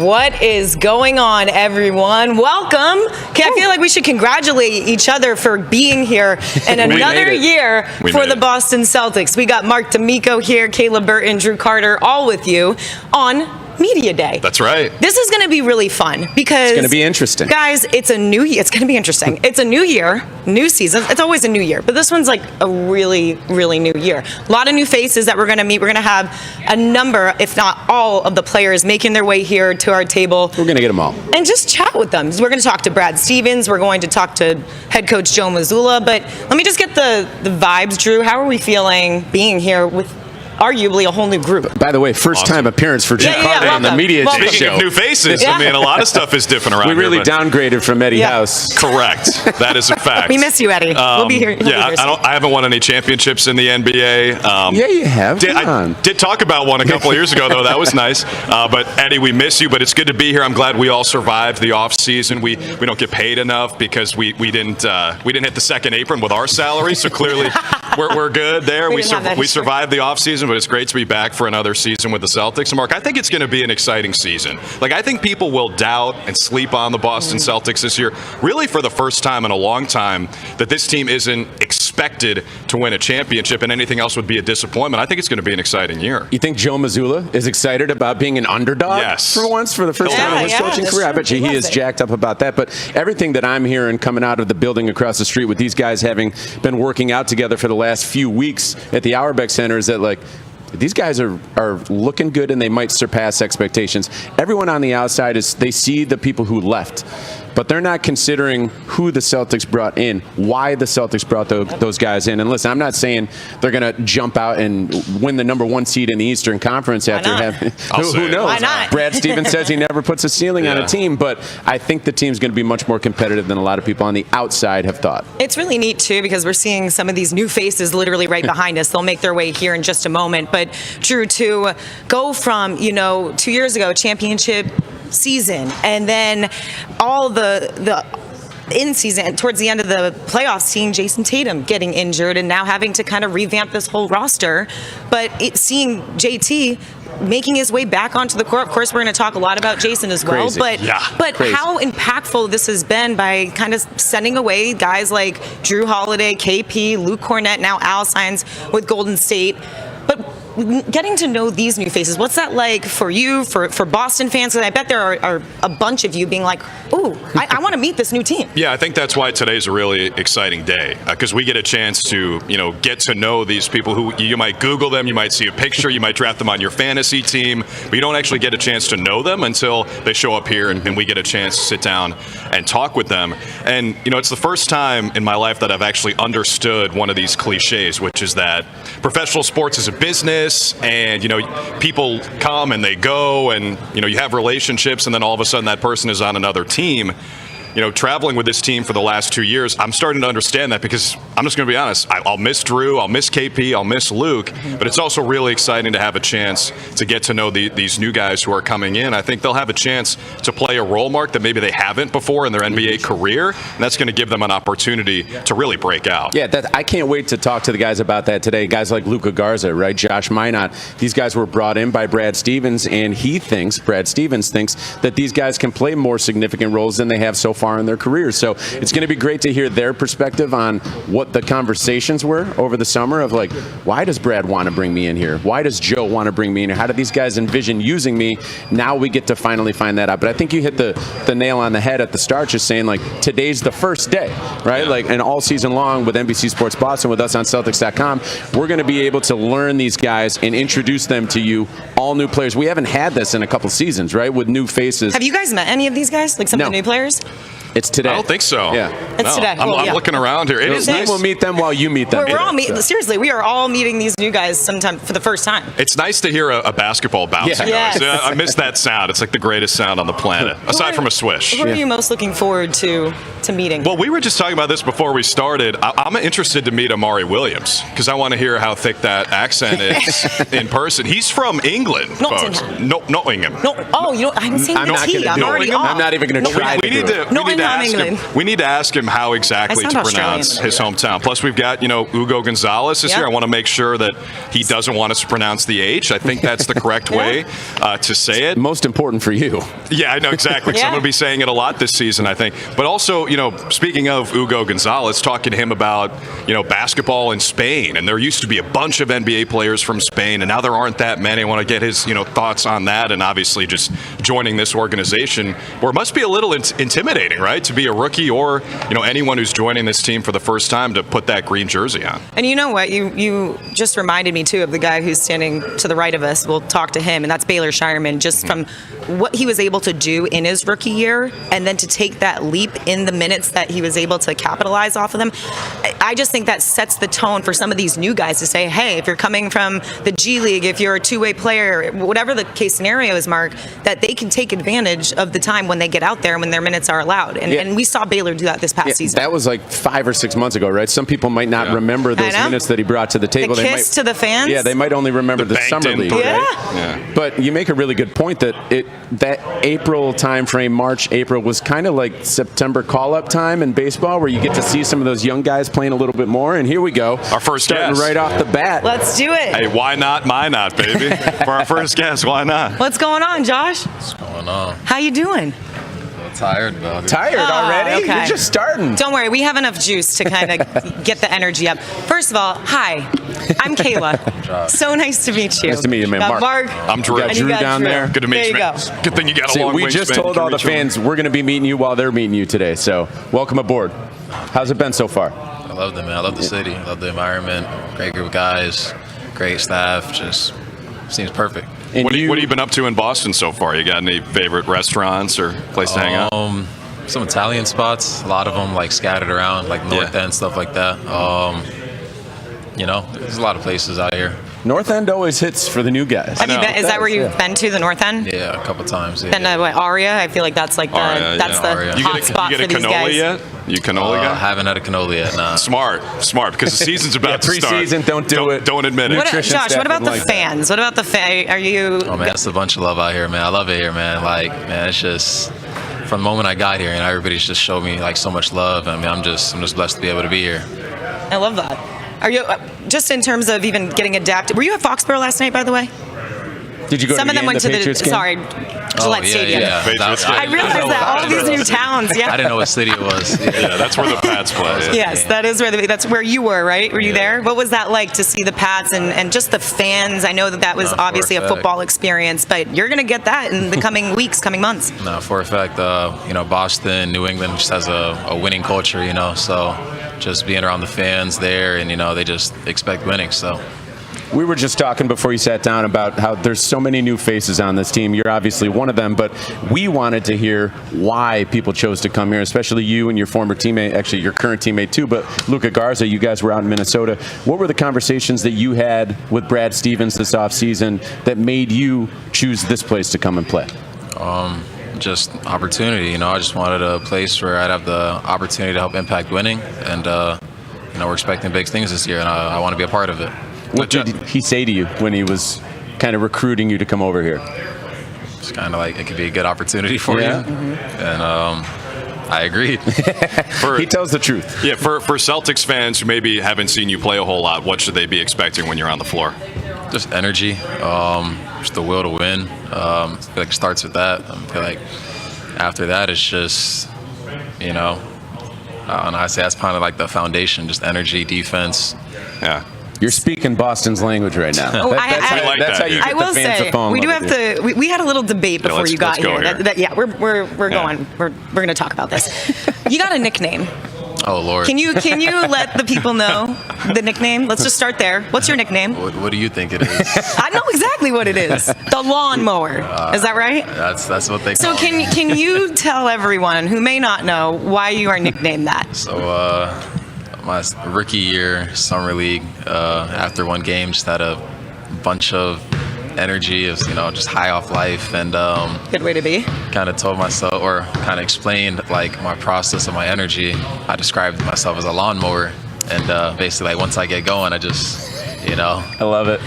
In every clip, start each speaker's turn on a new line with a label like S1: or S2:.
S1: What is going on, everyone? Welcome. Okay, I feel like we should congratulate each other for being here in another year for the Boston Celtics. We got Mark D'Amico here, Caleb Burton, Drew Carter, all with you on Media Day.
S2: That's right.
S1: This is going to be really fun because
S3: it's going to be interesting.
S1: Guys, it's a new year. It's going to be interesting. It's a new year, new season. It's always a new year, but this one's like a really, really new year. A lot of new faces that we're going to meet. We're going to have a number, if not all, of the players making their way here to our table.
S3: We're going to get them all.
S1: And just chat with them. We're going to talk to Brad Stevens. We're going to talk to head coach Joe Mazzulla. But let me just get the vibes, Drew. How are we feeling being here with arguably a whole new group?
S3: By the way, first time appearance for Drew Carter on the Media Day
S2: Speaking
S3: show.
S2: of new faces, I mean, a lot of stuff is different around
S3: here. We really
S2: here,
S3: downgraded from Eddie House.
S2: Correct. That is a fact.
S1: We miss you, Eddie. We'll be here.
S2: I haven't won any championships in the NBA.
S3: Yeah, you have.
S2: I did talk about one a couple of years ago, though. That was nice. But Eddie, we miss you. But it's good to be here. I'm glad we all survived the off season. We don't get paid enough because we didn't hit the second apron with our salary. So clearly we're good there. We survived the off season, but it's great to be back for another season with the Celtics. And Mark, I think it's going to be an exciting season. Like, I think people will doubt and sleep on the Boston Celtics this year, really for the first time in a long time, that this team isn't expected to win a championship and anything else would be a disappointment. I think it's going to be an exciting year.
S3: You think Joe Mazzulla is excited about being an underdog for once, for the first time in his coaching career? I bet you he is jacked up about that. But everything that I'm hearing coming out of the building across the street with these guys having been working out together for the last few weeks at the Auerbach Center is that, like, these guys are looking good and they might surpass expectations. Everyone on the outside they see the people who left, but they're not considering who the Celtics brought in, why the Celtics brought those guys in. And listen, I'm not saying they're going to jump out and win the #1 seed in the Eastern Conference after having who knows?
S1: Why not?
S3: Brad Stevens says he never puts a ceiling on a team, but I think the team's going to be much more competitive than a lot of people on the outside have thought.
S1: It's really neat too because we're seeing some of these new faces literally right behind us. They'll make their way here in just a moment. But Drew, to go from 2 years ago championship season and then all the in season towards the end of the playoffs seeing Jason Tatum getting injured and now having to kind of revamp this whole roster, but seeing JT making his way back onto the court. Of course, we're going to talk a lot about Jason as well, but how impactful this has been by kind of sending away guys like Drew Holiday, KP, Luke Cornett, now Al Signs with Golden State. But getting to know these new faces, what's that like for you, for Boston fans? Because I bet there are a bunch of you being like, ooh, I want to meet this new team.
S2: Yeah, I think that's why today's a really exciting day, because we get a chance to, get to know these people who you might Google them, you might see a picture, you might draft them on your fantasy team, but you don't actually get a chance to know them until they show up here and we get a chance to sit down and talk with them. And, it's the first time in my life that I've actually understood one of these cliches, which is that professional sports is a business and, people come and they go and, you have relationships and then all of a sudden that person is on another team. Traveling with this team for the last 2 years, I'm starting to understand that because I'm just going to be honest. I'll miss Drew, I'll miss KP, I'll miss Luke, but it's also really exciting to have a chance to get to know these new guys who are coming in. I think they'll have a chance to play a role, Mark, that maybe they haven't before in their NBA career, and that's going to give them an opportunity to really break out.
S3: Yeah, I can't wait to talk to the guys about that today. Guys like Luka Garza, right? Josh Minott. These guys were brought in by Brad Stevens, and Brad Stevens thinks that these guys can play more significant roles than they have so far in their careers. So it's going to be great to hear their perspective on what the conversations were over the summer of, like, why does Brad want to bring me in here? Why does Joe want to bring me in here? How do these guys envision using me? Now we get to finally find that out. But I think you hit the nail on the head at the start, just saying, like, today's the first day, right? Like, and all season long with NBC Sports Boston, with us on Celtics.com, we're going to be able to learn these guys and introduce them to you, all new players. We haven't had this in a couple seasons, right? With new faces.
S1: Have you guys met any of these guys? Like some of the new players?
S3: It's today.
S2: I don't think so.
S3: Yeah.
S1: It's today.
S2: I'm looking around here. It is nice.
S3: We'll meet them while you meet them.
S1: We're all seriously, we are all meeting these new guys sometime for the first time.
S2: It's nice to hear a basketball bouncing.
S1: Yes.
S2: I miss that sound. It's like the greatest sound on the planet, aside from a swish.
S1: Who are you most looking forward to meeting?
S2: Well, we were just talking about this before we started. I'm interested to meet Amari Williams because I want to hear how thick that accent is in person. He's from England, folks. Nottingham.
S1: No, I'm saying the T.
S3: I'm not even going to try to do it.
S2: We need to ask him how exactly to pronounce his hometown. Plus, we've got Hugo Gonzalez this year. I want to make sure that he doesn't want us to pronounce the H. I think that's the correct way to say it.
S3: Most important for you.
S2: Yeah, I know exactly. So I'm going to be saying it a lot this season, I think. But also, speaking of Hugo Gonzalez, talking to him about basketball in Spain, and there used to be a bunch of NBA players from Spain, and now there aren't that many. I want to get his thoughts on that, and obviously just joining this organization where it must be a little intimidating, right, to be a rookie or anyone who's joining this team for the first time to put that green jersey on.
S1: And you know what? You just reminded me too of the guy who's standing to the right of us. We'll talk to him, and that's Baylor Scheierman. Just from what he was able to do in his rookie year, and then to take that leap in the minutes that he was able to capitalize off of them. I just think that sets the tone for some of these new guys to say, hey, if you're coming from the G League, if you're a two-way player, whatever the case scenario is, Mark, that they can take advantage of the time when they get out there and when their minutes are allowed. And we saw Baylor do that this past season.
S3: That was like 5 or 6 months ago, right? Some people might not remember those minutes that he brought to the table.
S1: The kiss to the fans?
S3: Yeah, they might only remember the summer league, right?
S2: Yeah.
S3: But you make a really good point that that April time frame, March, April, was kind of like September call-up time in baseball, where you get to see some of those young guys playing a little bit more. And here we go.
S2: Our first
S3: starting
S2: guest.
S3: right off the bat.
S1: Let's do it.
S2: Hey, why not Minott, baby? For our first guest, why not?
S1: What's going on, Josh?
S4: What's going on?
S1: How you doing?
S4: Tired, though.
S3: Tired already?
S1: Okay.
S3: You're just starting.
S1: Don't worry, we have enough juice to kind of get the energy up. First of all, hi, I'm Kayla. So nice to meet you.
S3: Nice to meet you, man.
S1: Mark.
S2: I'm Drew.
S3: You got Drew down there.
S2: Good to meet you, man. Good thing you got a long
S3: We just told all the fans we're going to be meeting you while they're meeting you today. So welcome aboard. How's it been so far?
S4: I love it, man. I love the city. I love the environment. Great group of guys. Great staff. Just seems perfect.
S2: What have you been up to in Boston so far? You got any favorite restaurants or place to hang out?
S4: Some Italian spots. A lot of them like scattered around, like North End, stuff like that. There's a lot of places out here.
S3: North End always hits for the new guys.
S1: Have you been, is that where you've been to, the North End?
S4: Yeah, a couple times. Yeah.
S1: Been to Aria? I feel like that's like the hot spot for these guys.
S2: Yet? You cannoli guy?
S4: I haven't had a cannoli yet, nah.
S2: Smart, because the season's about to start.
S3: Pre-season, don't do it.
S2: Don't admit it.
S1: Josh, what about the fans? What about the fans? Are you...
S4: Oh, man, it's a bunch of love out here, man. I love it here, man. It's just... From the moment I got here, everybody's just showed me, so much love. I mean, I'm just blessed to be able to be here.
S1: I love that. Are you, just in terms of even getting adapted, were you at Foxborough last night, by the way?
S3: Did you go
S1: Some
S3: to
S1: of them went to
S3: Patriots game?
S1: Gillette Stadium.
S4: Yeah.
S1: I realized that all these new towns. Yeah.
S4: I didn't know what city it was.
S2: Yeah, that's where the Pats play.
S1: Yes, that's where you were, right? Were you there? What was that like to see the Pats and just the fans? I know that was obviously a football experience, but you're going to get that in the coming weeks, coming months.
S4: No, for a fact, Boston, New England just has a winning culture, so just being around the fans there, and they just expect winning. So
S3: we were just talking before you sat down about how there's so many new faces on this team. You're obviously one of them, but we wanted to hear why people chose to come here, especially you and your former teammate, actually your current teammate too, but Luka Garza. You guys were out in Minnesota. What were the conversations that you had with Brad Stevens this offseason that made you choose this place to come and play?
S4: Just opportunity. I just wanted a place where I'd have the opportunity to help impact winning, and we're expecting big things this year, and I want to be a part of it.
S3: What did he say to you when he was kind of recruiting you to come over here?
S4: It's kind of like it could be a good opportunity for you, and I agreed.
S3: He tells the truth.
S2: Yeah, for Celtics fans who maybe haven't seen you play a whole lot, what should they be expecting when you're on the floor?
S4: Just energy, just the will to win. I feel like it starts with that. I feel like after that, it's just, and I say that's kind of like the foundation, just energy, defense.
S2: Yeah.
S3: You're speaking Boston's language right now. That's how you get the fans to fall in
S1: we do
S3: love
S1: have
S3: with you.
S1: to. We had a little debate before you got here. We're going. We're going to talk about this. You got a nickname.
S4: Oh Lord.
S1: Can you let the people know the nickname? Let's just start there. What's your nickname?
S4: What do you think it is?
S1: I know exactly what it is. The lawnmower. Is that right?
S4: That's what they call
S1: So can you tell everyone who may not know why you are nicknamed that?
S4: So my rookie year, summer league, after one game, just had a bunch of energy, of just high off life, and
S1: good way to be.
S4: Kind of told myself, or kind of explained my process of my energy. I described myself as a lawnmower, and basically once I get going, I just You know.
S3: I love it.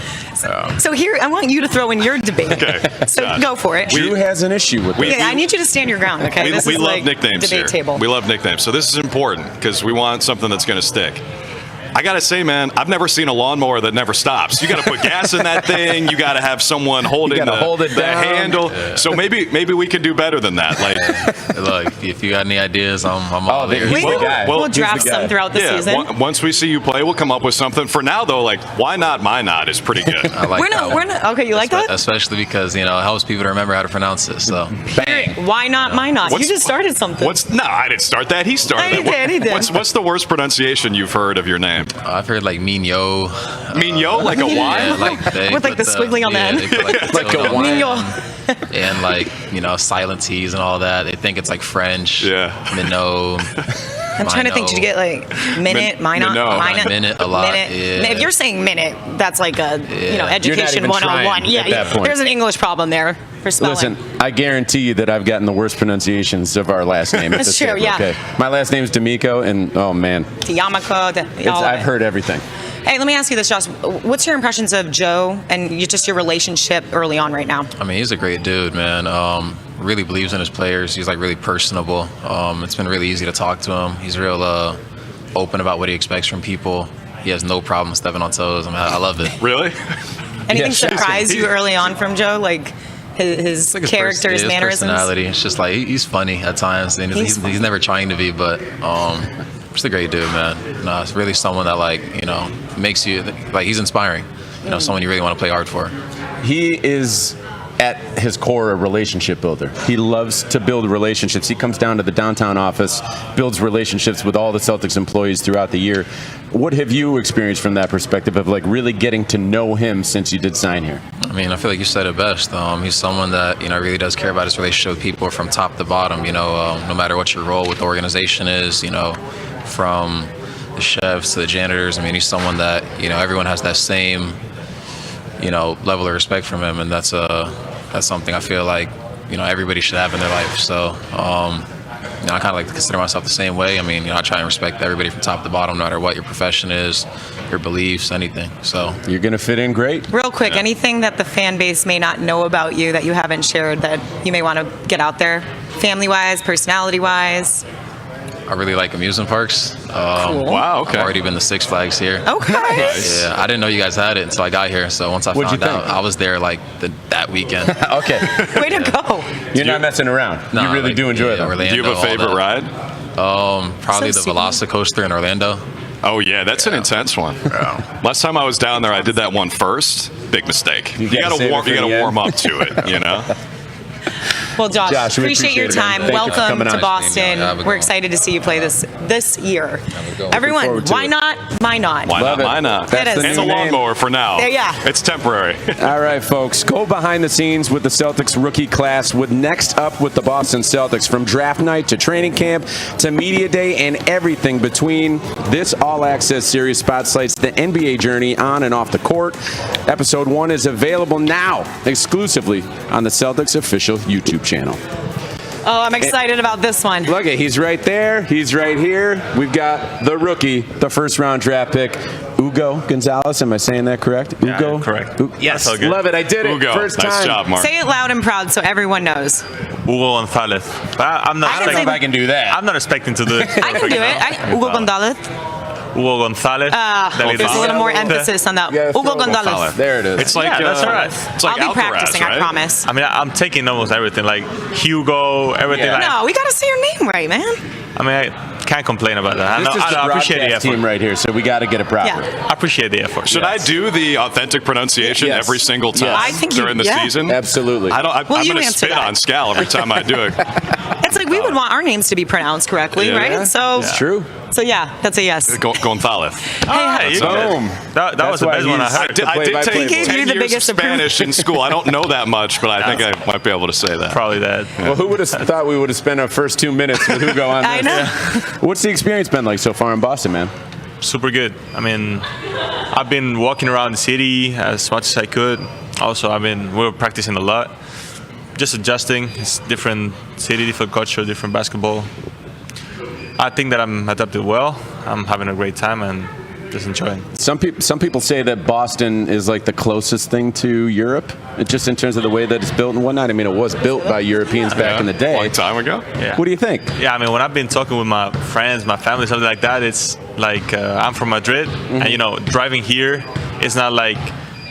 S1: So here, I want you to throw in your debate.
S2: Okay.
S1: So go for it.
S3: Drew has an issue with
S1: Okay, I need you to stand your ground, okay? This
S2: we
S1: is
S2: love
S1: like
S2: nicknames
S1: debate
S2: here.
S1: table.
S2: We love nicknames. So this is important because we want something that's going to stick. I got to say, man, I've never seen a lawnmower that never stops. You got to put gas in that thing. You got to have someone holding
S3: hold it
S2: the
S3: down.
S2: handle. Yeah. So maybe we could do better than that. Like,
S4: look, if you got any ideas, I'm all there.
S3: he's the guy.
S1: We'll draft some throughout the season.
S2: Once we see you play, we'll come up with something. For now, though, like, why not Minott is pretty good.
S4: I like
S1: we're not. Okay, you like that?
S4: Especially because it helps people to remember how to pronounce it. So
S3: Bang.
S1: Why not Minott? You just started something.
S2: No, I didn't start that. He started it.
S1: He did.
S2: What's the worst pronunciation you've heard of your name?
S4: I've heard like Minott.
S2: Minott, like a Y?
S4: Yeah,
S1: with like the squiggly on the end.
S4: They put, like
S3: a Y.
S1: Minott.
S4: And like, silent T's and all that. They think it's like French.
S2: Yeah.
S4: Minott.
S1: I'm trying to think. Did you get like minute, Minott?
S4: Minute a lot.
S1: Minute.
S4: Yeah.
S1: If you're saying minute, that's like a education
S3: even
S1: 101.
S3: trying at that point.
S1: There's an English problem there for spelling.
S3: Listen, I guarantee you that I've gotten the worst pronunciations of our last name.
S1: That's true,
S3: table,
S1: yeah.
S3: Okay. My last name's D'Amico, and oh man,
S1: Tiamaco.
S3: I've heard everything.
S1: Hey, let me ask you this, Josh. What's your impressions of Joe and just your relationship early on right now?
S4: I mean, he's a great dude, man. Really believes in his players. He's like really personable. It's been really easy to talk to him. He's real open about what he expects from people. He has no problem stepping on toes. I mean, I love it.
S2: Really?
S1: Anything surprised you early on from Joe? Like his
S4: like
S1: character, his mannerisms?
S4: Personality. It's just like he's funny at times, and he's never trying to be, but just a great dude, man. No, it's really someone that makes you he's inspiring. Someone you really want to play hard for.
S3: He is at his core a relationship builder. He loves to build relationships. He comes down to the downtown office, builds relationships with all the Celtics employees throughout the year. What have you experienced from that perspective of really getting to know him since you did sign here?
S4: I mean, I feel like you said it best. He's someone that really does care about his relationship with people from top to bottom. No matter what your role with the organization is, from the chefs to the janitors. I mean, he's someone that everyone has that same level of respect from him, and that's something I feel like everybody should have in their life. So I kind of like to consider myself the same way. I mean, I try and respect everybody from top to bottom, no matter what your profession is, your beliefs, anything. So
S3: you're gonna fit in great.
S1: Real quick, anything that the fan base may not know about you that you haven't shared that you may want to get out there, family-wise, personality-wise?
S4: I really like amusement parks.
S1: Cool.
S2: Wow, okay.
S4: I've already been to Six Flags here.
S1: Okay.
S4: Yeah, I didn't know you guys had it until I got here. So once I found out, I was there that weekend.
S3: Okay.
S1: Way to go.
S3: You're not messing around.
S4: No,
S3: you really do enjoy it.
S4: Orlando,
S2: Do you have a favorite ride?
S4: Probably the Velocicoaster in Orlando.
S2: Oh, yeah, that's an intense one. Last time I was down there, I did that one first. Big mistake. You got to warm up to it,
S1: Well, Josh,
S3: we
S1: appreciate your time.
S3: Thank you for
S1: Welcome
S3: coming
S1: to
S3: on.
S1: Boston. We're excited to see you play this year. Everyone, why not? Minott?
S2: Why not? Minott?
S1: That's
S2: And the lawnmower for now.
S1: Yeah.
S2: It's temporary.
S3: All right, folks. Go behind the scenes with the Celtics rookie class with Next Up with the Boston Celtics. From draft night to training camp to media day and everything between, this all-access series spotlights the NBA journey on and off the court. Episode 1 is available now exclusively on the Celtics official YouTube channel.
S1: Oh, I'm excited about this one.
S3: Look, he's right there. He's right here. We've got the rookie, the first-round draft pick, Hugo Gonzalez. Am I saying that correct?
S5: Yeah,
S3: Hugo?
S5: correct.
S3: Yes,
S5: That's all good.
S3: love it. I did it.
S2: Hugo,
S3: First time.
S2: nice job, Mark.
S1: Say it loud and proud so everyone knows.
S5: Hugo Gonzalez. I'm not
S1: I can
S3: I don't know if I can do that.
S5: I'm not expecting to do it.
S1: I can do it. Hugo Gonzalez.
S5: Hugo Gonzalez.
S1: There's a little more emphasis on that.
S3: Yeah,
S1: Hugo Gonzalez.
S3: There it is.
S2: It's like
S5: Yeah, that's all right.
S2: It's like
S1: I'll be
S2: Alcaraz,
S1: practicing,
S2: right?
S1: I promise.
S5: I mean, I'm taking almost everything, like Hugo, everything.
S3: Yeah.
S5: Like,
S1: No, we got to say your name right, man.
S5: I mean, I can't complain about that.
S3: This is the
S5: I appreciate the
S3: broadcast
S5: effort.
S3: team right here, so we got to get it proper.
S1: Yeah.
S5: I appreciate the effort.
S2: Should I do the authentic pronunciation
S3: Yes.
S2: every single time
S3: Yes.
S1: I think
S2: during the
S1: yeah.
S2: season?
S3: Absolutely.
S2: I'm
S1: Well, you
S2: going to
S1: answer
S2: spit
S1: that.
S2: on Scal every time I do it.
S1: It's like we would want our names to be pronounced correctly,
S2: Yeah.
S1: right? So,
S3: It's true.
S1: So yeah, that's a yes.
S2: Gonzalez.
S5: Hey, you got it.
S3: Boom.
S5: That was the
S3: That's
S5: best
S3: why
S5: one I
S3: he's-
S5: heard.
S3: the
S2: I did
S3: play-by-play
S2: take
S1: He gave
S2: 10
S1: you the
S2: years of
S1: biggest
S2: Spanish in school. I don't know that much, but I think I might be able to say that.
S5: Probably that.
S3: Well, who would have thought we would have spent our first 2 minutes with Hugo on this?
S1: I know.
S3: What's the experience been like so far in Boston, man?
S5: Super good. I mean, I've been walking around the city as much as I could. Also, we were practicing a lot. Just adjusting. It's different city, different culture, different basketball. I think that I'm adapted well. I'm having a great time, and just enjoying.
S3: Some people say that Boston is like the closest thing to Europe, just in terms of the way that it's built and whatnot. I mean, it was built by Europeans back in the day.
S2: Long time ago.
S5: Yeah.
S3: What do you think?
S5: Yeah, I mean, when I've been talking with my friends, my family, something like that, it's like I'm from Madrid, and you know, driving here is not like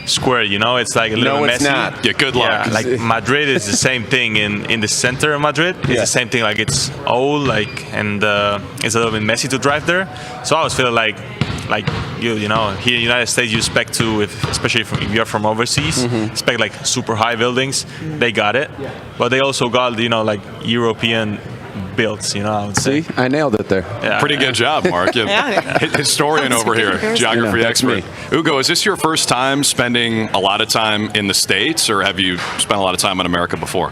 S5: square, you know, it's like a little messy.
S3: No, it's not.
S2: Yeah, good luck.
S5: Yeah, like Madrid is the same thing in the center of Madrid. It's the same thing, like it's old, like, and it's a little bit messy to drive there. So I always feel like you know, here in the United States, you expect to, especially if you're from overseas, expect like super high buildings. They got it, but they also got, you know, like European builds, you know, I would say.
S3: See, I nailed it there.
S5: Yeah.
S2: Pretty good job, Mark. Historian over here, geography expert. Hugo, is this your first time spending a lot of time in the States, or have you spent a lot of time in America before?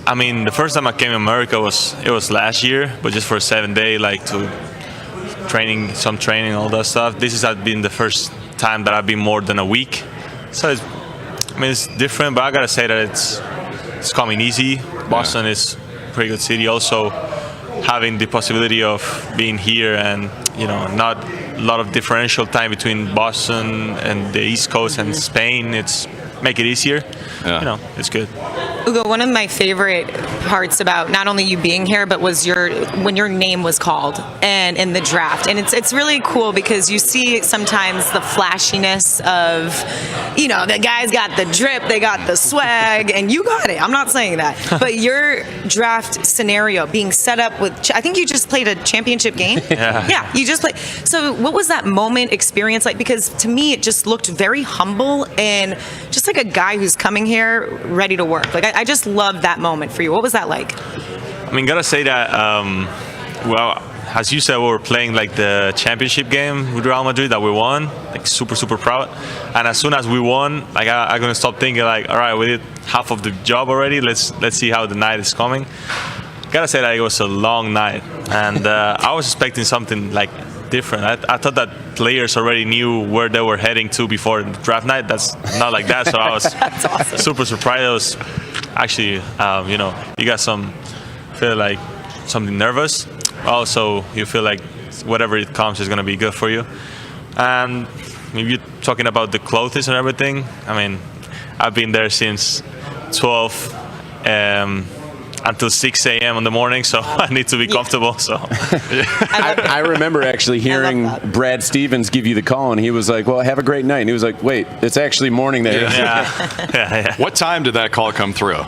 S5: I mean, the first time I came to America was last year, but just for a 7-day, like to some training, all that stuff. This has been the first time that I've been more than a week. So it's different, but I gotta say that it's coming easy. Boston is a pretty good city. Also, having the possibility of being here and, you know, not a lot of differential time between Boston and the East Coast and Spain, it's make it easier.
S2: Yeah.
S5: You know, it's good.
S1: Hugo, one of my favorite parts about not only you being here, but was when your name was called and in the draft. And it's really cool because you see sometimes the flashiness of, you know, the guys got the drip, they got the swag, and you got it. I'm not saying that. But your draft scenario being set up with, I think you just played a championship game. Yeah, you just played. So what was that moment experience like? Because to me, it just looked very humble and just like a guy who's coming here ready to work. Like, I just love that moment for you. What was that like?
S5: I mean, gotta say that, well, as you said, we were playing like the championship game with Real Madrid that we won, like super, super proud. And as soon as we won, like I'm gonna stop thinking like, all right, we did half of the job already. Let's see how the night is coming. Gotta say that it was a long night, and I was expecting something like different. I thought that players already knew where they were heading to before the draft night. That's not like that. So I was
S1: awesome.
S5: Super surprised. I was actually, you know, you got feel like something nervous. Also, you feel like whatever it comes is gonna be good for you. And if you're talking about the clothes and everything, I mean, I've been there since 12. Until 6 a.m. in the morning, so I need to be comfortable. So
S3: I remember actually hearing Brad Stevens give you the call, and he was like, well, have a great night. And he was like, wait, it's actually morning there.
S5: Yeah.
S2: What time did that call come through?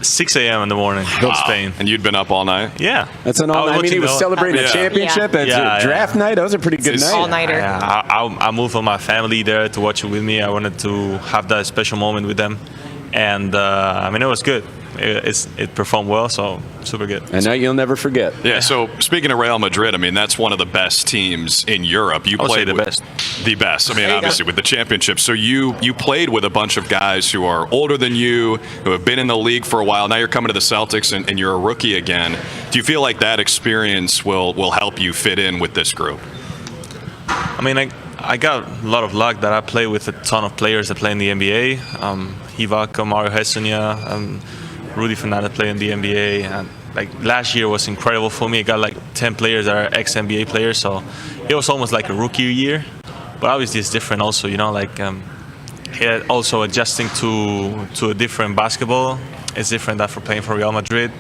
S5: 6 a.m. in the morning, go to Spain.
S2: And you'd been up all night?
S5: Yeah.
S3: That's an all night. I mean, he was celebrating a championship as a draft night. That was a pretty good night.
S1: All-nighter.
S5: I moved with my family there to watch it with me. I wanted to have that special moment with them. And, I mean, it was good. It performed well, so super good.
S3: And now you'll never forget.
S2: Yeah, so speaking of Real Madrid, I mean, that's one of the best teams in Europe. You played with the best. I mean, obviously, with the championship. So you played with a bunch of guys who are older than you, who have been in the league for a while. Now you're coming to the Celtics, and you're a rookie again. Do you feel like that experience will help you fit in with this group?
S5: I mean, I got a lot of luck that I play with a ton of players that play in the NBA. Hivac, Amari, Rudy Fernandez play in the NBA, and like last year was incredible for me. I got like 10 players that are ex-NBA players, so it was almost like a rookie year. But obviously it's different also, you know, like also adjusting to a different basketball. It's different than for playing for Real Madrid.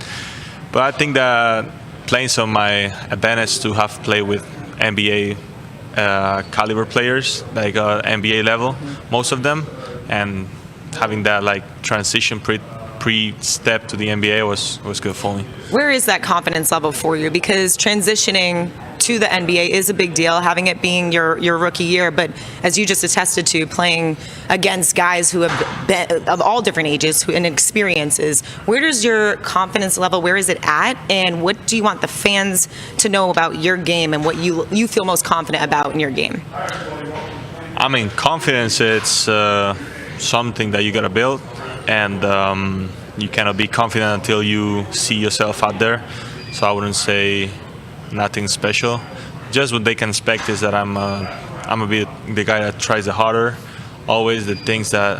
S5: But I think that playing some my advantage to have played with NBA caliber players, like NBA level, most of them, and having that like transition pre-step to the NBA was good for me.
S1: Where is that confidence level for you? Because transitioning to the NBA is a big deal, having it being your rookie year. But as you just attested to, playing against guys who have been of all different ages and experiences, where does your confidence level, where is it at? And what do you want the fans to know about your game and what you feel most confident about in your game?
S5: I mean, confidence, it's something that you got to build. And you cannot be confident until you see yourself out there. So I wouldn't say nothing special. Just what they can expect is that I'm a bit the guy that tries the harder. Always the things that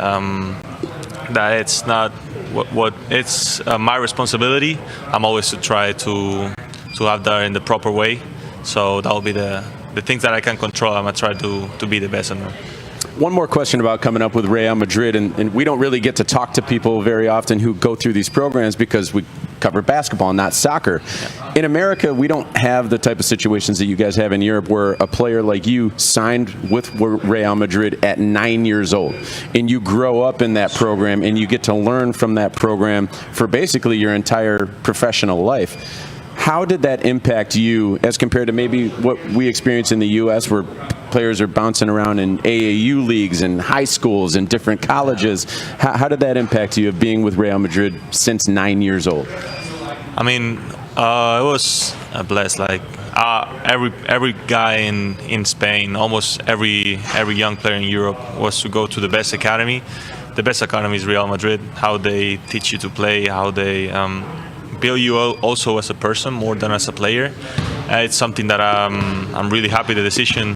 S5: that it's not what it's my responsibility. I'm always to try to have that in the proper way. So that will be the the things that I can control, I'm gonna try to be the best on them.
S3: One more question about coming up with Real Madrid, and we don't really get to talk to people very often who go through these programs because we cover basketball, not soccer. In America, we don't have the type of situations that you guys have in Europe where a player like you signed with Real Madrid at 9 years old, and you grow up in that program, and you get to learn from that program for basically your entire professional life. How did that impact you as compared to maybe what we experience in the U.S., where players are bouncing around in AAU leagues and high schools and different colleges? How did that impact you of being with Real Madrid since 9 years old?
S5: I mean, it was a blast. Like every guy in Spain, almost every young player in Europe was to go to the best academy. The best academy is Real Madrid. How they teach you to play, how they build you also as a person more than as a player. It's something that I'm really happy the decision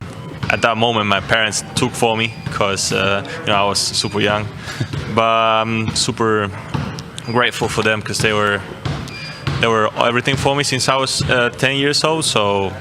S5: at that moment my parents took for me, because I was super young, but I'm super grateful for them because they were everything for me since I was 10 years old. So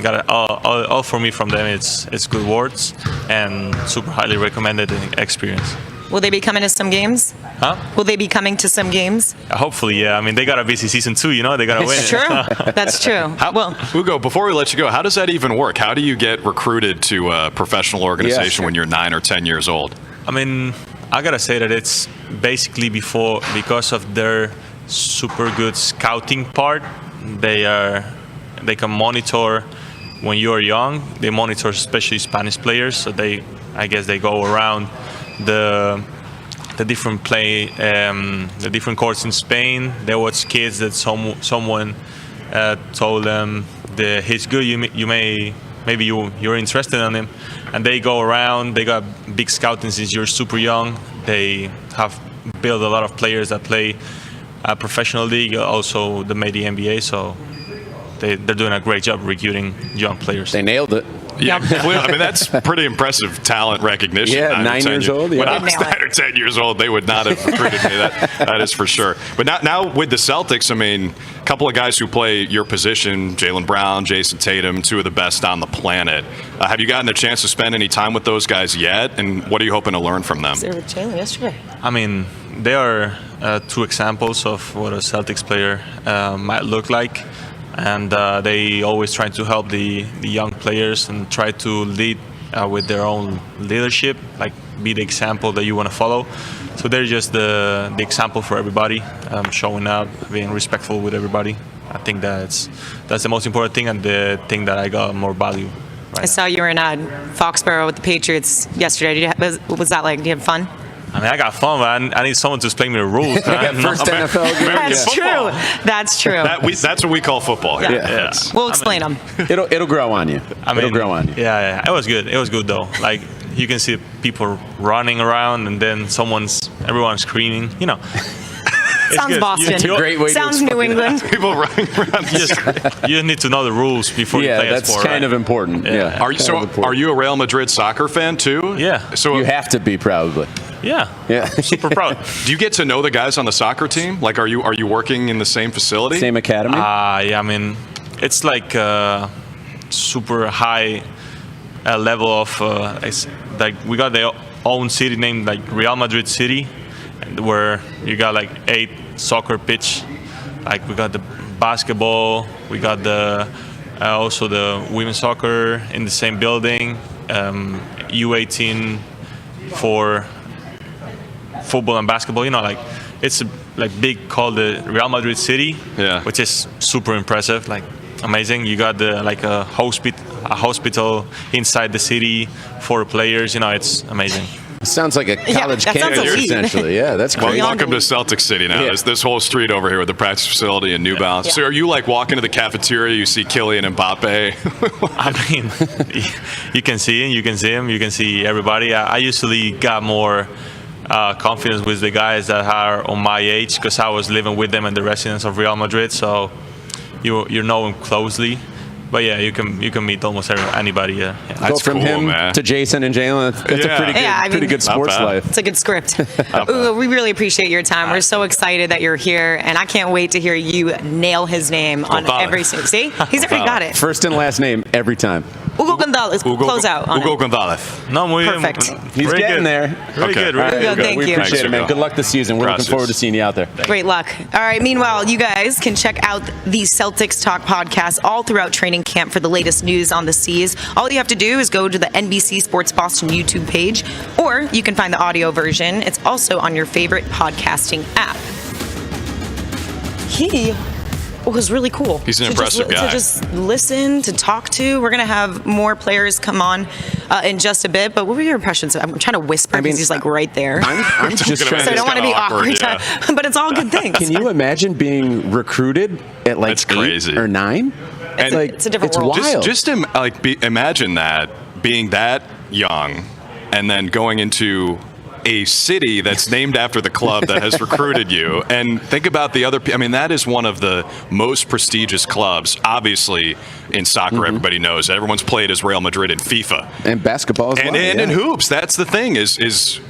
S5: got all for me from them. It's good words and super highly recommended experience.
S1: Will they be coming to some games?
S5: Huh?
S1: Will they be coming to some games?
S5: Hopefully, yeah. I mean, they got a busy season too, They got to win.
S1: It's true. That's true. Well,
S2: Hugo, before we let you go, how does that even work? How do you get recruited to a professional organization when you're 9 or 10 years old?
S5: I mean, I got to say that it's basically because of their super good scouting part. They can monitor when you're young. They monitor especially Spanish players, so I guess they go around the different the different courts in Spain. They watch kids that someone told them that he's good. Maybe you're interested in him, and they go around. They got big scouting since you're super young. They have built a lot of players that play a professional league. Also, they made the NBA, so they're doing a great job recruiting young players.
S3: They nailed it.
S2: Yeah, I mean, that's pretty impressive talent recognition.
S3: Yeah, 9 years old. Yeah.
S2: When I was 9 or 10 years old, they would not have recruited me. That is for sure. But now with the Celtics, I mean, a couple of guys who play your position, Jaylen Brown, Jason Tatum, two of the best on the planet. Have you gotten a chance to spend any time with those guys yet? And what are you hoping to learn from them?
S1: there with Jaylen yesterday.
S5: I mean, they are two examples of what a Celtics player might look like. And they always try to help the young players and try to lead with their own leadership, like be the example that you want to follow. So they're just the example for everybody, showing up, being respectful with everybody. I think that's the most important thing, and the thing that I got more value.
S1: I saw you were in Foxborough with the Patriots yesterday. What was that like? Did you have fun?
S5: I mean, I got fun, but I need someone to explain me the rules.
S3: First NFL game.
S1: That's true. That's true.
S2: That's what we call football here.
S1: Yeah. We'll explain them.
S3: It'll grow on you. It'll grow on you.
S5: Yeah, it was good. It was good though. Like you can see people running around, and then everyone's screaming.
S1: Sounds Boston.
S3: It's a great way
S1: Sounds
S3: to
S1: New England.
S2: People running around.
S5: You need to know the rules before you play a sport.
S3: That's kind of important. Yeah.
S2: Are you a Real Madrid soccer fan too?
S5: Yeah.
S2: So
S3: you have to be, probably.
S5: Yeah. Super proud.
S2: Do you get to know the guys on the soccer team? Like, are you working in the same facility?
S3: Same academy?
S5: Yeah. I mean, it's like super high level of like we got their own city named like Real Madrid City, where you got like 8 soccer pitch. Like we got the basketball, we got the also the women's soccer in the same building. U18 for football and basketball. Like it's big, called the Real Madrid City, which is super impressive, like amazing. You got a hospital inside the city for players. It's amazing.
S3: Sounds like a college campus, essentially. Yeah, that's great.
S2: Well, welcome to Celtics City now. There's this whole street over here with the practice facility and New Balance. Yeah. So are you walking to the cafeteria, you see Kylian Mbappe?
S5: I mean, you can see him, you can see everybody. I usually got more confidence with the guys that are on my age, because I was living with them in the residence of Real Madrid, so you know them closely. But yeah, you can meet almost anybody. Yeah.
S3: Go from him to Jason and Jaylen. That's a pretty good sports life.
S1: It's a good script. Hugo, we really appreciate your time. We're so excited that you're here, and I can't wait to hear you nail his name on every single. See, he's already got it.
S3: First and last name every time.
S1: Hugo Gonzalez, close out on
S2: Hugo
S1: it.
S2: Gonzalez.
S5: No, muy bien.
S1: Perfect.
S3: He's
S5: Very
S3: getting
S5: good.
S3: there.
S5: Very
S2: Okay.
S5: good.
S2: All
S5: Really
S2: right,
S5: good.
S1: Hugo, thank
S3: We
S1: you.
S3: appreciate
S2: Thanks,
S3: it, man.
S2: Hugo.
S3: Good luck this season. We're
S2: Gracias.
S3: looking forward to seeing you out there.
S1: Great luck. All right, meanwhile, you guys can check out the Celtics Talk podcast all throughout training camp for the latest news on the C's. All you have to do is go to the NBC Sports Boston YouTube page, or you can find the audio version. It's also on your favorite podcasting app. He was really cool.
S2: He's an
S1: to
S2: impressive guy.
S1: To just listen, to talk to. We're going to have more players come on in just a bit, but what were your impressions? I'm trying to whisper because he's like right there.
S3: I'm just trying
S1: so I
S3: to.
S1: don't want to be awkward, but it's all good things.
S3: Can you imagine being recruited at like
S2: That's crazy.
S3: 8 or 9?
S2: And
S1: it's a different world.
S3: Wild.
S2: Just imagine that, being that young and then going into a city that's named after the club that has recruited you. And think about the other, I mean, that is one of the most prestigious clubs, obviously, in soccer. Everybody knows that. Everyone's played as Real Madrid in FIFA.
S3: And basketball as
S2: And,
S3: well.
S2: and in hoops, that's the thing, is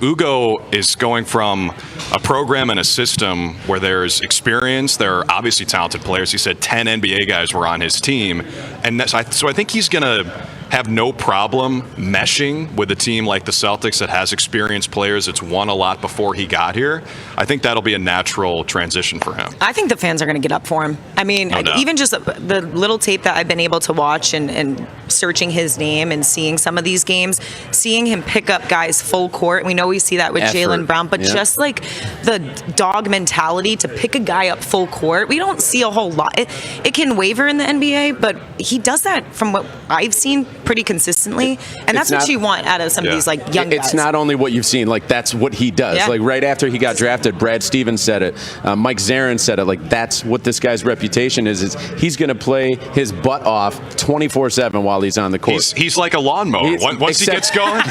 S2: Hugo is going from a program and a system where there's experience, there are obviously talented players. He said 10 NBA guys were on his team. And so I think he's going to have no problem meshing with a team like the Celtics that has experienced players, that's won a lot before he got here. I think that'll be a natural transition for him.
S1: I think the fans are going to get up for him. I mean,
S2: No doubt.
S1: even just the little tape that I've been able to watch and searching his name and seeing some of these games, seeing him pick up guys full court. We know we see that with
S3: Effort.
S1: Jaylen Brown, but
S3: Yeah.
S1: just like the dog mentality to pick a guy up full court, we don't see a whole lot. It can waver in the NBA, but he does that from what I've seen pretty consistently, and that's what
S3: not-
S1: you want out of some of these like young guys.
S3: It's not only what you've seen, like that's what he does.
S1: Yeah.
S3: Like right after he got drafted, Brad Stevens said it, Mike Zarin said it, like that's what this guy's reputation is he's going to play his butt off 24/7 while he's on the court.
S2: He's like a lawnmower.
S3: He's-
S2: Once he gets going,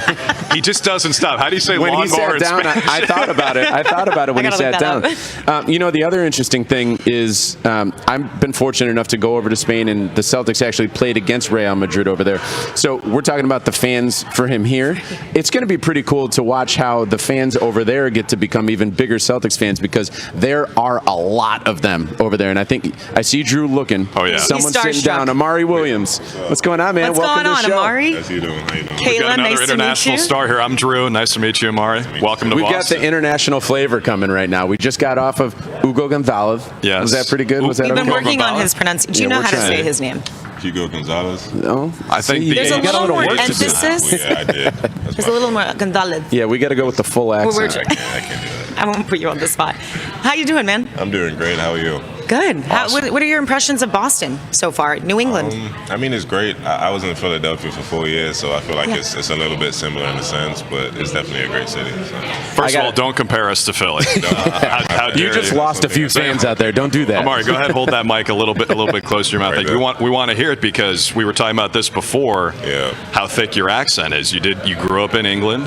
S2: he just doesn't stop. How do you say
S3: when
S2: lawnmower
S3: he sat
S2: in
S3: down,
S2: Spanish?
S3: I thought about it. I thought about it when
S1: I
S3: he
S1: gotta
S3: sat
S1: look
S3: down. The other interesting thing is I've been fortunate enough to go over to Spain, and the Celtics actually played against Real Madrid over there. So we're talking about the fans for him here. It's going to be pretty cool to watch how the fans over there get to become even bigger Celtics fans, because there are a lot of them over there. And I think I see Drew looking.
S2: Oh, yeah.
S3: Someone's
S1: He's
S3: sitting
S1: starstruck.
S3: down. Amari Williams. What's going on, man?
S1: What's
S3: Welcome
S1: going on,
S3: to the show.
S1: Amari?
S6: How's you doing? How you doing?
S2: We've got
S1: Kayla,
S2: another
S1: nice to meet
S2: international
S1: you.
S2: star here. I'm Drew. Nice to meet you, Amari. Welcome to
S3: We've got
S2: Boston.
S3: the international flavor coming right now. We just got off of Hugo Gonzalez.
S2: Yes.
S3: Was that pretty good? Was that
S1: You've been
S3: okay?
S1: working on
S2: Gonzalez?
S1: his pronunciation. Do you
S3: Yeah,
S1: know
S3: we're
S1: how to
S3: trying.
S1: say his name?
S6: Hugo Gonzalez.
S3: No,
S2: I think
S3: See,
S2: the-
S1: There's
S3: you
S1: a
S3: got
S1: little more
S3: work to do.
S1: emphasis.
S6: Yeah, I did. That's
S1: There's a little more Gonzalez.
S3: Yeah, we got to go with the full accent.
S1: we're-
S6: I can't do that.
S1: I won't put you on the spot. How you doing, man?
S6: I'm doing great. How are you?
S1: Good.
S2: Awesome.
S1: What are your impressions of Boston so far? New England.
S6: I mean, it's great. I was in Philadelphia for 4 years, so I feel like it's a little bit similar in a sense, but it's definitely a great city. So.
S2: First of all, don't compare us to Philly. How
S3: You
S2: dare
S3: just lost a few fans out there. Don't do that.
S2: Amari, go ahead, hold that mic a little bit closer to your mouth.
S6: Right
S2: we
S6: there.
S2: want to hear it because we were talking about this before.
S6: Yeah.
S2: How thick your accent is. You grew up in England.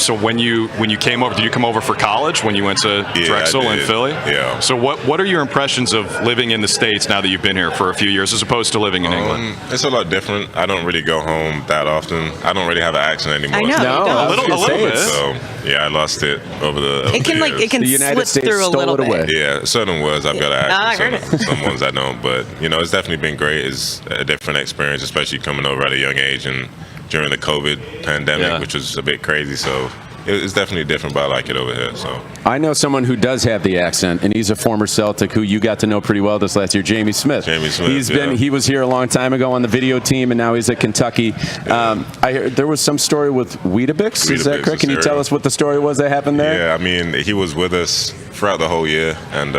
S2: So when you came over, did you come over for college when you went to
S6: Yeah,
S2: Drexel
S6: I
S2: in
S6: did.
S2: Philly?
S6: Yeah.
S2: So what are your impressions of living in the States now that you've been here for a few years as opposed to living in England?
S6: It's a lot different. I don't really go home that often. I don't really have an accent anymore.
S1: I know.
S3: No,
S1: you don't.
S3: I was
S2: little
S3: gonna say
S2: bit.
S3: it's-
S6: So yeah, I lost it over the.
S1: It can
S6: years.
S1: it can
S3: The United
S1: slip
S3: States
S1: through a
S3: stole
S1: little
S3: it away.
S1: bit.
S6: Yeah, certain words I've got to
S1: I heard
S6: add. Some ones I don't, but it's definitely been great. It's a different experience, especially coming over at a young age and during the COVID pandemic,
S2: Yeah.
S6: which was a bit crazy. So it's definitely different, but I like it over here. So
S3: I know someone who does have the accent, and he's a former Celtic who you got to know pretty well this last year, Jamie Smith.
S6: Jamie Smith,
S3: He was here a long time ago on the video team, and now he's at Kentucky. I heard there was some story with Weetabix. Is that
S6: Weetabix,
S3: correct? Can you
S6: the
S3: tell
S6: cereal.
S3: us what the story was that happened there?
S6: yeah, I mean, he was with us throughout the whole year, and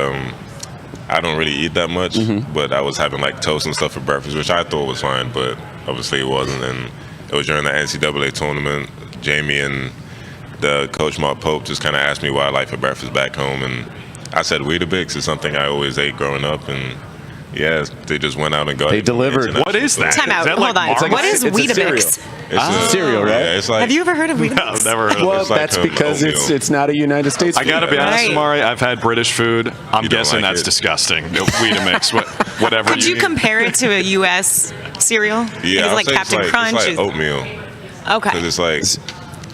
S6: I don't really eat that much, but I was having like toast and stuff for breakfast, which I thought was fine, but obviously it wasn't. And it was during the NCAA tournament. Jamie and the coach Mark Pope just kind of asked me what I like for breakfast back home, and I said Weetabix is something I always ate growing up, and yeah, they just went out and got
S3: They
S6: it.
S3: delivered.
S2: What is that?
S1: Time out.
S2: Is that
S1: Hold
S2: like
S1: on.
S2: marble?
S1: What is
S3: it's a cereal.
S1: Weetabix?
S6: It's
S3: cereal, right?
S6: Yeah, it's like,
S1: Have you ever heard of
S2: No,
S1: Weetabix?
S2: I've never heard of
S3: Well,
S2: this.
S6: like
S3: that's
S6: oatmeal.
S3: because it's not a United States.
S2: I gotta be
S3: food.
S2: honest,
S1: Right.
S2: Amari. I've had British food. I'm
S6: You don't
S2: guessing
S6: like
S2: that's
S6: it?
S2: disgusting. Weetabix, whatever.
S1: Could you compare it to a U.S. cereal?
S6: Yeah,
S1: Is it
S6: I'd
S1: like
S6: say
S1: Captain
S6: it's
S1: Crunch?
S6: like
S1: Is-
S6: oatmeal.
S1: Okay.
S6: Because it's like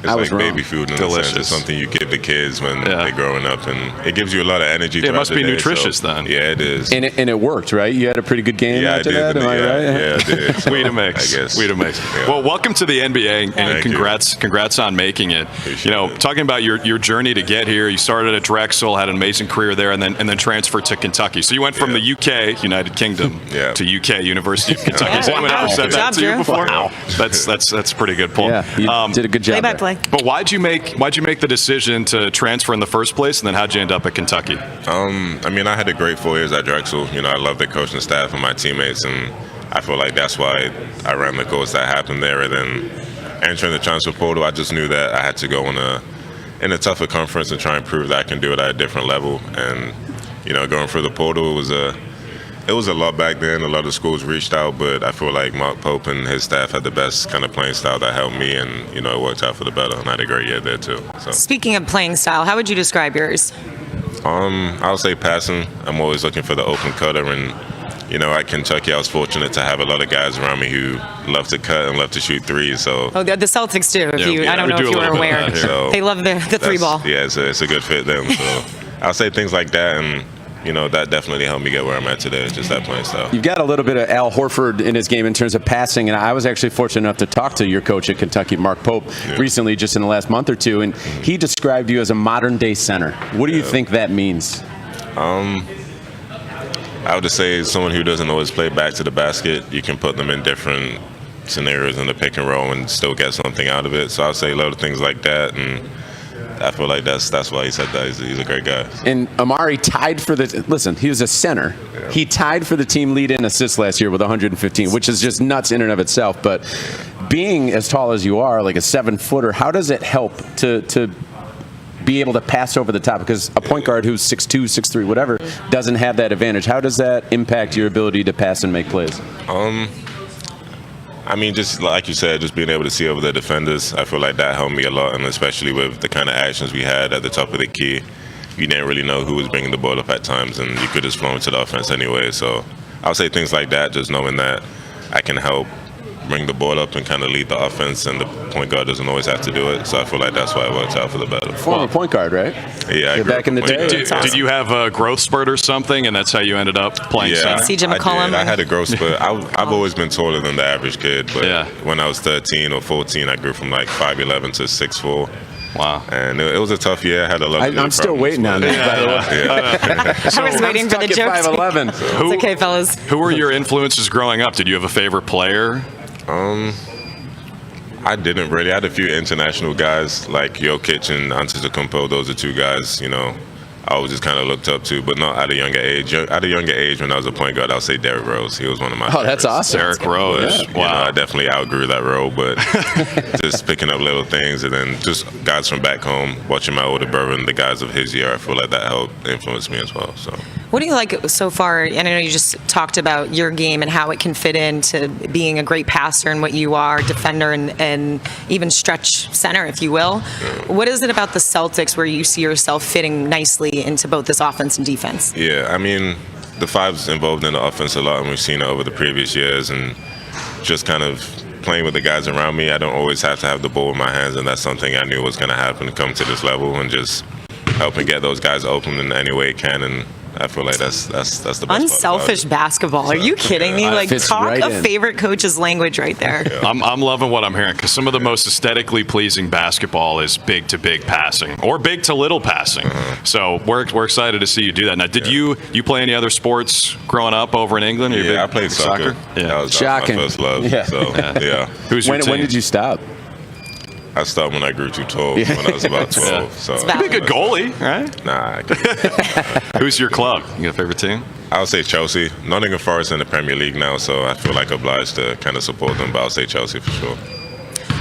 S6: It's
S3: I was
S6: like
S3: wrong.
S6: baby food in a
S2: Delicious.
S6: sense. It's something you give the kids when they're growing up, and it gives you a lot of energy.
S2: Yeah, it must
S6: throughout
S2: be
S6: the day,
S2: nutritious
S6: so,
S2: then.
S6: Yeah, it is.
S3: And it worked, right? You had a pretty good game
S6: Yeah, I
S3: after
S6: did.
S3: that, am I right?
S6: Yeah, I did. So,
S2: Weetamix.
S6: I guess.
S2: Weetamix.
S6: Yeah.
S2: Well, welcome to the NBA, and
S6: Thank you.
S2: congrats on making it.
S6: Appreciate it.
S2: Talking about your journey to get here, you started at Drexel, had an amazing career there, and then transferred to Kentucky. So you went from the UK, United Kingdom, to UK, University of Kentucky. Has anyone ever said
S1: Good
S2: that
S1: job,
S2: to you
S1: Drew.
S2: before?
S3: Wow.
S2: That's a pretty good pull.
S3: Yeah, you did a good job.
S1: Play-by-play.
S2: But why'd you make the decision to transfer in the first place, and then how'd you end up at Kentucky?
S6: I mean, I had a great 4 years at Drexel. You know, I love the coaching staff and my teammates, and I feel like that's why I ran the course that happened there. And then entering the transfer portal, I just knew that I had to go in a tougher conference and try and prove that I can do it at a different level. And you know, going through the portal, it was a lot back then. A lot of schools reached out, but I feel like Mark Pope and his staff had the best kind of playing style that helped me, and you know, it worked out for the better. And I had a great year there too. So.
S1: Speaking of playing style, how would you describe yours?
S6: I would say passing. I'm always looking for the open cutter, and you know, at Kentucky, I was fortunate to have a lot of guys around me who love to cut and love to shoot threes. So
S1: Oh, the Celtics do. I don't
S2: we
S1: know
S2: do
S1: if
S2: a
S1: you were
S2: little bit of
S1: aware.
S2: that here.
S6: So
S1: They love the three
S6: that's-
S1: ball.
S6: Yeah, it's a good fit then. So I'll say things like that, and you know, that definitely helped me get where I'm at today. Just that playing style.
S3: You've got a little bit of Al Horford in his game in terms of passing, and I was actually fortunate enough to talk to your coach at Kentucky, Mark Pope, recently, just in the last month or two, and he described you as a modern-day center. What do you think that means?
S6: I would just say someone who doesn't always play back to the basket. You can put them in different scenarios in the pick and roll and still get something out of it. So I'll say a lot of things like that, and I feel like that's why he said that. He's a great guy.
S3: And Amari tied for listen, he was a center.
S6: Yeah.
S3: He tied for the team lead in assists last year with 115, which is just nuts in and of itself. But being as tall as you are, like a 7-footer, how does it help to be able to pass over the top? Because a point guard who's 6'2", 6'3", whatever, doesn't have that advantage. How does that impact your ability to pass and make plays?
S6: I mean, just like you said, just being able to see over the defenders, I feel like that helped me a lot, and especially with the kind of actions we had at the top of the key. You didn't really know who was bringing the ball up at times, and you could just flow into the offense anyway. So I'll say things like that, just knowing that I can help bring the ball up and kind of lead the offense, and the point guard doesn't always have to do it. So I feel like that's why it works out for the better.
S3: Former point guard, right?
S6: Yeah, I
S3: You're
S6: grew
S3: back
S6: up
S3: in the
S6: a point
S3: day?
S6: guard.
S2: Did you have a growth spurt or something, and that's how you ended up playing
S6: Yeah,
S2: center?
S1: CJ McCollum
S6: I did. I
S1: and-
S6: had a growth spurt. I've always been taller than the average kid, but
S2: Yeah.
S6: when I was 13 or 14, I grew from like 5'11" to 6'4".
S2: Wow.
S6: And it was a tough year. I had a lot of
S3: I'm still waiting on this, by the way.
S1: I was waiting for the joke.
S3: I'm stuck at 5'11".
S1: It's okay, fellas.
S2: Who were your influences growing up? Did you have a favorite player?
S6: I didn't really. I had a few international guys like Jokic and Antetokounmpo. Those are two guys, you know, I always just kind of looked up to, but not at a younger age. At a younger age, when I was a point guard, I'll say Derrick Rose. He was one of my favorites.
S3: That's awesome.
S2: Derrick Rose.
S6: But, you know, I definitely outgrew that role, but just picking up little things, and then just guys from back home, watching my older brother and the guys of his year, I feel like that helped influence me as well. So.
S1: What do you like so far? And I know you just talked about your game and how it can fit into being a great passer and what you are, defender and even stretch center, if you will. What is it about the Celtics where you see yourself fitting nicely into both this offense and defense?
S6: Yeah, I mean, the five's involved in the offense a lot, and we've seen it over the previous years, and just kind of playing with the guys around me, I don't always have to have the ball in my hands, and that's something I knew was going to happen to come to this level, and just helping get those guys open in any way it can, and I feel like that's the best part
S1: Unselfish
S6: about it.
S1: basketball. Are you kidding me? Like,
S3: fits
S1: talk
S3: right
S1: a
S3: in.
S1: favorite coach's language right there.
S2: I'm loving what I'm hearing, because some of the most aesthetically pleasing basketball is big to big passing or big to little passing. So we're excited to see you do that. Now, did you play any other sports growing up over in England? Are you
S6: Yeah,
S2: big
S6: I played soccer.
S2: Yeah.
S6: That was
S3: Shocking.
S6: my first love.
S3: Yeah.
S6: So, yeah.
S2: Who's your team?
S3: When did you stop?
S6: I stopped when I grew too tall, when I was about 12.
S2: Yeah.
S6: So
S1: valid.
S2: You'd be a good goalie, right?
S6: Nah, I can't.
S2: Who's your club? You got a favorite team?
S6: I would say Chelsea. Nottingham Forest in the Premier League now, so I feel like obliged to kind of support them, but I'll say Chelsea for sure.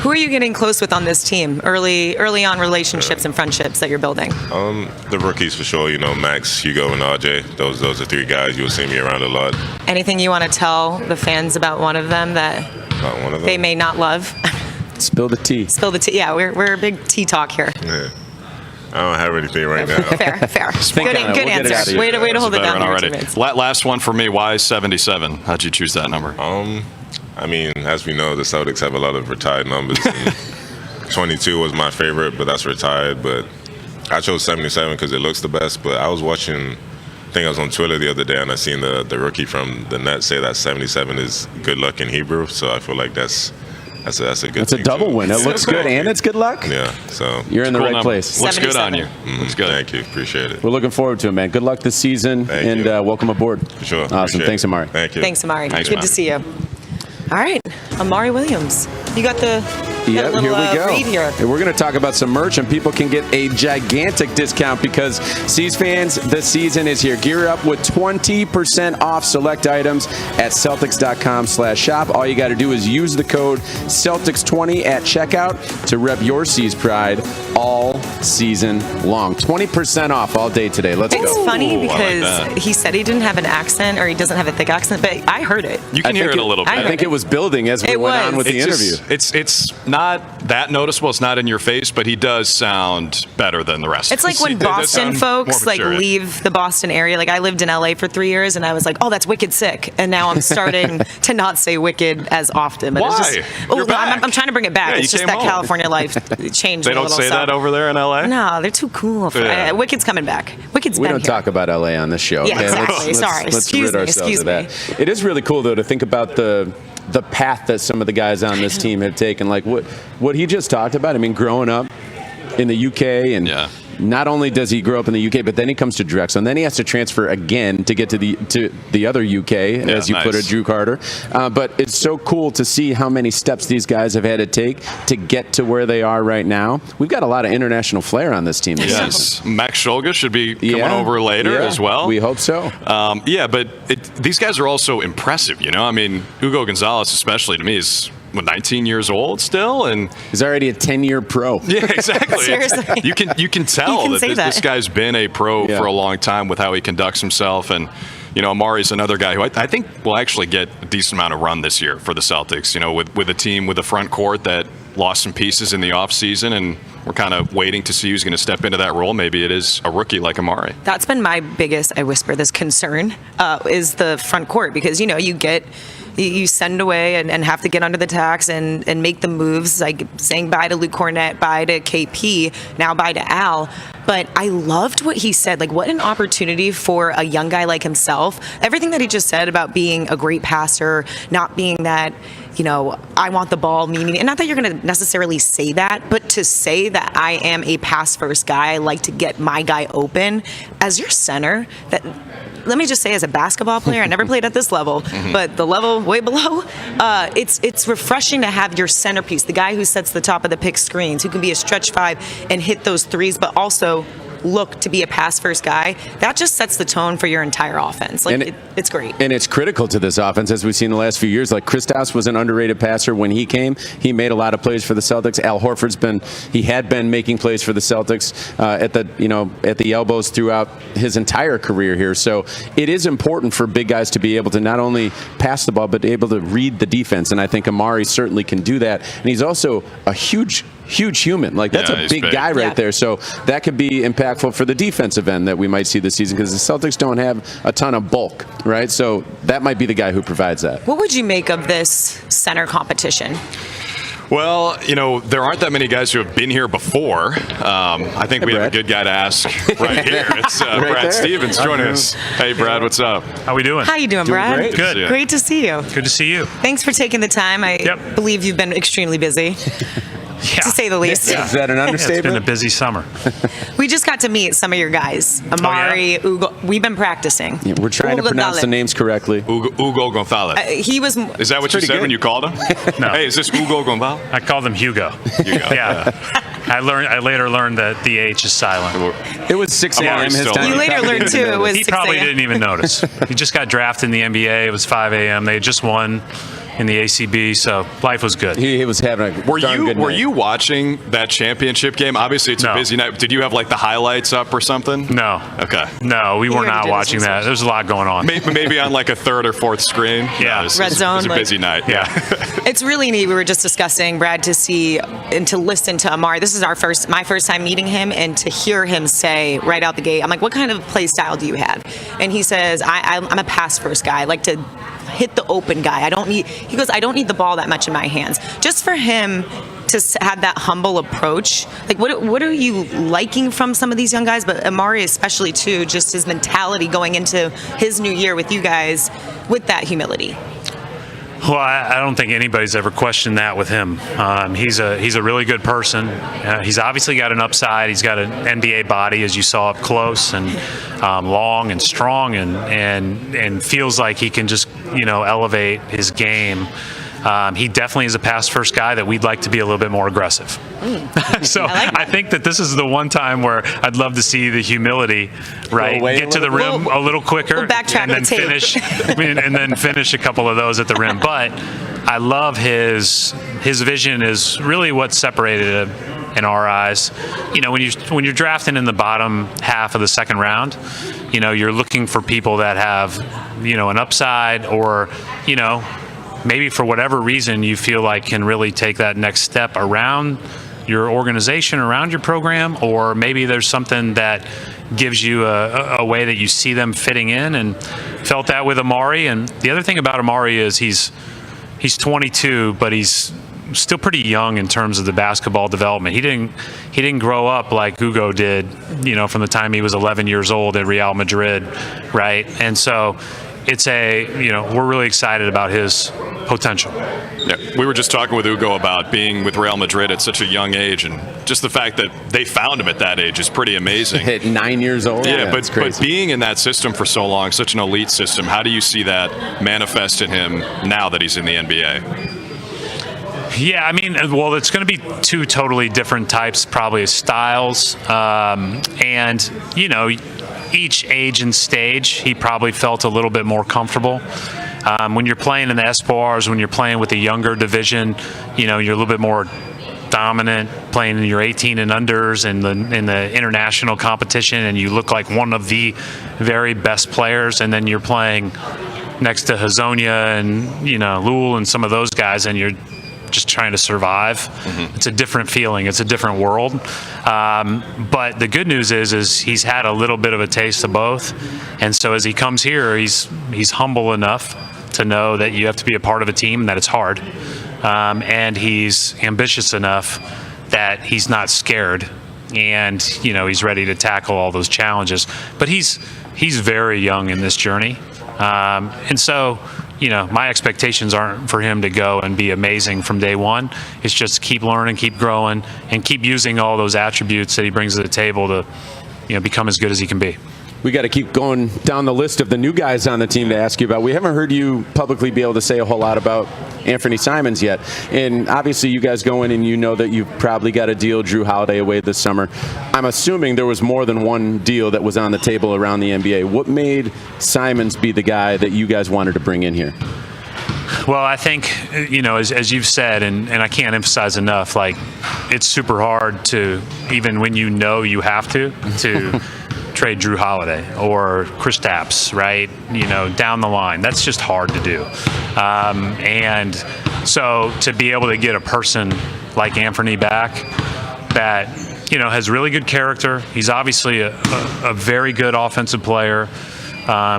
S1: Who are you getting close with on this team? Early on relationships and friendships that you're building.
S6: The rookies for sure, you know, Max, Hugo, and RJ. Those are three guys you'll see me around a lot.
S1: Anything you want to tell the fans about one of them that
S6: Not one of them.
S1: they may not love?
S3: Spill the tea.
S1: Spill the tea. Yeah, we're a big tea talk here.
S6: Yeah. I don't have anything right now.
S1: Fair.
S3: Think
S1: Good,
S3: on it.
S1: good
S3: We'll get it out of
S1: answer.
S3: you.
S1: Way to hold it
S2: Veteran
S1: down.
S2: already.
S1: There, teammates.
S2: Last one for me. Why 77? How'd you choose that number?
S6: I mean, as we know, the Celtics have a lot of retired numbers. And 22 was my favorite, but that's retired. But I chose 77 because it looks the best. But I was watching, I think I was on Twitter the other day, and I seen the rookie from the Nets say that 77 is good luck in Hebrew. So I feel like that's a good.
S3: It's a double win. It looks good, and it's good luck.
S6: Yeah, so
S3: you're in the right place.
S2: Looks good on you. Looks good.
S6: Thank you. Appreciate it.
S3: We're looking forward to it, man. Good luck this season,
S6: Thank
S3: and welcome aboard.
S6: For sure.
S3: Awesome.
S6: Appreciate
S3: Thanks,
S6: it.
S3: Amari.
S6: Thank you.
S1: Thanks, Amari.
S2: Thanks,
S1: Good
S2: man.
S1: to see you. All right, Amari Williams. You got the
S3: Yeah,
S1: little,
S3: here we go.
S1: read here.
S3: And we're going to talk about some merch, and people can get a gigantic discount because C's fans, the season is here. Gear up with 20% off select items at Celtics.com/shop. All you got to do is use the code Celtics20 at checkout to rep your C's pride all season long. 20% off all day today. Let's
S1: It's
S3: go.
S1: funny
S2: Ooh, I like
S1: because
S2: that.
S1: he said he didn't have an accent or he doesn't have a thick accent, but I heard it.
S2: You can hear it a little bit.
S3: I think it was building as we
S1: It
S3: went
S1: was.
S3: on with the
S2: It's
S3: interview.
S2: just- it's not that noticeable. It's not in your face, but he does sound better than the rest.
S1: It's like when
S2: He does
S1: Boston
S2: sound
S1: folks
S2: more
S1: like
S2: mature.
S1: leave the Boston area. Like I lived in LA for 3 years and I was like, oh, that's wicked sick. And now I'm starting to not say wicked as often. But
S2: Why?
S1: It's just, oh,
S2: You're
S1: no, I'm
S2: back.
S1: trying to bring it back.
S2: Yeah,
S1: It's
S2: you
S1: just
S2: came
S1: that
S2: home.
S1: California life changed
S2: They
S1: a
S2: don't
S1: little.
S2: say that over there in LA?
S1: No, they're too cool.
S2: Yeah.
S1: Wicked's coming back. Wicked's
S3: We
S1: been
S3: don't
S1: here.
S3: talk about LA on this show.
S1: Yeah,
S3: okay?
S1: exactly. Sorry.
S3: Let's
S1: Excuse
S3: rid
S1: me,
S3: ourselves
S1: excuse
S3: of that. It is really cool though to think about the path that some of the guys on this team have taken. Like what he just talked about. I mean, growing up in the UK and.
S2: Yeah.
S3: Not only does he grow up in the UK, but then he comes to Drexel, and then he has to transfer again to get to the other UK, as you put it,
S2: nice.
S3: Drew Carter. But it's so cool to see how many steps these guys have had to take to get to where they are right now. We've got a lot of international flair on this team.
S2: Yes. Max Scholga should be coming over later
S3: Yeah,
S2: as well.
S3: We hope so.
S2: Yeah, but these guys are also impressive, you know? I mean, Hugo Gonzalez, especially to me, is 19 years old still, and
S3: He's already a 10-year pro.
S2: yeah, exactly.
S1: Seriously.
S2: You can tell
S1: You can
S2: that,
S1: say
S2: this
S1: that.
S2: guy's been a pro
S3: Yeah.
S2: for a long time with how he conducts himself, and you know, Amari's another guy who I think will actually get a decent amount of run this year for the Celtics. You know, with a team with a front court that lost some pieces in the offseason, and we're kind of waiting to see who's going to step into that role. Maybe it is a rookie like Amari.
S1: That's been my biggest, I whisper this concern, is the front court because, you know, you send away and have to get under the tax and make the moves, like saying bye to Luke Cornett, bye to KP, now bye to Al. But I loved what he said. Like, what an opportunity for a young guy like himself. Everything that he just said about being a great passer, not being that, you know, I want the ball, meaning, and not that you're going to necessarily say that, but to say that I am a pass first guy, I like to get my guy open as your center. That, let me just say, as a basketball player, I never played at this level, but the level way below, it's refreshing to have your centerpiece, the guy who sets the top of the pick screens, who can be a stretch five and hit those threes, but also look to be a pass first guy. That just sets the tone for your entire offense. Like, it's great.
S3: And it's critical to this offense, as we've seen the last few years. Like, Kristaps was an underrated passer when he came. He made a lot of plays for the Celtics. Al Horford's had been making plays for the Celtics at the elbows throughout his entire career here. So it is important for big guys to be able to not only pass the ball, but able to read the defense. And I think Amari certainly can do that. And he's also a huge human. Like, that's a big guy right there. So that could be impactful for the defensive end that we might see this season, because the Celtics don't have a ton of bulk, right? So that might be the guy who provides that.
S1: What would you make of this center competition?
S2: Well, you know, there aren't that many guys who have been here before. I think we have a good guy to ask right here. It's Brad
S3: there.
S2: Stevens joining us. Hey, Brad, what's up?
S7: How we doing?
S1: How you doing, Brad?
S3: great.
S7: Good.
S1: Great to see you.
S7: Good to see you.
S1: Thanks for taking the time. I
S7: Yep.
S1: believe you've been extremely busy,
S7: Yeah.
S1: to say the least.
S3: Is that an
S7: It's been a
S3: understatement?
S7: busy summer.
S1: We just got to meet some of your guys. Amari, Hugo. We've been practicing.
S3: Yeah, we're trying to
S1: Hugo
S3: pronounce the
S1: Gonzalez.
S3: names correctly.
S2: Hugo Gonzalez.
S1: He was.
S2: Is that what you
S3: pretty
S2: said
S3: good.
S2: when you called him?
S7: No.
S2: Hey, is this Hugo Gonzalez?
S7: I called him Hugo.
S2: Hugo.
S7: Yeah. I later learned that the H is silent.
S3: It was 6 a.m.
S2: Amari's
S3: his
S2: still
S3: time.
S2: You
S3: He
S1: later
S3: probably
S1: learned,
S3: didn't
S1: too, it
S3: notice.
S1: was
S7: He
S1: 6
S7: probably
S1: a.m.
S7: didn't even notice. He just got drafted in the NBA. It was 5 a.m. They had just won in the ACB, so life was good.
S3: He was having a
S2: Were
S3: darn good
S2: you
S3: night.
S2: watching that championship game? Obviously, it's a
S7: No.
S2: busy night. Did you have like the highlights up or something?
S7: No.
S2: Okay.
S7: No, we were
S1: already
S7: not
S1: did his
S7: watching that.
S1: research.
S7: There's a lot going on.
S2: Maybe on like a third or fourth screen.
S7: Yeah.
S2: it was,
S1: Red zone,
S2: It was a
S1: like-
S2: busy night. Yeah.
S1: It's really neat. We were just discussing, Brad, to see and to listen to Amari. This is my first time meeting him, and to hear him say right out the gate, I'm like, what kind of play style do you have? And he says, I'm a pass first guy. I like to hit the open guy. He goes, I don't need the ball that much in my hands. Just for him to have that humble approach. Like, what are you liking from some of these young guys, but Amari especially too, just his mentality going into his new year with you guys with that humility?
S7: Well, I don't think anybody's ever questioned that with him. He's a really good person. He's obviously got an upside. He's got an NBA body, as you saw up close, and long and strong, and feels like he can just elevate his game. He definitely is a pass-first guy that we'd like to be a little bit more aggressive. So I think that this is the one time where I'd love to see the humility, right? Get to the rim a little quicker,
S1: we'll backtrack
S7: and then finish a couple of those at the rim. But I love his vision is really what separated him in our eyes. When you're drafting in the bottom half of the second round, you're looking for people that have an upside, or maybe for whatever reason you feel like can really take that next step around your organization, around your program, or maybe there's something that gives you a way that you see them fitting in, and felt that with Amari. And the other thing about Amari is he's 22, but he's still pretty young in terms of the basketball development. He didn't grow up like Hugo did, from the time he was 11 years old at Real Madrid, right? And so it's we're really excited about his potential.
S2: Yeah, we were just talking with Hugo about being with Real Madrid at such a young age, and just the fact that they found him at that age is pretty amazing.
S3: At 9 years old?
S2: Yeah, but being in that system for so long, such an elite system, how do you see that manifest in him now that he's in the NBA?
S7: Yeah, it's going to be two totally different types, probably, of styles. And, each age and stage, he probably felt a little bit more comfortable. When you're playing in the Espoirs, when you're playing with the younger division, you're a little bit more dominant, playing in your 18 and unders and in the international competition, and you look like one of the very best players. And then you're playing next to Hazonia and Lul and some of those guys, and you're just trying to survive. Mm-hmm. It's a different feeling. It's a different world. But the good news is he's had a little bit of a taste of both, and so as he comes here, he's humble enough to know that you have to be a part of a team and that it's hard, and he's ambitious enough that he's not scared, and he's ready to tackle all those challenges. But he's very young in this journey, and so my expectations aren't for him to go and be amazing from day one. It's just keep learning, keep growing, and keep using all those attributes that he brings to the table to become as good as he can be.
S3: We got to keep going down the list of the new guys on the team to ask you about. We haven't heard you publicly be able to say a whole lot about Anthony Simons yet. And obviously you guys go in and that you've probably got a deal Drew Holiday away this summer. I'm assuming there was more than one deal that was on the table around the NBA. What made Simons be the guy that you guys wanted to bring in here?
S7: Well, I think, as you've said, and I can't emphasize enough, it's super hard to, even when you have to trade Drew Holiday or Kristaps, right? Down the line. That's just hard to do. And so to be able to get a person like Anthony back that, has really good character. He's obviously a very good offensive player.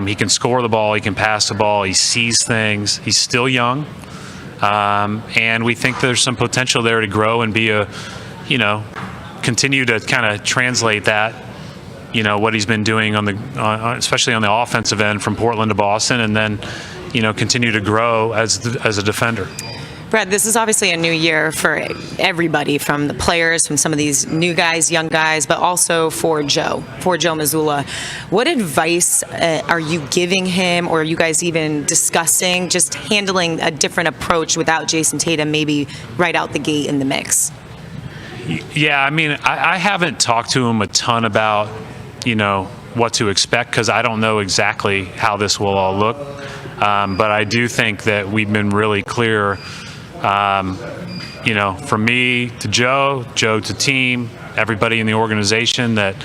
S7: He can score the ball. He can pass the ball. He sees things. He's still young. And we think there's some potential there to grow and be continue to kind of translate that, what he's been doing especially on the offensive end from Portland to Boston, and then, continue to grow as a defender.
S1: Brad, this is obviously a new year for everybody, from the players, from some of these new guys, young guys, but also for Joe Mazzulla. What advice are you giving him, or are you guys even discussing just handling a different approach without Jason Tatum maybe right out the gate in the mix?
S7: Yeah, I haven't talked to him a ton about, what to expect, because I don't know exactly how this will all look. But I do think that we've been really clear, from me to Joe to team, everybody in the organization, that,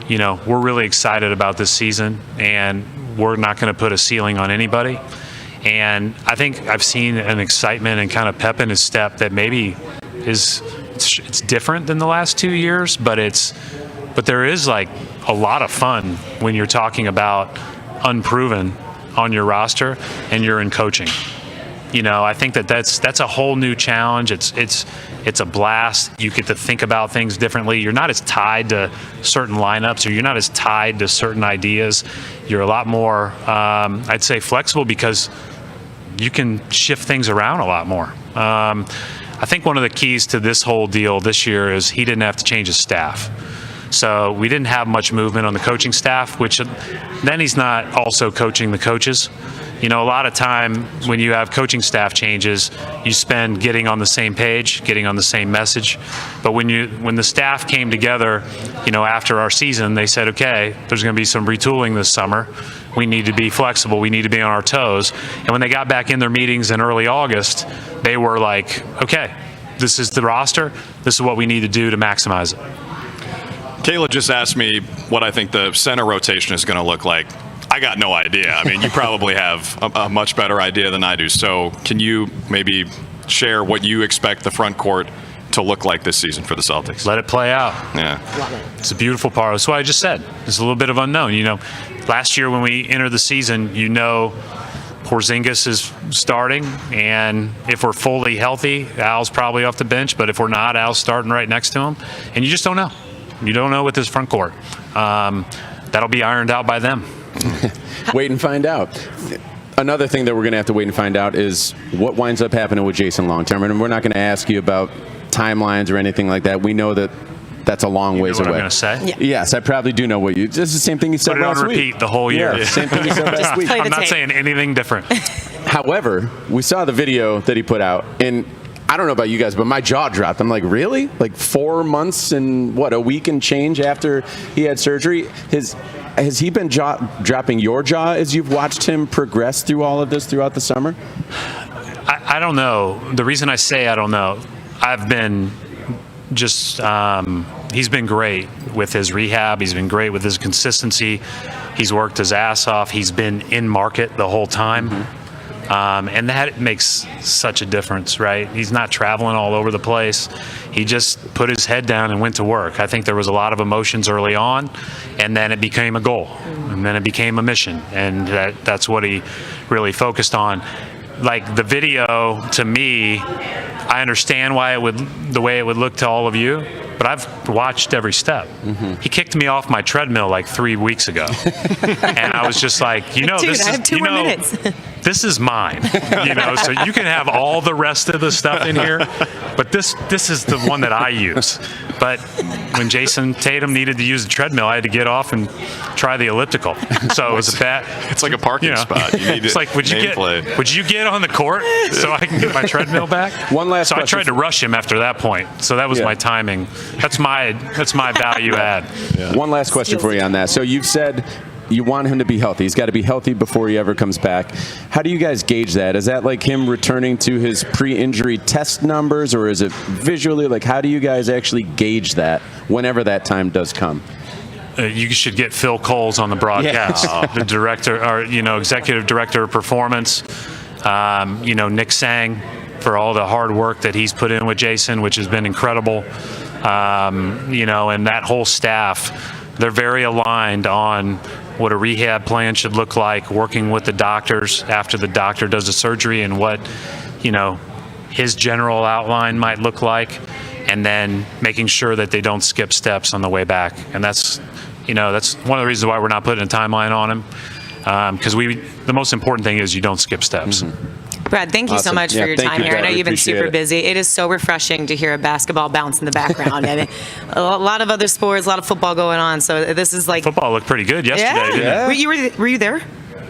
S7: we're really excited about this season, and we're not going to put a ceiling on anybody. And I think I've seen an excitement and kind of pep in his step that maybe it's different than the last 2 years, but there is a lot of fun when you're talking about unproven on your roster and you're in coaching. I think that's a whole new challenge. It's a blast. You get to think about things differently. You're not as tied to certain lineups, or you're not as tied to certain ideas. You're a lot more, I'd say, flexible, because you can shift things around a lot more. I think one of the keys to this whole deal this year is he didn't have to change his staff. So we didn't have much movement on the coaching staff, which then he's not also coaching the coaches. A lot of time when you have coaching staff changes, you spend getting on the same page, getting on the same message. But when the staff came together, after our season, they said, okay, there's going to be some retooling this summer. We need to be flexible. We need to be on our toes. And when they got back in their meetings in early August, they were like, okay, this is the roster. This is what we need to do to maximize it.
S2: Kayla just asked me what I think the center rotation is going to look like. I got no idea. I mean, you probably have a much better idea than I do. So can you maybe share what you expect the front court to look like this season for the Celtics?
S7: Let it play out.
S2: Yeah.
S7: It's a beautiful part. That's what I just said. There's a little bit of unknown. Last year when we entered the season, Porzingis is starting, and if we're fully healthy, Al's probably off the bench. But if we're not, Al's starting right next to him. And you just don't know. You don't know with this front court. That'll be ironed out by them.
S3: Wait and find out. Another thing that we're going to have to wait and find out is what winds up happening with Jayson long term. And we're not going to ask you about timelines or anything like that. We know that that's a long ways away.
S7: You know what I'm going to say?
S1: Yeah.
S3: Yes, I probably do know what you. This is the same thing you said
S7: Put it
S3: last
S7: on
S3: week.
S7: repeat the whole year.
S3: Yeah, same thing you said last week.
S1: Play the
S7: I'm not
S1: tape.
S7: saying anything different.
S3: However, we saw the video that he put out, and I don't know about you guys, but my jaw dropped. I'm like, really? Like 4 months and a week and change after he had surgery? Has he been dropping your jaw as you've watched him progress through all of this throughout the summer?
S7: I don't know. The reason I say I don't know, I've been just he's been great with his rehab. He's been great with his consistency. He's worked his ass off. He's been in market the whole time. Mm-hmm. And that makes such a difference, right? He's not traveling all over the place. He just put his head down and went to work. I think there was a lot of emotions early on, and then it became a goal, and then it became a mission, and that's what he really focused on. Like the video, to me, I understand the way it would look to all of you, but I've watched every step. Mm-hmm. He kicked me off my treadmill like 3 weeks ago, and I was just like,
S1: Dude,
S7: this
S1: I have
S7: is
S1: 2 more minutes.
S7: This is mine, so you can have all the rest of the stuff in here, but this is the one that I use. But when Jason Tatum needed to use the treadmill, I had to get off and try the elliptical. So it was a bad.
S2: It's like a parking spot. You need
S7: it's like, would you get on the court so I can get my treadmill back?
S3: One last question.
S7: I tried to rush him after that point. So that was my timing. That's my value add.
S3: Yeah. One last question for you on that. So you've said you want him to be healthy. He's got to be healthy before he ever comes back. How do you guys gauge that? Is that like him returning to his pre-injury test numbers, or is it visually? Like, how do you guys actually gauge that whenever that time does come?
S7: You should get Phil Coles on the broadcast, the director, or executive director of performance. Nick Sang, for all the hard work that he's put in with Jason, which has been incredible. And that whole staff, they're very aligned on what a rehab plan should look like, working with the doctors after the doctor does the surgery, and what, his general outline might look like, and then making sure that they don't skip steps on the way back. And that's one of the reasons why we're not putting a timeline on him, because the most important thing is you don't skip steps.
S3: Mm-hmm.
S1: Brad, thank you so much for your time here. I know you've been super busy. It is so refreshing to hear a basketball bounce in the background. And a lot of other sports, a lot of football going on. So this is like
S7: football looked pretty good yesterday.
S1: Yeah.
S7: Didn't it?
S1: Were you there?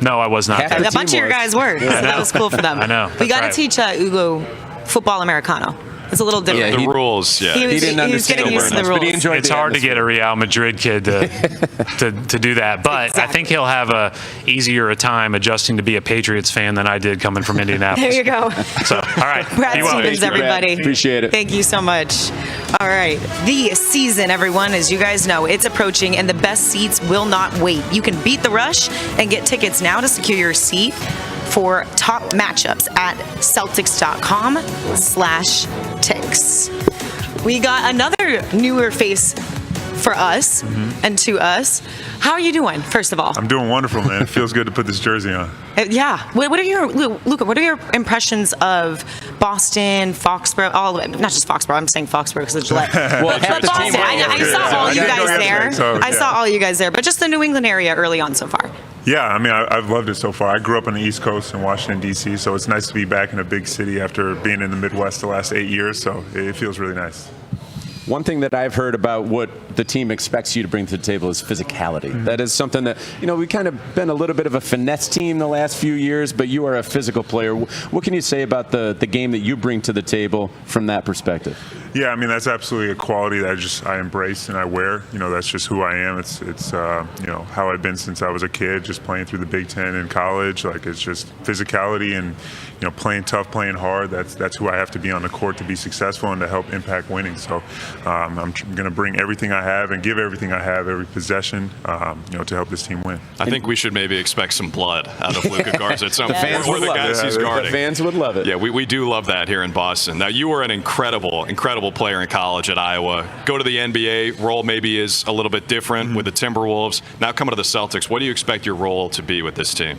S7: No, I was not.
S1: A bunch of your guys were. So that was cool for them.
S7: I know.
S1: We got to teach Hugo football Americano. It's a little different.
S2: The rules, yeah.
S1: He
S3: didn't understand
S1: getting used to the rules.
S3: but he enjoyed
S7: It's
S3: the
S7: hard to
S3: atmosphere.
S7: get a Real Madrid kid to do that, but
S1: Exactly.
S7: I think he'll have a easier time adjusting to be a Patriots fan than I did coming from Indianapolis.
S1: There you go.
S7: So, all right.
S1: Brad
S7: Be well.
S1: Stevens, everybody.
S3: Appreciate it.
S1: Thank you so much. All right. The season, everyone, as you guys know, it's approaching, and the best seats will not wait. You can beat the rush and get tickets now to secure your seat for top matchups at Celtics.com/ticks. We got another newer face for us and to us. How are you doing, first of all?
S8: I'm doing wonderful, man. It feels good to put this jersey on.
S1: Yeah. What are your, Luka, what are your impressions of Boston, Foxborough, all of it? Not just Foxborough. I'm saying Foxborough because it's Gillette.
S3: Well, half the team.
S1: Boston. I saw all you guys there.
S8: So,
S1: I saw all you guys there. But just the New England area early on so far.
S8: Yeah, I mean, I've loved it so far. I grew up on the East Coast in Washington, D.C., so it's nice to be back in a big city after being in the Midwest the last 8 years, so it feels really nice.
S3: One thing that I've heard about what the team expects you to bring to the table is physicality.
S8: Mm-hmm.
S3: That is something that, we kind of been a little bit of a finesse team the last few years, but you are a physical player. What can you say about the game that you bring to the table from that perspective?
S8: Yeah, I mean, that's absolutely a quality that I embrace and I wear. That's just who I am. It's how I've been since I was a kid, just playing through the Big Ten in college. Like, it's just physicality and, playing tough, playing hard. That's who I have to be on the court to be successful and to help impact winning. So I'm going to bring everything I have and give everything I have, every possession, to help this team win.
S2: I think we should maybe expect some blood out of Luka Garza at some point.
S3: fans
S2: Or
S3: would
S2: the
S3: love
S2: guys
S3: it.
S2: he's guarding.
S3: The fans would love it.
S2: Yeah, we do love that here in Boston. Now, you were an incredible player in college at Iowa. Go to the NBA, role maybe is a little bit different with the Timberwolves. Now coming to the Celtics, what do you expect your role to be with this team?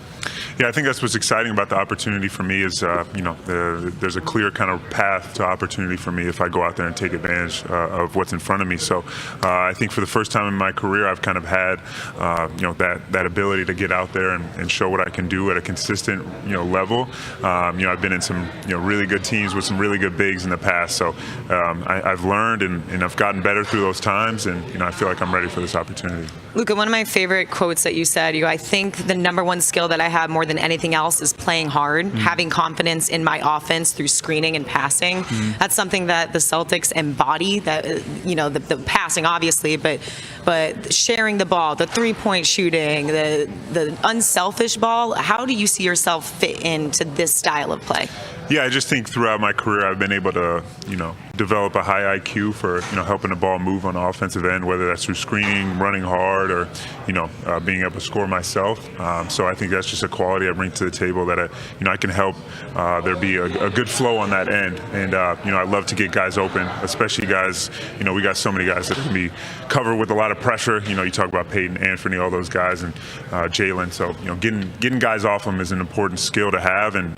S8: Yeah, I think that's what's exciting about the opportunity for me is, there's a clear kind of path to opportunity for me if I go out there and take advantage of what's in front of me. So I think for the first time in my career, I've kind of had, that ability to get out there and show what I can do at a consistent, level. I've been in some, really good teams with some really good bigs in the past. So I've learned and I've gotten better through those times, and I feel like I'm ready for this opportunity.
S1: Luka, one of my favorite quotes that you said, I think the number one skill that I have more than anything else is playing hard, having confidence in my offense through screening and passing. That's something that the Celtics embody, that, the passing obviously, but sharing the ball, the three-point shooting, the unselfish ball. How do you see yourself fit into this style of play?
S8: Yeah, I just think throughout my career I've been able to, develop a high IQ for, helping the ball move on the offensive end, whether that's through screening, running hard, or, being able to score myself. So I think that's just a quality I bring to the table that, I can help there be a good flow on that end. And, I love to get guys open, especially guys, we got so many guys that can be covered with a lot of pressure. You talk about Payton, Anthony, all those guys, and Jaylen. So, getting guys off them is an important skill to have, and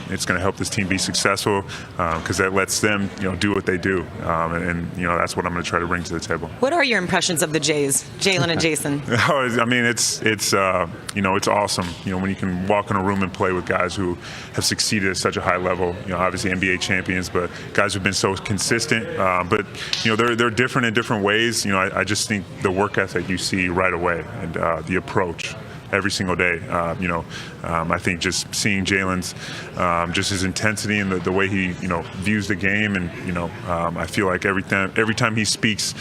S8: it's going to help this team be successful because that lets them, do what they do, and that's what I'm going to try to bring to the table.
S1: What are your impressions of the Jays, Jaylen and Jason?
S8: I mean, it's awesome. When you can walk in a room and play with guys who have succeeded at such a high level. Obviously NBA champions, but guys who've been so consistent. But they're different in different ways. I just think the work ethic you see right away, and the approach every single day. I think just seeing Jaylen's, just his intensity and the way he, views the game, and I feel like every time he speaks,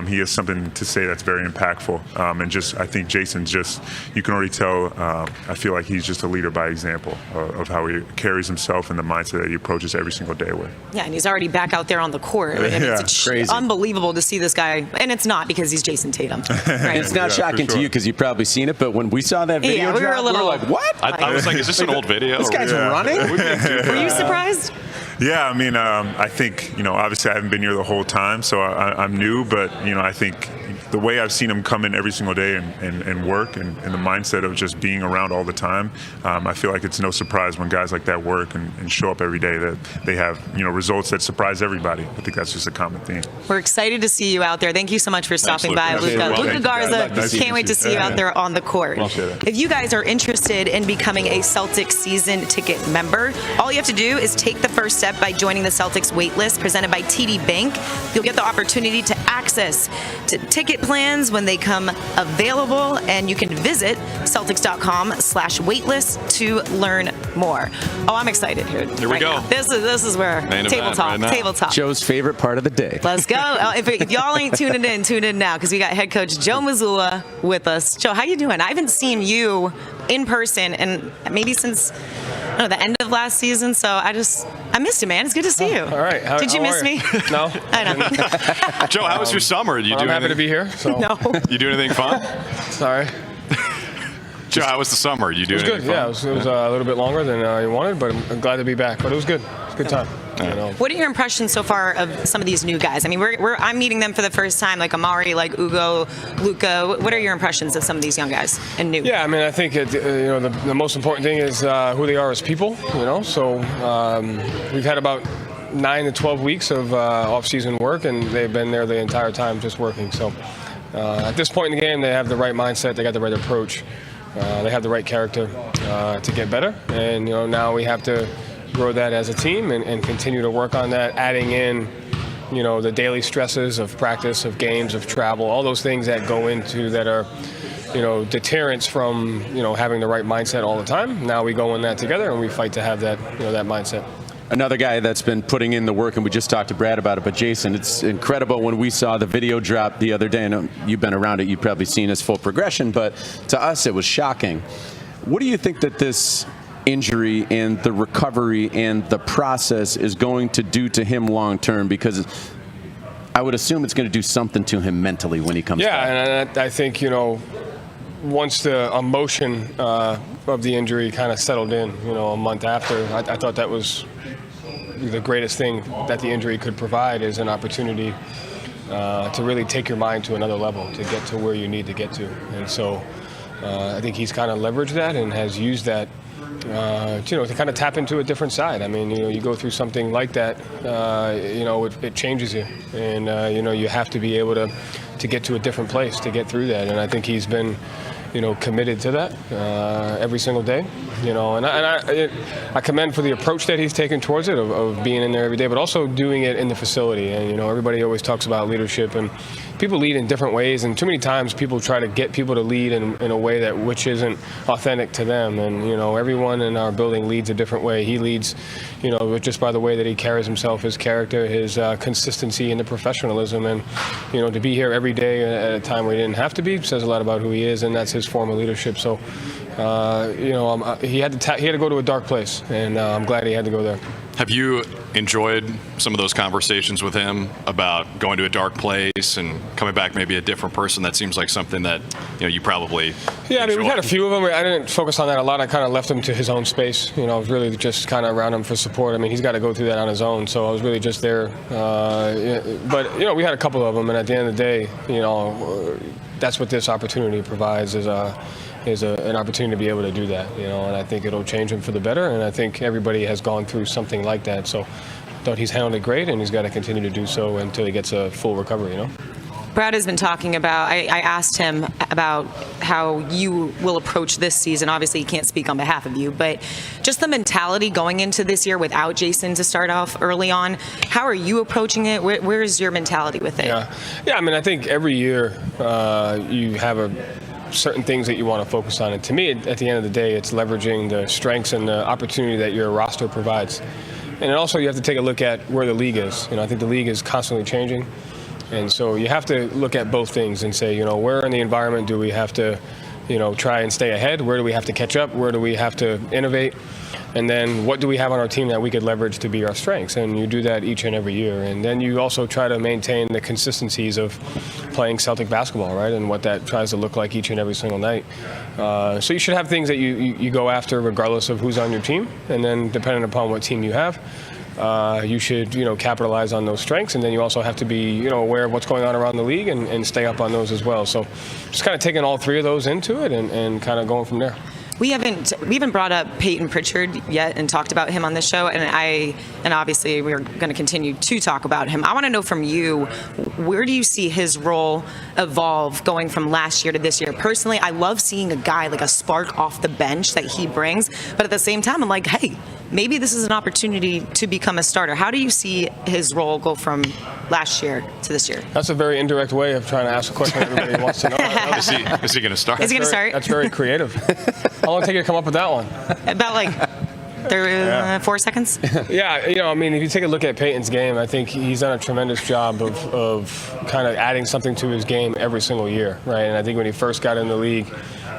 S8: he has something to say that's very impactful. And just I think Jason's just, you can already tell. I feel like he's just a leader by example of how he carries himself and the mindset that he approaches every single day with.
S1: Yeah, and he's already back out there on the court. I mean, it's
S3: crazy.
S1: Unbelievable to see this guy, and it's not because he's Jason Tatum. Right?
S3: It's not shocking to you because you've probably seen it, but when we saw that video,
S1: we were a little
S3: like, what?
S2: I was like, is this an old video?
S3: This guy's running?
S1: Were you surprised?
S8: Yeah, I mean, I think, obviously I haven't been here the whole time, so I'm new, but, I think the way I've seen him come in every single day and work and the mindset of just being around all the time, I feel like it's no surprise when guys like that work and show up every day that they have, results that surprise everybody. I think that's just a common theme.
S1: We're excited to see you out there. Thank you so much for stopping by,
S2: Luka.
S1: Luka. Luka Garza,
S8: Nice to
S1: can't wait
S8: meet
S1: to
S8: you.
S1: see you out there on the court.
S8: Appreciate it.
S1: If you guys are interested in becoming a Celtics season ticket member, all you have to do is take the first step by joining the Celtics waitlist presented by TD Bank. You'll get the opportunity to access to ticket plans when they come available, and you can visit Celtics.com/waitlist to learn more. Oh, I'm excited here.
S2: Here we go.
S1: Now. This is where
S2: Main
S1: table
S2: event
S1: talk.
S2: right now.
S1: Table talk.
S3: Joe's favorite part of the day.
S1: Let's go. If y'all ain't tuning in, tune in now because we got head coach Joe Mazzulla with us. Joe, how you doing? I haven't seen you in person and maybe since the end of last season, so I missed you, man. It's good to see you.
S9: All right.
S1: Did you miss me?
S9: No.
S1: I know.
S2: Joe, how was your summer?
S9: I'm happy to be here. So.
S1: No.
S2: You do anything fun?
S9: Sorry.
S2: Joe, how was the summer? You do
S9: It was
S2: anything
S9: good.
S2: fun?
S9: Yeah, it was a little bit longer than you wanted, but I'm glad to be back. But it was good. It's a good time.
S1: What are your impressions so far of some of these new guys? I mean, I'm meeting them for the first time, like Amari, like Hugo, Luka. What are your impressions of some of these young guys and new?
S9: Yeah, I mean, I think the most important thing is who they are as people. So we've had about 9 to 12 weeks of off-season work, and they've been there the entire time just working. So at this point in the game, they have the right mindset, they got the right approach, they have the right character to get better. And now we have to grow that as a team and continue to work on that, adding in the daily stresses of practice, of games, of travel, all those things that go into that are deterrents from having the right mindset all the time. Now we go in that together and we fight to have that that mindset.
S3: Another guy that's been putting in the work, and we just talked to Brad about it, but Jason, it's incredible when we saw the video drop the other day. I know you've been around it, you've probably seen his full progression, but to us it was shocking. What do you think that this injury and the recovery and the process is going to do to him long term? Because I would assume it's going to do something to him mentally when he comes back.
S9: Yeah, and I think, once the emotion of the injury kind of settled in, a month after, I thought that was the greatest thing that the injury could provide, is an opportunity to really take your mind to another level, to get to where you need to get to. And so I think he's kind of leveraged that and has used that to kind of tap into a different side. I mean, you go through something like that, it changes you, and you have to be able to get to a different place to get through that. And I think he's been committed to that every single day. And I commend for the approach that he's taken towards it, of being in there every day, but also doing it in the facility. And everybody always talks about leadership, and people lead in different ways, and too many times people try to get people to lead in a way which isn't authentic to them. And everyone in our building leads a different way. He leads just by the way that he carries himself, his character, his consistency, and the professionalism. And to be here every day at a time where he didn't have to be says a lot about who he is, and that's his form of leadership. So he had to go to a dark place, and I'm glad he had to go there.
S2: Have you enjoyed some of those conversations with him about going to a dark place and coming back maybe a different person? That seems like something that you probably
S9: I mean, we've had a few of them. I didn't focus on that a lot. I kind of left him to his own space. I was really just kind of around him for support. I mean, he's got to go through that on his own, so I was really just there. But we had a couple of them, and at the end of the day, that's what this opportunity provides, is an opportunity to be able to do that, and I think it'll change him for the better, and I think everybody has gone through something like that. So I thought he's handled it great, and he's got to continue to do so until he gets a full recovery,
S1: Brad has been talking about, I asked him about how you will approach this season. Obviously, he can't speak on behalf of you, but just the mentality going into this year without Jason to start off early on. How are you approaching it? Where's your mentality with it?
S9: Yeah. I mean, I think every year you have certain things that you want to focus on. And to me, at the end of the day, it's leveraging the strengths and the opportunity that your roster provides. And also you have to take a look at where the league is. I think the league is constantly changing. And so you have to look at both things and say, where in the environment do we have to, try and stay ahead? Where do we have to catch up? Where do we have to innovate? And then what do we have on our team that we could leverage to be our strengths? And you do that each and every year. And then you also try to maintain the consistencies of playing Celtic basketball, right? And what that tries to look like each and every single night. So you should have things that you go after regardless of who's on your team. And then depending upon what team you have, you should capitalize on those strengths, and then you also have to be aware of what's going on around the league and stay up on those as well. So just kind of taking all three of those into it and kind of going from there.
S1: We haven't brought up Payton Pritchard yet and talked about him on this show, and obviously we're going to continue to talk about him. I want to know from you, where do you see his role evolve going from last year to this year? Personally, I love seeing a guy like a spark off the bench that he brings, but at the same time, I'm like, hey, maybe this is an opportunity to become a starter. How do you see his role go from last year to this year?
S9: That's a very indirect way of trying to ask a question everybody wants to know.
S2: Is he going to start?
S1: Is he going to start?
S9: That's very creative. How long did it take you to come up with that one?
S1: About 4 seconds?
S9: Yeah, I mean, if you take a look at Payton's game, I think he's done a tremendous job of kind of adding something to his game every single year, right? And I think when he first got in the league,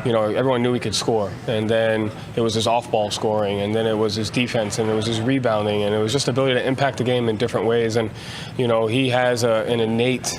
S9: everyone knew he could score. And then it was his off-ball scoring, and then it was his defense, and it was his rebounding, and it was just ability to impact the game in different ways. And, he has an innate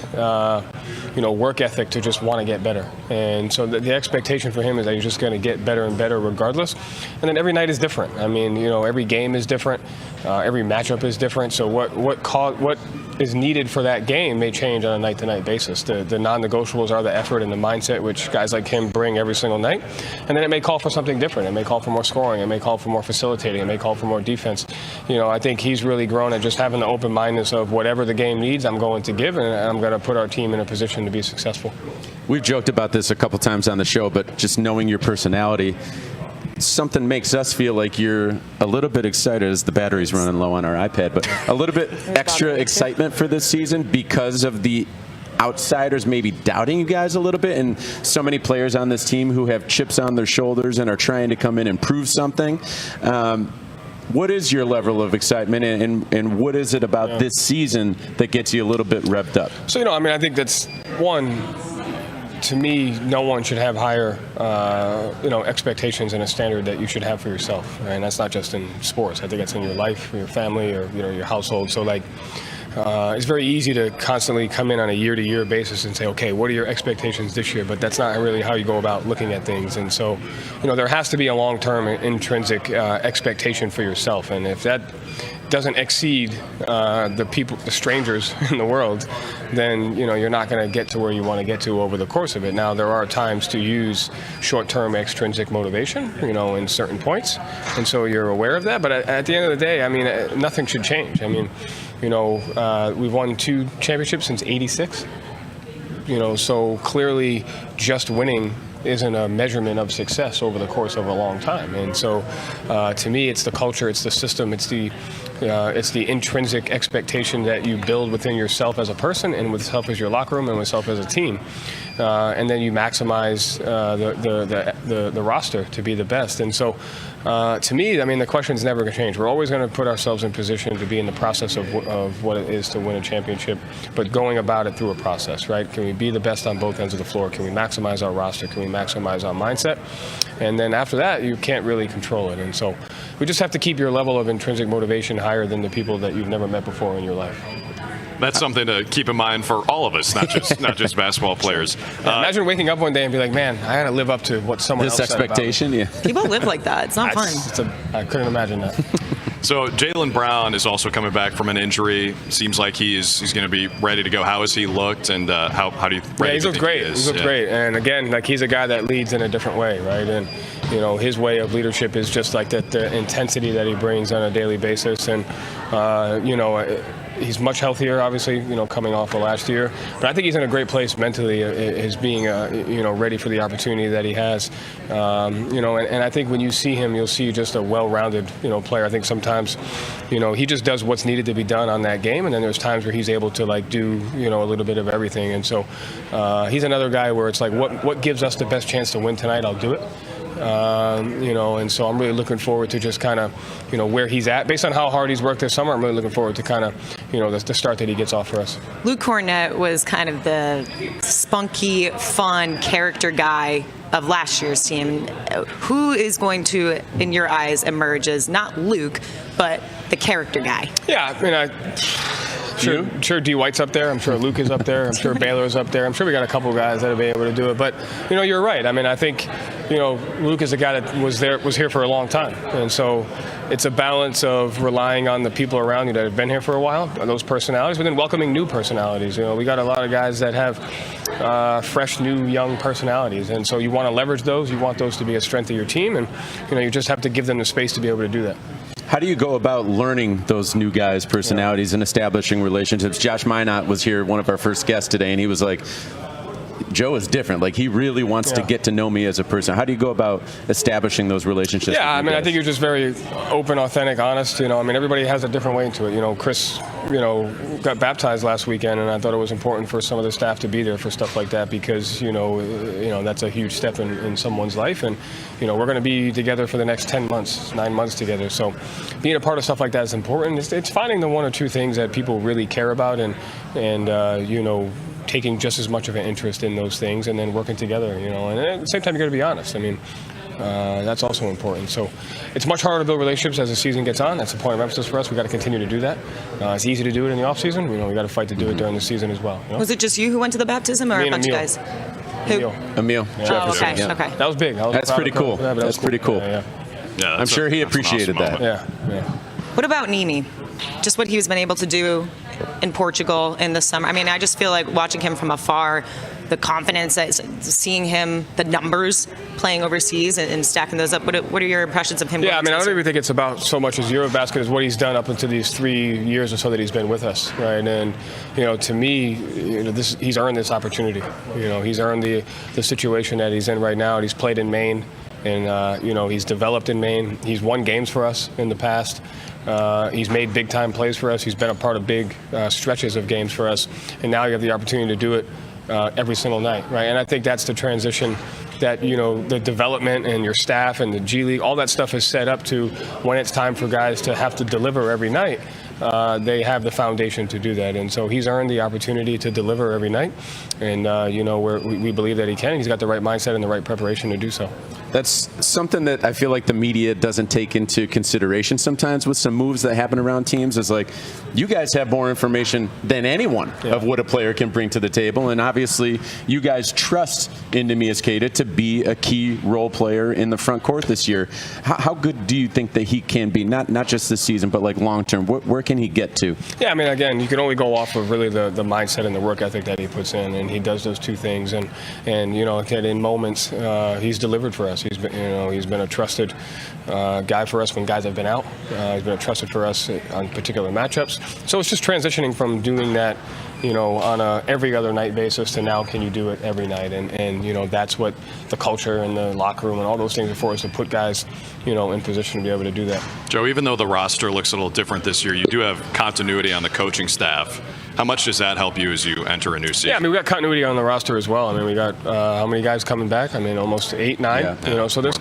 S9: work ethic to just want to get better. And so the expectation for him is that he's just going to get better and better regardless. And then every night is different. I mean, every game is different. Every matchup is different. So what is needed for that game may change on a night-to-night basis. The non-negotiables are the effort and the mindset which guys like him bring every single night. And then it may call for something different. It may call for more scoring. It may call for more facilitating. It may call for more defense. I think he's really grown at just having the open-mindedness of whatever the game needs, I'm going to give, and I'm going to put our team in a position to be successful.
S3: We've joked about this a couple times on the show, but just knowing your personality, something makes us feel like you're a little bit excited as the battery's running low on our iPad, but a little bit extra excitement for this season because of the outsiders maybe doubting you guys a little bit, and so many players on this team who have chips on their shoulders and are trying to come in and prove something. What is your level of excitement, and what is it about this season that gets you a little bit revved up?
S9: So, I think that's one. To me, no one should have higher, expectations and a standard that you should have for yourself. Right? And that's not just in sports. I think it's in your life, your family, or your household. So, it's very easy to constantly come in on a year-to-year basis and say, okay, what are your expectations this year? But that's not really how you go about looking at things. And so, there has to be a long-term intrinsic expectation for yourself. And if that doesn't exceed the strangers in the world, then you're not going to get to where you want to get to over the course of it. Now, there are times to use short-term extrinsic motivation, in certain points, and so you're aware of that. But at the end of the day, nothing should change. We've won 2 championships since '86. So clearly, just winning isn't a measurement of success over the course of a long time. And so, to me, it's the culture, it's the system, it's the intrinsic expectation that you build within yourself as a person, and with self as your locker room, and with self as a team. And then you maximize the roster to be the best. And so, to me, the question's never going to change. We're always going to put ourselves in position to be in the process of what it is to win a championship, but going about it through a process, right? Can we be the best on both ends of the floor? Can we maximize our roster? Can we maximize our mindset? And then after that, you can't really control it. And so we just have to keep your level of intrinsic motivation higher than the people that you've never met before in your life.
S2: That's something to keep in mind for all of us, not just basketball players.
S9: Imagine waking up one day and be like, man, I got to live up to what someone else said about me.
S3: This expectation, yeah.
S1: People live like that. It's not fun.
S9: I couldn't imagine that.
S2: So Jaylen Brown is also coming back from an injury. Seems like he's going to be ready to go. How has he looked, and how do you?
S9: Yeah, he's looked great. He's looked great, and again, he's a guy that leads in a different way, right? And his way of leadership is just like that, the intensity that he brings on a daily basis, and he's much healthier, obviously, coming off of last year. But I think he's in a great place mentally, as being, ready for the opportunity that he has. And I think when you see him, you'll see just a well-rounded, player. I think sometimes, he just does what's needed to be done on that game, and then there's times where he's able to do, a little bit of everything. And so he's another guy where it's like, what gives us the best chance to win tonight? I'll do it. And so I'm really looking forward to just kind of, where he's at. Based on how hard he's worked this summer, I'm really looking forward to kind of, the start that he gets off for us.
S1: Luke Cornett was kind of the spunky, fun character guy of last year's team. Who is going to, in your eyes, emerge as not Luke, but the character guy?
S9: Yeah, I'm sure D. White's up there. I'm sure Luke is up there. I'm sure Baylor's up there. I'm sure we got a couple guys that'll be able to do it. But you're right. I think Luke is a guy that was here for a long time, and so it's a balance of relying on the people around you that have been here for a while, those personalities, but then welcoming new personalities. We got a lot of guys that have fresh, new, young personalities, and so you want to leverage those. You want those to be a strength of your team, and you just have to give them the space to be able to do that.
S3: How do you go about learning those new guys' personalities and establishing relationships? Josh Minott was here, one of our first guests today, and he was like, Joe is different. He really wants to get to know me as a person. How do you go about establishing those relationships?
S9: Yeah, I think you're just very open, authentic, honest. Everybody has a different way into it. Chris, got baptized last weekend, and I thought it was important for some of the staff to be there for stuff like that because, that's a huge step in someone's life. And, we're going to be together for the next 9 months together. So being a part of stuff like that is important. It's finding the one or two things that people really care about and taking just as much of an interest in those things and then working together, and at the same time, you got to be honest. That's also important. So it's much harder to build relationships as the season gets on. That's a point of emphasis for us. We've got to continue to do that. It's easy to do it in the offseason. We got to fight to do it during the season as well.
S1: Was it just you who went to the baptism or
S9: Me
S1: a
S9: and
S1: bunch of guys? Who?
S3: Emil.
S1: Oh, okay.
S3: Yeah.
S1: Okay.
S9: That was big.
S3: That's pretty cool. That's pretty cool.
S9: Yeah.
S3: I'm sure he appreciated that.
S9: Yeah.
S1: What about Nimi? Just what he's been able to do in Portugal in the summer. I mean, I just feel like watching him from afar, the confidence, seeing him, the numbers playing overseas and stacking those up. What are your impressions of him?
S9: Yeah, I mean, I don't even think it's about so much as Eurobasket as what he's done up into these 3 years or so that he's been with us, right? And to me, he's earned this opportunity. He's earned the situation that he's in right now. And he's played in Maine, and he's developed in Maine. He's won games for us in the past. He's made big-time plays for us. He's been a part of big stretches of games for us. And now you have the opportunity to do it every single night, right? And I think that's the transition that, the development and your staff and the G League, all that stuff is set up to when it's time for guys to have to deliver every night. They have the foundation to do that. And so he's earned the opportunity to deliver every night. And, we believe that he can. He's got the right mindset and the right preparation to do so.
S3: That's something that I feel like the media doesn't take into consideration sometimes with some moves that happen around teams. Is like, you guys have more information than anyone of what a player can bring to the table. And obviously, you guys trust in Neemias Queta to be a key role player in the front court this year. How good do you think that he can be, not just this season, but like long term? Where can he get to?
S9: Yeah, I mean, again, you can only go off of really the mindset and the work ethic that he puts in, and he does those two things. And in moments, he's delivered for us. He's been a trusted guy for us when guys have been out. He's been a trusted for us on particular matchups. So it's just transitioning from doing that, on a every other night basis to now can you do it every night? And that's what the culture and the locker room and all those things are for, is to put guys, in position to be able to do that.
S2: Joe, even though the roster looks a little different this year, you do have continuity on the coaching staff. How much does that help you as you enter a new season?
S9: Yeah, I mean, we got continuity on the roster as well. I mean, we got how many guys coming back? I mean, almost 8, 9. So there's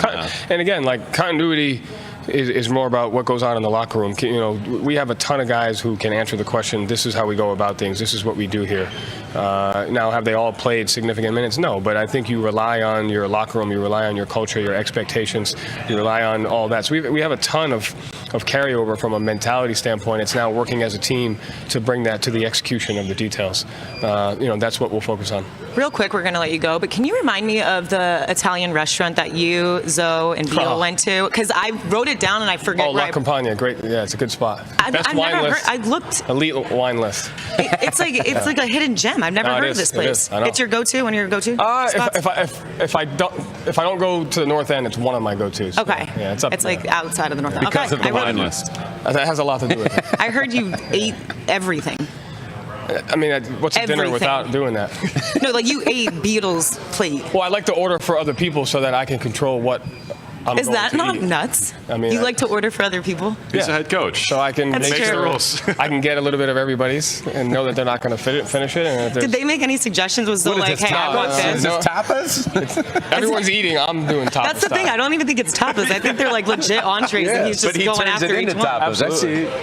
S9: and again, like, continuity is more about what goes on in the locker room. We have a ton of guys who can answer the question, this is how we go about things, this is what we do here. Now, have they all played significant minutes? No, but I think you rely on your locker room, you rely on your culture, your expectations, you rely on all that. So we have a ton of carryover from a mentality standpoint. It's now working as a team to bring that to the execution of the details. That's what we'll focus on.
S1: Real quick, we're going to let you go, but can you remind me of the Italian restaurant that you, Zoe, and Beal went to? Because I wrote it down and I forget.
S9: Oh, La Campagna, great. Yeah, it's a good spot. Best
S1: I've
S9: wine
S1: never
S9: list.
S1: heard. I looked.
S9: Elite wine list.
S1: It's like a hidden gem. I've never heard of this place. It's your go-to. One of your go-to spots?
S9: If I don't go to the North End, it's one of my go-tos.
S1: Okay.
S9: Yeah, it's up.
S1: It's like outside of the North End.
S3: Because of the wine list.
S9: That has a lot to do with it.
S1: I heard you ate everything.
S9: I mean, what's a dinner without doing that?
S1: No, like you ate Beatles plate.
S9: Well, I like to order for other people so that I can control what I'm
S1: Is
S9: going
S1: that
S9: to
S1: not
S9: eat.
S1: nuts?
S9: I mean,
S1: you like to order for other people?
S2: He's a head coach.
S9: So I can
S1: That's
S9: make
S1: true.
S9: sure
S2: the rules.
S9: I can get a little bit of everybody's and know that they're not going to finish it. And if
S1: Did
S9: there's-
S1: they make any suggestions? Was Zoe like, hey, I want
S9: tapas?
S1: this?
S9: No.
S3: Tapas?
S9: Everyone's eating. I'm doing tapas.
S1: That's the thing. I don't even think it's tapas. I think they're like legit entrees, and he's just
S3: but he
S1: going
S3: turns
S1: after
S3: it
S1: each
S3: into
S1: one.
S3: tapas. I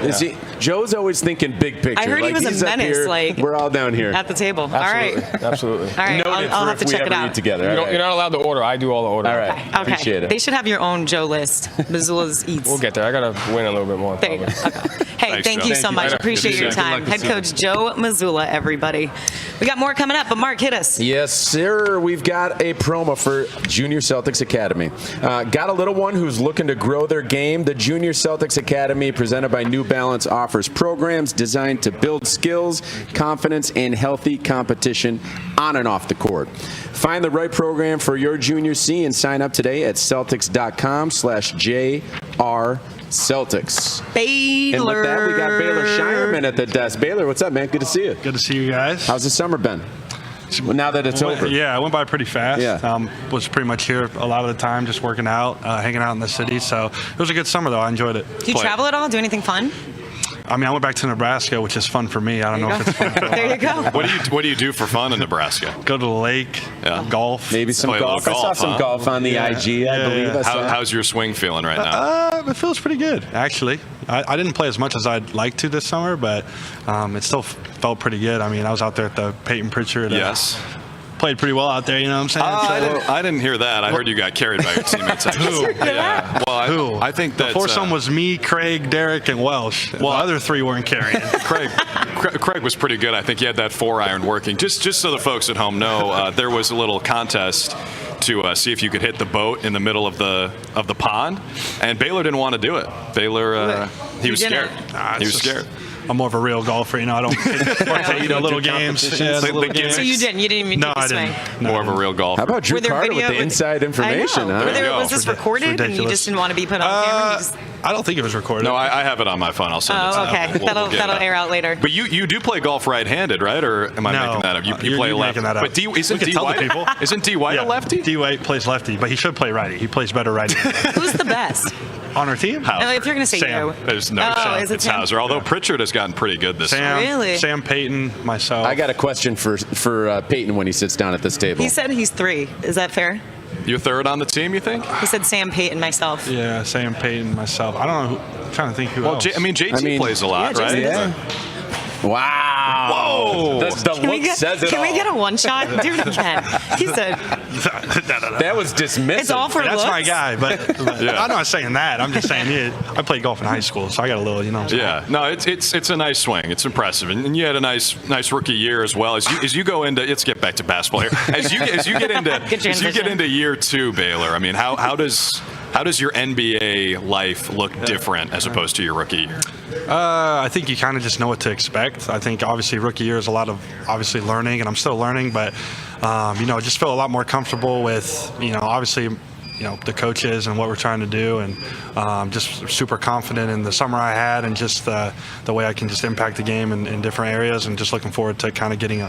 S3: see. Joe's always thinking big picture.
S1: I heard he was
S3: he's
S1: a
S3: up
S1: menace,
S3: here,
S1: like,
S3: we're all down here.
S1: at the table.
S9: Absolutely.
S1: All right.
S9: Absolutely.
S1: All right.
S3: Noted
S1: I'll
S3: for
S1: have to
S3: if we
S1: check it
S3: ever
S1: out.
S3: eat together.
S9: You're not allowed to order. I do all the ordering.
S3: All right.
S1: Okay.
S3: Appreciate it.
S1: They should have your own Joe list. Mazzulla's Eats.
S9: We'll get there. I got to win a little bit more.
S1: There you go.
S9: Probably.
S1: Okay. Hey,
S2: Thanks,
S1: thank
S2: Joe.
S1: you
S2: Thank
S1: so
S2: you.
S1: much.
S2: Good
S1: Appreciate
S2: to
S1: your
S2: see you.
S1: time. Head coach Joe Mazzulla, everybody. We got more coming up, but Mark, hit us.
S3: Yes, sir. We've got a promo for Junior Celtics Academy. Got a little one who's looking to grow their game. The Junior Celtics Academy, presented by New Balance, offers programs designed to build skills, confidence, and healthy competition on and off the court. Find the right program for your junior C and sign up today at Celtics.com/JRCeltics.
S1: Baylor.
S3: And with that, we got Baylor Scheierman at the desk. Baylor, what's up, man? Good to see you.
S10: Good to see you guys.
S3: How's the summer been? Now that it's over.
S10: Yeah, it went by pretty fast.
S3: Yeah.
S10: Was pretty much here a lot of the time, just working out, hanging out in the city. So it was a good summer, though. I enjoyed it.
S1: Do you travel at all? Do anything fun?
S10: I mean, I went back to Nebraska, which is fun for me. I don't know if it's fun for
S1: There you go.
S2: What do you do for fun in Nebraska?
S10: Go to the lake, golf.
S3: Maybe some
S2: Play a little
S3: golf. I saw
S2: golf,
S3: some
S2: huh?
S3: golf on the IG, I believe. I saw.
S2: How's your swing feeling right now?
S10: It feels pretty good, actually. I didn't play as much as I'd like to this summer, but it still felt pretty good. I mean, I was out there at the Payton Pritchard.
S2: Yes.
S10: played pretty well out there. You know what I'm saying?
S2: I didn't hear that. I heard you got carried by your teammates.
S10: Who?
S2: Yeah. Well, I think that
S10: the foursome was me, Craig, Derrick, and Welsh. Well, the other three weren't carrying.
S2: Craig was pretty good. I think he had that 4-iron working. Just so the folks at home know, there was a little contest to see if you could hit the boat in the middle of the pond, and Baylor didn't want to do it. Baylor, he was scared. He was scared.
S10: I'm more of a real golfer, you know. I don't take little games. Yeah, little games.
S1: So you didn't even take a swing?
S2: More of a real golfer.
S3: How about Drew Carter with the inside information?
S1: I know.
S3: Huh?
S1: Was this recorded and you just didn't want to be put on camera?
S10: I don't think it was recorded.
S2: No, I have it on my phone. I'll send it to you.
S1: Okay. That'll air out later.
S2: But you do play golf right-handed, right? Or am I making that up? You play left.
S10: But
S2: Isn't D. White a lefty?
S10: D. White plays lefty, but he should play righty. He plays better righty.
S1: Who's the best
S10: on our team?
S1: Hauser. If you're going to say
S10: Sam.
S1: you.
S2: There's no shot. It's Hauser. Although Pritchard has gotten pretty good this
S10: year.
S1: Really?
S10: Sam, Payton, myself.
S3: I got a question for Payton when he sits down at this table.
S1: He said he's 3. Is that fair?
S2: You're third on the team, you think?
S1: He said Sam, Payton, myself.
S10: Yeah, Sam, Payton, myself. I don't know. I'm trying to think who else.
S2: JT plays a lot, right?
S3: Yeah. Wow.
S2: Whoa.
S3: The look says it
S1: Can
S3: all.
S1: we get a one shot? Do it again. He said.
S3: That was dismissive.
S1: It's all for
S10: That's
S1: looks.
S10: my guy, but I'm not saying that. I'm just saying I played golf in high school, so I got a little, you know.
S2: Yeah. No, it's a nice swing. It's impressive, and you had a nice rookie year as well. As you go into, let's get back to basketball here. As you get into year 2, Baylor. I mean, how does your NBA life look different as opposed to your rookie year?
S10: I think you kind of just know what to expect. I think obviously rookie year is a lot of obviously learning, and I'm still learning, but just feel a lot more comfortable with obviously the coaches and what we're trying to do, and just super confident in the summer I had, and just the way I can just impact the game in different areas, and just looking forward to kind of getting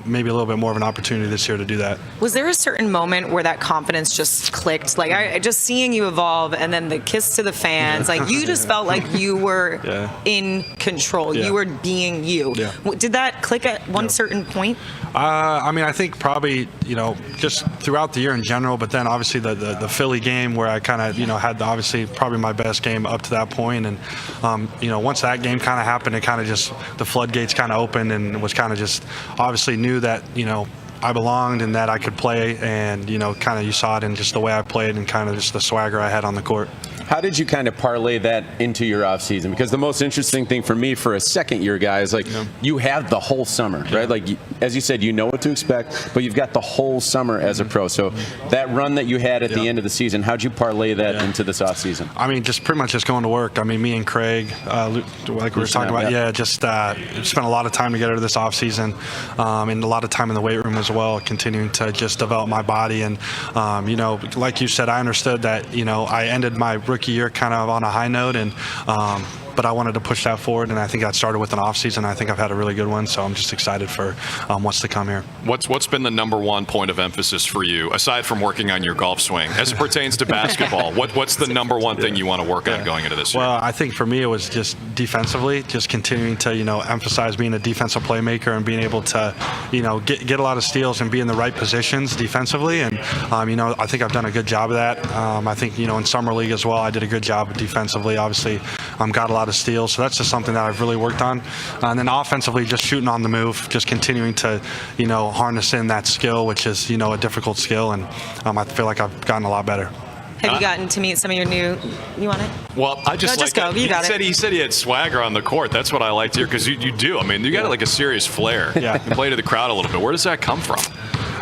S10: maybe a little bit more of an opportunity this year to do that.
S1: Was there a certain moment where that confidence just clicked? Like I just seeing you evolve, and then the kiss to the fans, like you just felt like you were in control. You were being you.
S10: Yeah.
S1: Did that click at one certain point?
S10: I think probably just throughout the year in general, but then obviously the Philly game where I kind of had obviously probably my best game up to that point, and once that game kind of happened, it kind of just the floodgates kind of opened, and was kind of just obviously knew that I belonged and that I could play, and kind of you saw it in just the way I played and kind of just the swagger I had on the court.
S3: How did you kind of parlay that into your offseason? Because the most interesting thing for me for a second-year guy is you have the whole summer, right? Like, as you said, you know what to expect, but you've got the whole summer as a pro. So that run that you had at the end of the season, how'd you parlay that into this offseason?
S10: I mean, just pretty much just going to work. I mean, me and Craig, like we were talking about, just spent a lot of time together this offseason, and a lot of time in the weight room as well, continuing to just develop my body. And, like you said, I understood that, I ended my rookie year kind of on a high note, and but I wanted to push that forward, and I think that started with an offseason. I think I've had a really good one, so I'm just excited for what's to come here.
S2: What's been the number one point of emphasis for you, aside from working on your golf swing, as it pertains to basketball? What's the number one thing you want to work on going into this year?
S10: Well, I think for me it was just defensively, just continuing to emphasize being a defensive playmaker and being able to get a lot of steals and be in the right positions defensively, and I think I've done a good job of that. I think in summer league as well, I did a good job defensively. Obviously, got a lot of steals, so that's just something that I've really worked on. And then offensively, just shooting on the move, just continuing to harness in that skill, which is a difficult skill, and I feel like I've gotten a lot better.
S1: Have you gotten to meet some of your new? You want it?
S2: Well, I just
S1: just go. You got it.
S2: He said he had swagger on the court. That's what I liked here, because you do. I mean, you got like a serious flair.
S10: Yeah.
S2: You play to the crowd a little bit. Where does that come from?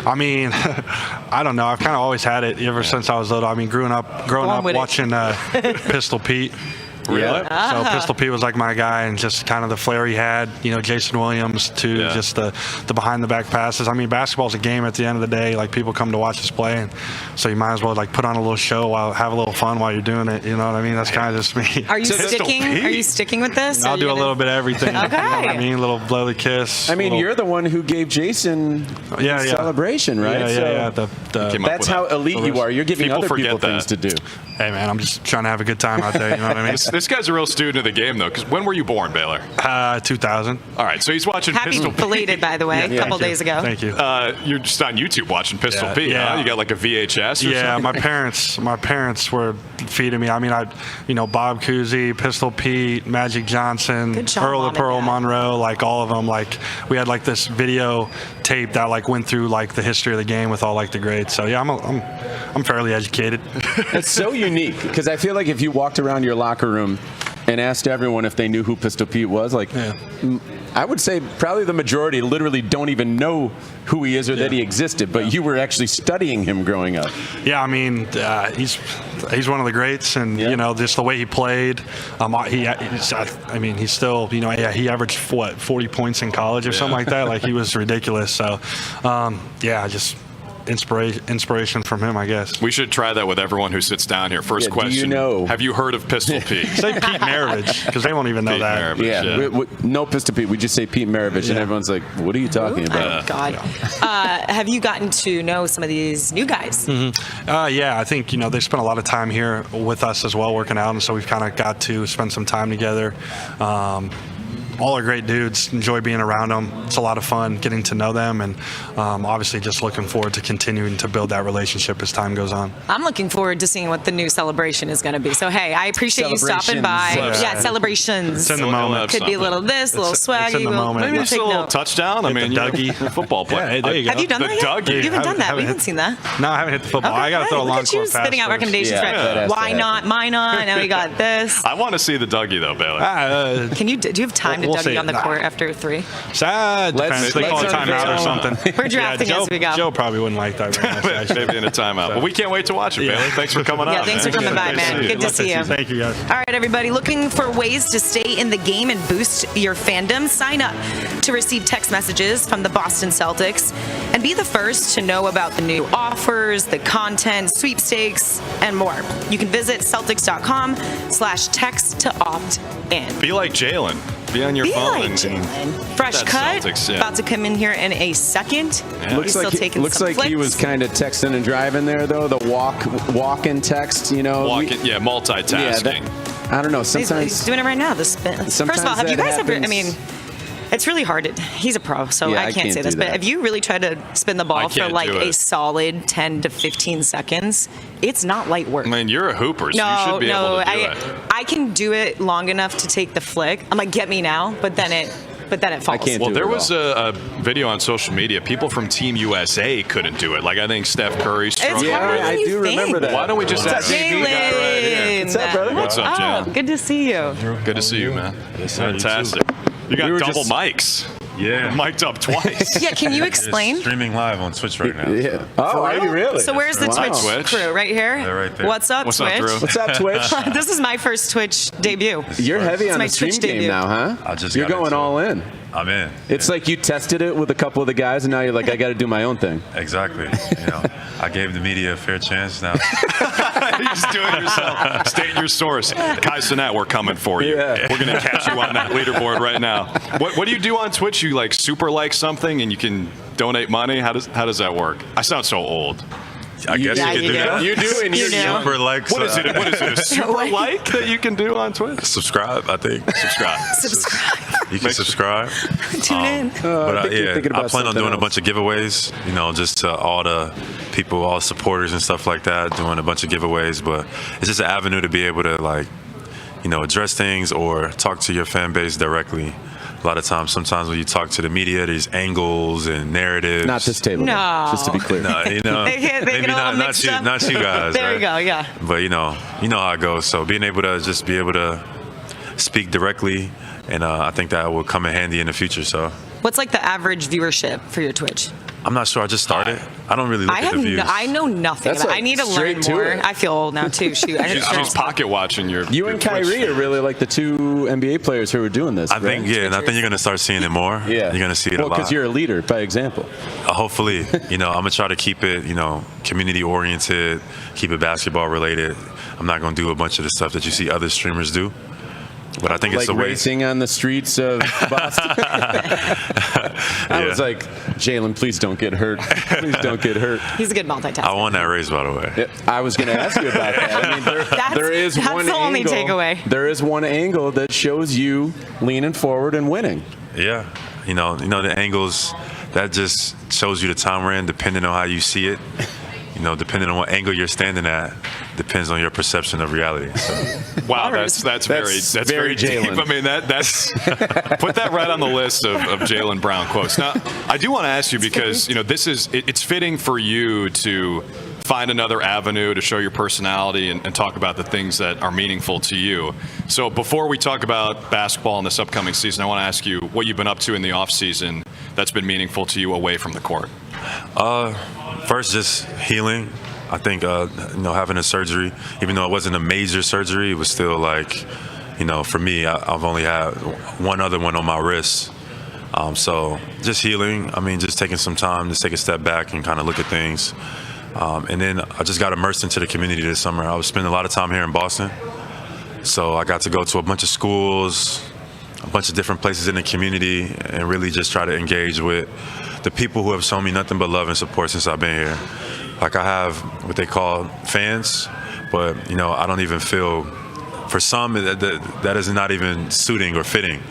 S10: I mean, I don't know. I've kind of always had it ever since I was little. I mean, growing up watching Pistol Pete.
S2: Really?
S10: So Pistol Pete was like my guy, and just kind of the flair he had. Jason Williams too. Just the behind the back passes. I mean, basketball's a game at the end of the day. Like, people come to watch us play, and so you might as well put on a little show have a little fun while you're doing it. You know what I mean? That's kind of just me.
S1: Are you sticking? Are you sticking with this?
S10: I'll do a little bit of everything.
S1: Okay.
S10: You know what I mean? A little blowy kiss.
S3: I mean, you're the one who gave Jason celebration, right?
S10: Yeah.
S3: That's how elite you are. You're giving other people things to do.
S10: Hey, man, I'm just trying to have a good time out there. You know what I mean?
S2: This guy's a real student of the game, though, because when were you born, Baylor?
S10: 2000.
S2: All right, so he's watching Pistol Pete.
S1: Happy belated, by the way, a couple days ago.
S10: Thank you.
S2: You're just on YouTube watching Pistol Pete, huh? You got like a VHS or something?
S10: my parents were feeding me. I mean, Bob Cousy, Pistol Pete, Magic Johnson,
S1: Good job,
S10: Earl
S1: Mom
S10: of Pearl
S1: and Dad.
S10: Monroe, all of them. We had this video tape that like went through like the history of the game with all like the greats. So yeah, I'm fairly educated.
S3: It's so unique because I feel like if you walked around your locker room and asked everyone if they knew who Pistol Pete was, like I would say probably the majority literally don't even know who he is or that he existed, but you were actually studying him growing up.
S10: Yeah, I mean, he's one of the greats, and you know, just the way he played. He's still, you know, he averaged 40 points in college or something like that. Like he was ridiculous. So, just inspiration from him, I guess.
S2: We should try that with everyone who sits down here. First question:
S3: do you know?
S2: Have you heard of Pistol Pete?
S10: Say Pete Maravich, because they won't even know
S2: Pete
S10: that.
S2: Maravich,
S3: No Pistol Pete. We just say Pete Maravich, and everyone's like, "What are you talking about?"
S1: Oh, God. Have you gotten to know some of these new guys?
S10: I think, you know, they spent a lot of time here with us as well, working out, and so we've kind of got to spend some time together. All are great dudes. Enjoy being around them. It's a lot of fun getting to know them, and obviously just looking forward to continuing to build that relationship as time goes on.
S1: I'm looking forward to seeing what the new celebration is going to be. So, hey, I appreciate you stopping by. Celebrations.
S10: It's in the moment.
S1: Could be a little this, a little swaggy.
S10: It's in the moment.
S2: Maybe just a little touchdown. I mean,
S10: Dougie.
S2: Football player.
S10: Yeah, there you go.
S1: Have you done that yet?
S2: Dougie.
S1: You haven't done that.
S10: Haven't
S1: We haven't seen that.
S10: No, I haven't hit the football.
S1: Okay,
S10: I got to throw a
S1: look
S10: long
S1: at you
S10: court pass
S1: spitting out
S10: first.
S1: recommendations.
S3: Yeah,
S1: Right? Why not? Now we got this.
S2: I want to see the Dougie though, Baylor.
S1: Can you? Do you have time
S10: We'll
S1: to
S10: see.
S1: Dougie on the court after 3?
S10: Sad. Depends. They call a
S3: let's
S10: timeout or something.
S1: We're drafting
S10: Joe,
S1: as we go.
S10: Joe probably wouldn't like that very much, actually.
S2: Maybe in a timeout. But we can't wait to watch it, Baylor. Thanks for coming on.
S1: Yeah, thanks for coming by, man. Good to see you.
S10: Thank you, guys.
S1: All right, everybody, looking for ways to stay in the game and boost your fandom? Sign up to receive text messages from the Boston Celtics and be the first to know about the new offers, the content, sweepstakes, and more. You can visit Celtics.com/text to opt in.
S2: Be like Jaylen. Be on your
S1: Be
S2: phone.
S1: like Jaylen. Fresh
S2: that
S1: cut.
S2: Celtics, yeah.
S1: About to come in here in a second.
S3: Looks
S1: He's
S3: like
S1: still taking
S3: looks
S1: some
S3: like
S1: flicks.
S3: he was kind of texting and driving there, though. The walk-in text, you know.
S2: Multitasking.
S3: I don't know.
S1: He's
S3: Sometimes
S1: doing it right now. The spin. First of all, have you guys ever? I mean, it's really hard. He's a pro, so
S3: Yeah,
S1: I can't say this. But have you really tried to spin the ball for
S2: can't
S1: like
S2: do
S1: a
S2: it.
S1: solid 10 to 15 seconds? It's not light work.
S2: I mean, you're a hooper, so you should be able to do it.
S1: I can do it long enough to take the flick. I'm like, get me now, but then it falls.
S3: I can't.
S2: Well,
S3: do
S2: there
S3: it
S2: was a video on social media. People from Team USA couldn't do it. Like, I think Steph Curry struggled.
S1: It's harder
S3: Yeah,
S1: than
S3: I
S1: you
S3: do
S1: think.
S3: remember that.
S2: Why don't we just have
S1: Jaylen.
S2: the guy right here?
S3: What's up, brother?
S2: What's up, Jaylen?
S1: Oh, good to see you.
S2: Good to see you, man. Fantastic. You got
S3: We were
S2: double
S3: just-
S2: mics.
S11: Yeah.
S2: Mic'd up twice.
S1: Yeah, can you explain?
S11: Streaming live on Twitch right now.
S3: Yeah. Oh, are you really?
S1: So where's the
S3: Wow.
S1: Twitch crew? Right here?
S11: They're right there.
S1: What's up,
S2: What's up,
S1: Twitch?
S2: Drew?
S3: What's up, Twitch?
S1: This is my first Twitch debut.
S3: You're heavy
S1: It's
S3: on
S1: my
S3: the stream
S1: Twitch
S3: game
S1: debut.
S3: now, huh?
S11: I just
S3: You're
S11: got
S3: going
S11: into
S3: all
S11: it.
S3: in.
S11: I'm in.
S3: It's like you tested it with a couple of the guys, and now you're like, I got to do my own thing.
S11: Exactly. I gave the media a fair chance now.
S2: You're just doing it yourself. State your source. Kai Cenat, we're coming for you.
S3: Yeah.
S2: We're going to catch you on that leaderboard right now. What do you do on Twitch? You like super like something and you can donate money? How does that work? I sound so old.
S11: I guess
S1: Yeah,
S11: you
S1: you
S11: can do
S1: do.
S11: that.
S3: You do, and
S1: You
S3: you're
S1: do.
S3: young.
S11: Super likes.
S2: What is it? A super like that you can do on Twitch?
S11: Subscribe, I think.
S2: Subscribe.
S1: Subscribe.
S11: You can subscribe.
S1: Tune in.
S11: But
S3: I think you're thinking
S11: I
S3: about
S11: plan on
S3: something
S11: doing a
S3: else.
S11: bunch of giveaways, just to all the people, all the supporters and stuff like that, doing a bunch of giveaways. But it's just an avenue to be able to, address things or talk to your fan base directly. A lot of times, sometimes when you talk to the media, there's angles and narratives.
S3: Not this table.
S1: No.
S3: though, just to be clear.
S11: No,
S1: They get
S11: maybe
S1: all
S11: not
S1: mixed
S11: you,
S1: up.
S11: not you guys.
S1: There
S11: right?
S1: you go, yeah.
S11: But you know how it goes. So being able to just be able to speak directly, and I think that will come in handy in the future. So
S1: What's like the average viewership for your Twitch?
S11: I'm not sure. I just started. I don't really look at the views.
S1: I know nothing.
S3: That's
S1: About it.
S3: like
S1: I need to learn
S3: straight to
S1: more.
S3: it.
S1: I feel old now too. Shoot, I need to
S2: She's pocket watching your.
S3: You and Kyrie are really like the two NBA players who are doing this.
S11: I think,
S3: right?
S11: and I think you're going to start seeing it more.
S3: Yeah.
S11: You're going to see it a lot.
S3: because you're a leader by example.
S11: Hopefully, I'm going to try to keep it, community oriented, keep it basketball related. I'm not going to do a bunch of the stuff that you see other streamers do. But I think
S3: Like
S11: it's the way.
S3: racing on the streets of Boston. I was like, Jaylen, please don't get hurt. Please don't get hurt.
S1: He's a good multitasker.
S11: I won that race, by the way.
S3: I was going to ask you about that. I mean, there is
S1: that's
S3: one
S1: the only
S3: angle.
S1: takeaway.
S3: There is one angle that shows you leaning forward and winning.
S11: Yeah. The angles, that just shows you the time we're in, depending on how you see it. Depending on what angle you're standing at, depends on your perception of reality. So.
S2: Wow, that's very deep.
S3: Jaylen.
S2: I mean, that's put that right on the list of Jaylen Brown quotes. Now, I do want to ask you because it's fitting for you to find another avenue to show your personality and talk about the things that are meaningful to you. So before we talk about basketball in this upcoming season, I want to ask you what you've been up to in the offseason that's been meaningful to you away from the court.
S11: First, just healing. I think, having a surgery, even though it wasn't a major surgery, it was still like, for me, I've only had one other one on my wrist. So just healing. I mean, just taking some time to take a step back and kind of look at things. And then I just got immersed into the community this summer. I was spending a lot of time here in Boston. So I got to go to a bunch of schools, a bunch of different places in the community, and really just try to engage with the people who have shown me nothing but love and support since I've been here. Like, I have what they call fans, but, I don't even feel, for some, that is not even suiting or fitting.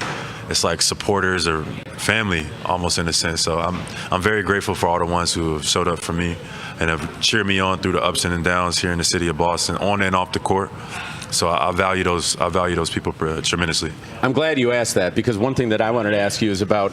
S11: It's like supporters or family, almost, in a sense. So I'm very grateful for all the ones who have showed up for me and have cheered me on through the ups and downs here in the city of Boston, on and off the court. So I value those people tremendously.
S3: I'm glad you asked that, because one thing that I wanted to ask you is about,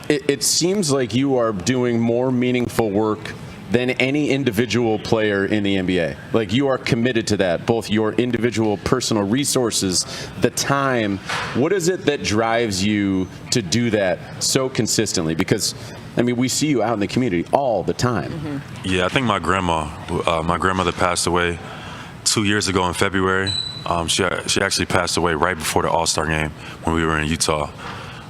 S3: it seems like you are doing more meaningful work than any individual player in the NBA. Like, you are committed to that, both your individual personal resources, the time. What is it that drives you to do that so consistently? Because, I mean, we see you out in the community all the time.
S11: Mm-hmm. Yeah, I think my grandmother passed away 2 years ago in February. She actually passed away right before the All-Star game when we were in Utah.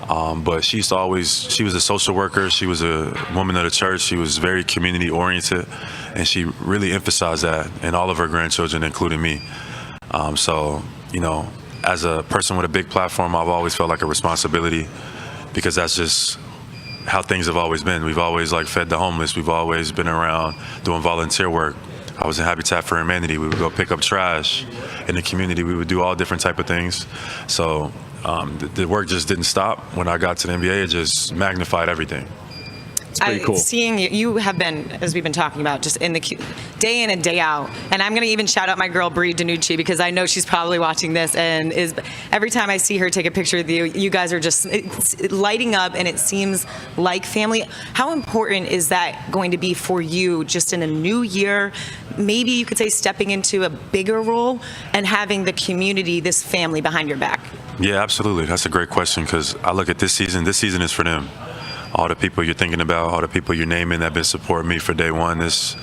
S11: But she was a social worker. She was a woman of the church. She was very community oriented, and she really emphasized that in all of her grandchildren, including me. So, as a person with a big platform, I've always felt like a responsibility, because that's just how things have always been. We've always fed the homeless. We've always been around doing volunteer work. I was in Habitat for Humanity. We would go pick up trash in the community. We would do all different type of things. So the work just didn't stop. When I got to the NBA, it just magnified everything.
S3: It's pretty cool.
S1: Seeing you have been, as we've been talking about, just in the day in and day out. And I'm going to even shout out my girl Bree Danucci, because I know she's probably watching this, and every time I see her take a picture with you, you guys are just lighting up, and it seems like family. How important is that going to be for you, just in a new year? Maybe you could say stepping into a bigger role and having the community, this family behind your back.
S11: Yeah, absolutely. That's a great question, because I look at this season. This season is for them. All the people you're thinking about, all the people you're naming that have been supporting me for day one. This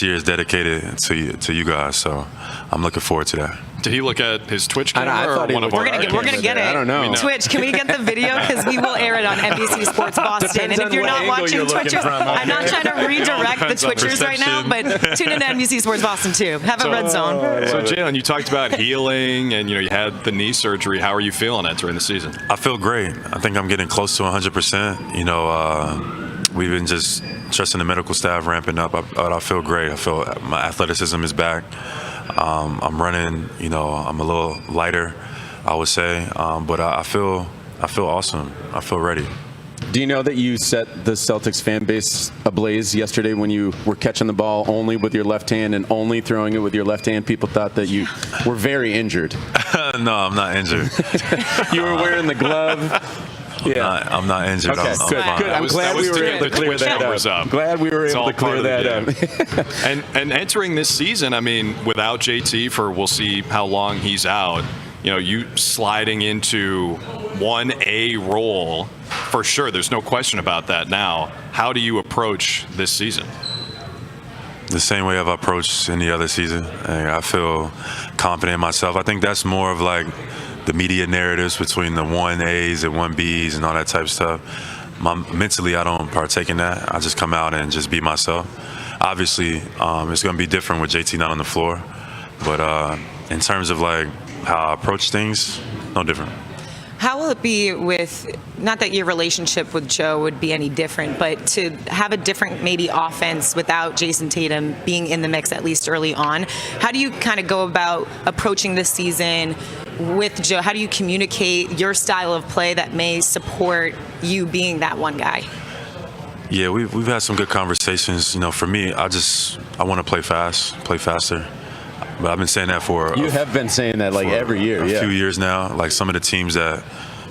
S11: year is dedicated to you guys, so I'm looking forward to that.
S2: Did he look at his Twitch camera?
S1: We're gonna get it.
S3: I don't know.
S1: Twitch, can we get the video? Because we will air it on NBC Sports Boston. And if you're not watching Twitchers, I'm not trying to redirect the Twitchers right now, but tune in to NBC Sports Boston too. Have a red zone.
S2: So Jaylen, you talked about healing, and you had the knee surgery. How are you feeling entering the season?
S11: I feel great. I think I'm getting close to 100%. We've been just trusting the medical staff, ramping up. I feel great. I feel my athleticism is back. I'm running. I'm a little lighter, I would say. But I feel awesome. I feel ready.
S3: Do you know that you set the Celtics fan base ablaze yesterday when you were catching the ball only with your left hand and only throwing it with your left hand? People thought that you were very injured.
S11: No, I'm not injured.
S3: You were wearing the glove.
S11: I'm not injured.
S3: Okay, good. I'm glad we were able to clear that up. Glad we were able to clear that up.
S2: And entering this season, I mean, without JT we'll see how long he's out. You sliding into 1A role for sure. There's no question about that now. How do you approach this season?
S11: The same way I've approached any other season. I feel confident in myself. I think that's more of the media narratives between the 1As and 1Bs and all that type of stuff. Mentally, I don't partake in that. I just come out and just be myself. Obviously, it's going to be different with JT not on the floor. But in terms of how I approach things, no different.
S1: How will it be with, not that your relationship with Joe would be any different, but to have a different maybe offense without Jason Tatum being in the mix at least early on? How do you kind of go about approaching this season with Joe? How do you communicate your style of play that may support you being that one guy?
S11: Yeah, we've had some good conversations. For me, I want to play fast, play faster. But I've been saying that for
S3: You have been saying that like every year,
S11: a few years now. Like some of the teams that,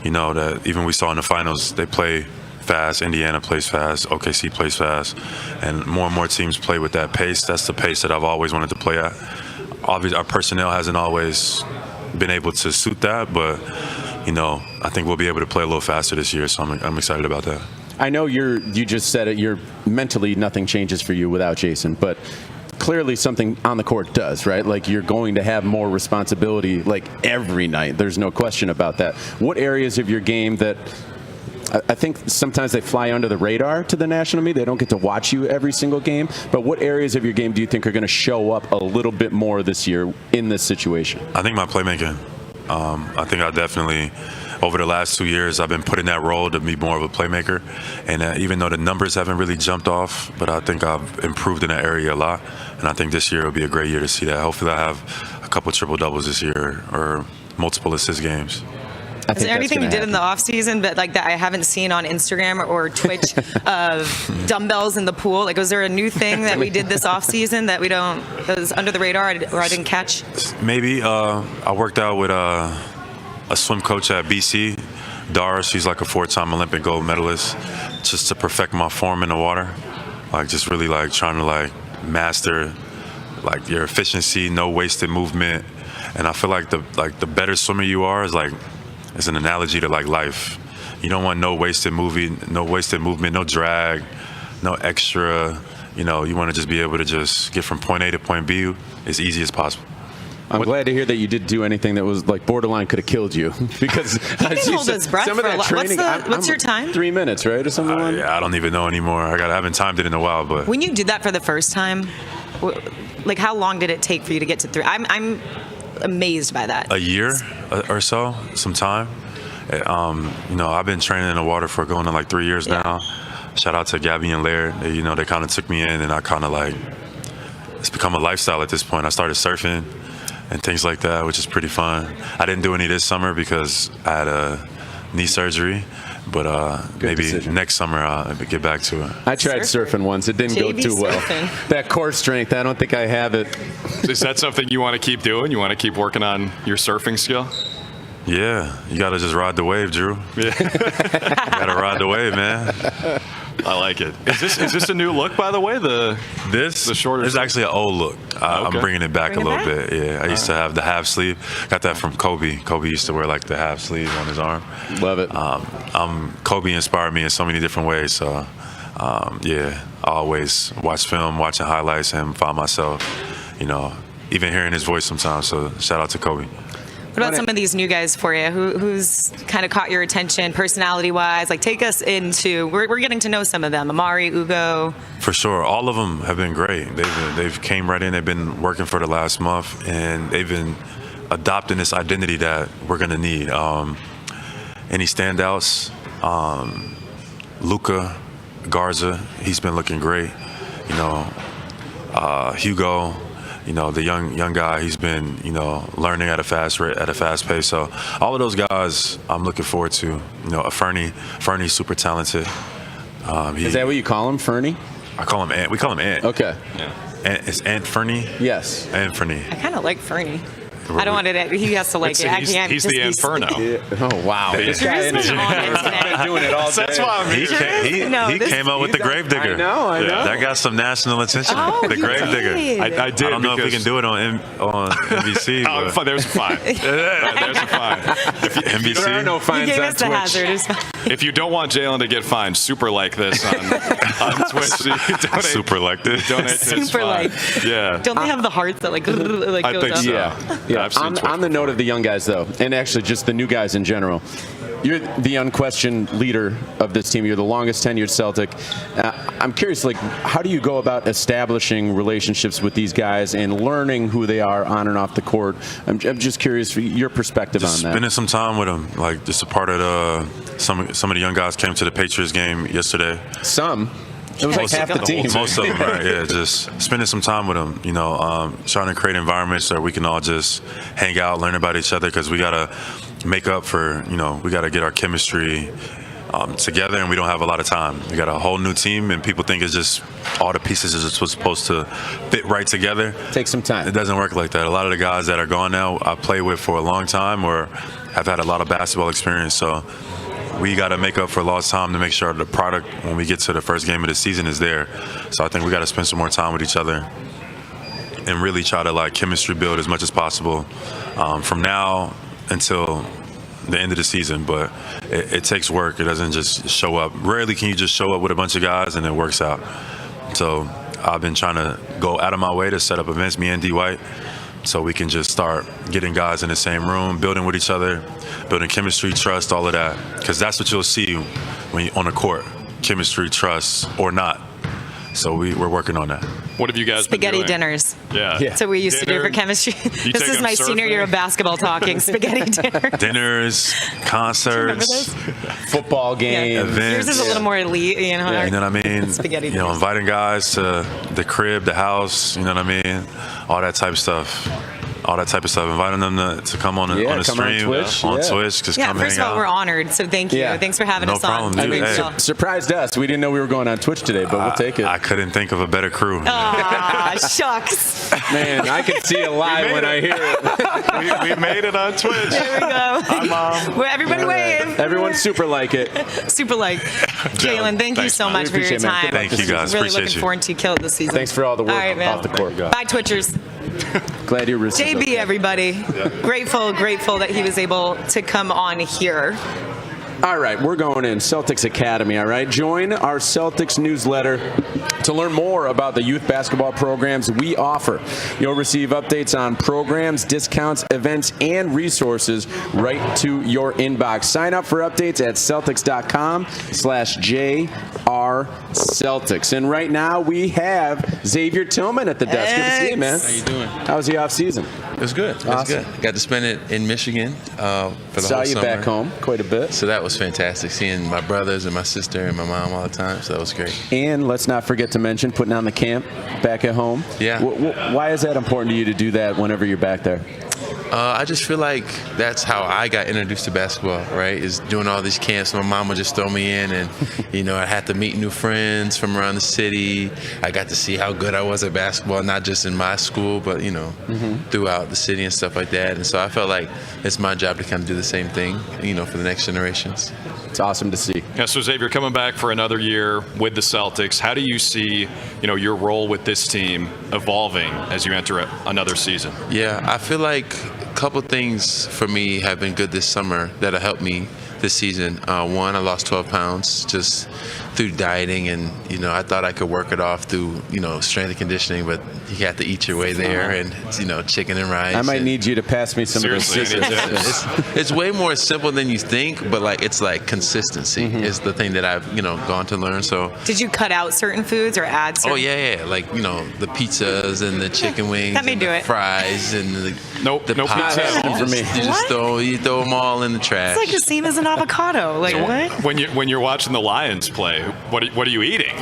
S11: that even we saw in the finals, they play fast. Indiana plays fast. OKC plays fast. And more teams play with that pace. That's the pace that I've always wanted to play at. Obviously, our personnel hasn't always been able to suit that, but, I think we'll be able to play a little faster this year, so I'm excited about that.
S3: I know you just said it, you're mentally nothing changes for you without Jason, but clearly something on the court does, right? Like you're going to have more responsibility like every night. There's no question about that. What areas of your game that I think sometimes they fly under the radar to the national media. They don't get to watch you every single game. But what areas of your game do you think are going to show up a little bit more this year in this situation?
S11: I think my playmaking. I think I definitely, over the last 2 years, I've been put in that role to be more of a playmaker. And even though the numbers haven't really jumped off, but I think I've improved in that area a lot. And I think this year will be a great year to see that. Hopefully I have a couple triple-doubles this year or multiple assist games.
S1: Is there anything you did in the offseason that I haven't seen on Instagram or Twitch of dumbbells in the pool? Like, was there a new thing that we did this offseason that that was under the radar or I didn't catch?
S11: Maybe. I worked out with a swim coach at BC, Dara. She's like a 4-time Olympic gold medalist, just to perfect my form in the water. Like, just really trying to master your efficiency, no wasted movement. And I feel like the better swimmer you are is it's an analogy to life. You don't want no wasted movement, no drag, no extra. You want to just be able to just get from point A to point B as easy as possible.
S3: I'm glad to hear that you didn't do anything that was borderline could have killed you, because
S1: hold his breath
S3: some of that training.
S1: What's your time?
S3: 3 minutes, right, or something like that?
S11: Yeah, I don't even know anymore. I haven't timed it in a while, but
S1: when you did that for the first time, how long did it take for you to get to 3? I'm amazed by that.
S11: A year or so, some time. I've been training in the water for going on 3 years now. Shout out to Gabby and Laird. They kind of took me in, and I kind of it's become a lifestyle at this point. I started surfing and things like that, which is pretty fun. I didn't do any this summer because I had a knee surgery. But maybe decision. Next summer I'll get back to it.
S3: I tried surfing once. It didn't go too well. That core strength, I don't think I have it.
S2: Is that something you want to keep doing? You want to keep working on your surfing skill?
S11: Yeah. You got to just ride the wave, Drew. Yeah. You got to ride the wave, man.
S2: I like it. Is this a new look, by the way? The shorter.
S11: It's actually an old look. I'm bringing it back a little bit. Yeah, I used to have the half sleeve. Got that from Kobe. Kobe used to wear the half sleeve on his arm.
S3: Love it.
S11: Kobe inspired me in so many different ways. So I always watch film, watching highlights, and find myself, even hearing his voice sometimes. So shout out to Kobe.
S1: What about some of these new guys for you? Who's kind of caught your attention personality-wise? Take us into, we're getting to know some of them. Amari, Hugo.
S11: For sure. All of them have been great. They've came right in. They've been working for the last month, and they've been adopting this identity that we're going to need. Any standouts? Luka, Garza, he's been looking great. Hugo, the young guy, he's been, learning at a fast rate, at a fast pace. So all of those guys, I'm looking forward to. Fernie's super talented.
S3: Is that what you call him, Fernie?
S11: I call him Ant. We call him Ant.
S3: Okay.
S11: Yeah. It's Ant Fernie?
S3: Yes.
S11: Ant Fernie.
S1: I kind of like Fernie. I don't want it. He has to like it.
S2: He's the Inferno.
S3: Yeah. Oh wow!
S1: This guy
S3: has been doing it all day.
S2: That's why I'm here.
S11: He came up with the Gravedigger.
S3: I know.
S11: That got some national attention. The Gravedigger.
S2: I did.
S11: I don't know if we can do it on NBC.
S2: There's a fine. There's a fine.
S11: NBC.
S3: There are no fines
S1: He gave
S3: on
S1: us the
S3: Twitch.
S1: hazard.
S2: If you don't want Jaylen to get fined, super like this on Twitch. Donate,
S11: super like this.
S2: Donate to his
S1: Super
S2: fine.
S1: like.
S2: Yeah.
S1: Don't they have the hearts that
S2: I
S1: goes
S2: think
S1: up?
S2: so.
S3: Yeah.
S2: I've seen
S3: On the note of the young guys, though, and actually just the new guys in general, you're the unquestioned leader of this team. You're the longest tenured Celtic. I'm curious, how do you go about establishing relationships with these guys and learning who they are on and off the court? I'm just curious for your perspective on that.
S11: Spending some time with them, just a part of some of the young guys came to the Patriots game yesterday.
S3: It was half the team.
S11: Most of them, right? Yeah, just spending some time with them. Trying to create environments that we can all just hang out, learn about each other, because we gotta make up for. We gotta get our chemistry together, and we don't have a lot of time. We got a whole new team, and people think it's just all the pieces are supposed to fit right together.
S3: Take some time.
S11: It doesn't work like that. A lot of the guys that are gone now, I played with for a long time or have had a lot of basketball experience. So we got to make up for lost time to make sure the product, when we get to the first game of the season, is there. So I think we got to spend some more time with each other and really try to like chemistry build as much as possible from now until the end of the season. But it takes work. It doesn't just show up. Rarely can you just show up with a bunch of guys and it works out. So I've been trying to go out of my way to set up events, me and D. White, so we can just start getting guys in the same room, building with each other, building chemistry, trust, all of that. Because that's what you'll see when you're on the court, chemistry, trust, or not. So we're working on that.
S2: What have you guys
S1: Spaghetti
S2: been doing?
S1: dinners.
S2: Yeah.
S1: That's what we used to do for chemistry. This is my senior year of basketball talking. Spaghetti dinner.
S11: Dinners, concerts,
S3: football games,
S11: events.
S1: Yours is a little more elite, you know.
S11: You know what I mean?
S1: Spaghetti
S11: You know,
S1: dinners.
S11: inviting guys to the crib, the house, you know what I mean? All that type of stuff. Inviting them to come on the
S3: come
S11: stream,
S3: on Twitch.
S11: just
S1: Yeah,
S11: come
S1: first
S11: hang
S1: of all,
S11: out.
S1: we're honored, so thank you.
S3: Yeah.
S1: Thanks for having
S11: No
S1: us
S11: problem,
S1: on.
S11: dude. Hey.
S3: Surprised us. We didn't know we were going on Twitch today, but we'll take it.
S11: I couldn't think of a better crew.
S1: Ah, shucks.
S3: Man, I can see it live when I hear it.
S2: we made it on Twitch.
S1: There we go. Well, everybody wave.
S3: Everyone super like it.
S1: Super like. Jaylen, thank you
S2: thanks,
S1: so
S2: man.
S1: much for your
S3: Appreciate it, man.
S1: time.
S11: Thank you, guys.
S1: Really
S11: Appreciate
S1: looking
S11: you.
S1: forward to kill it this season.
S3: Thanks for all the work
S1: All right, man.
S3: off the court.
S1: Bye, Twitchers.
S3: Glad you're
S1: JB, everybody. Grateful that he was able to come on here.
S3: All right, we're going in Celtics Academy, all right? Join our Celtics newsletter to learn more about the youth basketball programs we offer. You'll receive updates on programs, discounts, events, and resources right to your inbox. Sign up for updates at Celtics.com/JRCeltics. And right now we have Xavier Tillman at the desk. Good to see you, man.
S12: How you doing?
S3: How was the off season?
S12: It was good. It was
S3: Awesome.
S12: good. Got to spend it in Michigan for the
S3: Saw
S12: whole
S3: you
S12: summer.
S3: back home quite a bit.
S12: So that was fantastic, seeing my brothers and my sister and my mom all the time. So that was great.
S3: And let's not forget to mention putting on the camp back at home.
S12: Yeah.
S3: Why is that important to you to do that whenever you're back there?
S12: I just feel like that's how I got introduced to basketball, right? Is doing all these camps. My mom would just throw me in, and, you know, I had to meet new friends from around the city. I got to see how good I was at basketball, not just in my school, but, you know, throughout the city and stuff like that. And so I felt like it's my job to kind of do the same thing, you know, for the next generations.
S3: It's awesome to see.
S2: Yeah, so Xavier, coming back for another year with the Celtics, how do you see, you know, your role with this team evolving as you enter another season?
S12: Yeah, I feel like a couple things for me have been good this summer that have helped me this season. One, I lost 12 pounds just through dieting, and, you know, I thought I could work it off through, you know, strength and conditioning, but you have to eat your way there, and, you know, chicken and rice.
S3: I might need you to pass me some of those
S2: Seriously,
S3: scissors.
S12: It's way more simple than you think, but like it's like consistency is the thing that I've, you know, gone to learn. So
S1: Did you cut out certain foods or add certain?
S12: oh yeah, like, you know, the pizzas and the chicken wings,
S1: That may
S12: and
S1: do
S12: the
S1: it.
S12: fries and the
S2: Nope, no
S12: pies.
S2: pizza.
S3: For me.
S12: You just throw them all in the trash.
S1: It's like the same as an avocado. Like, what?
S2: When you're watching the Lions play, what are you eating?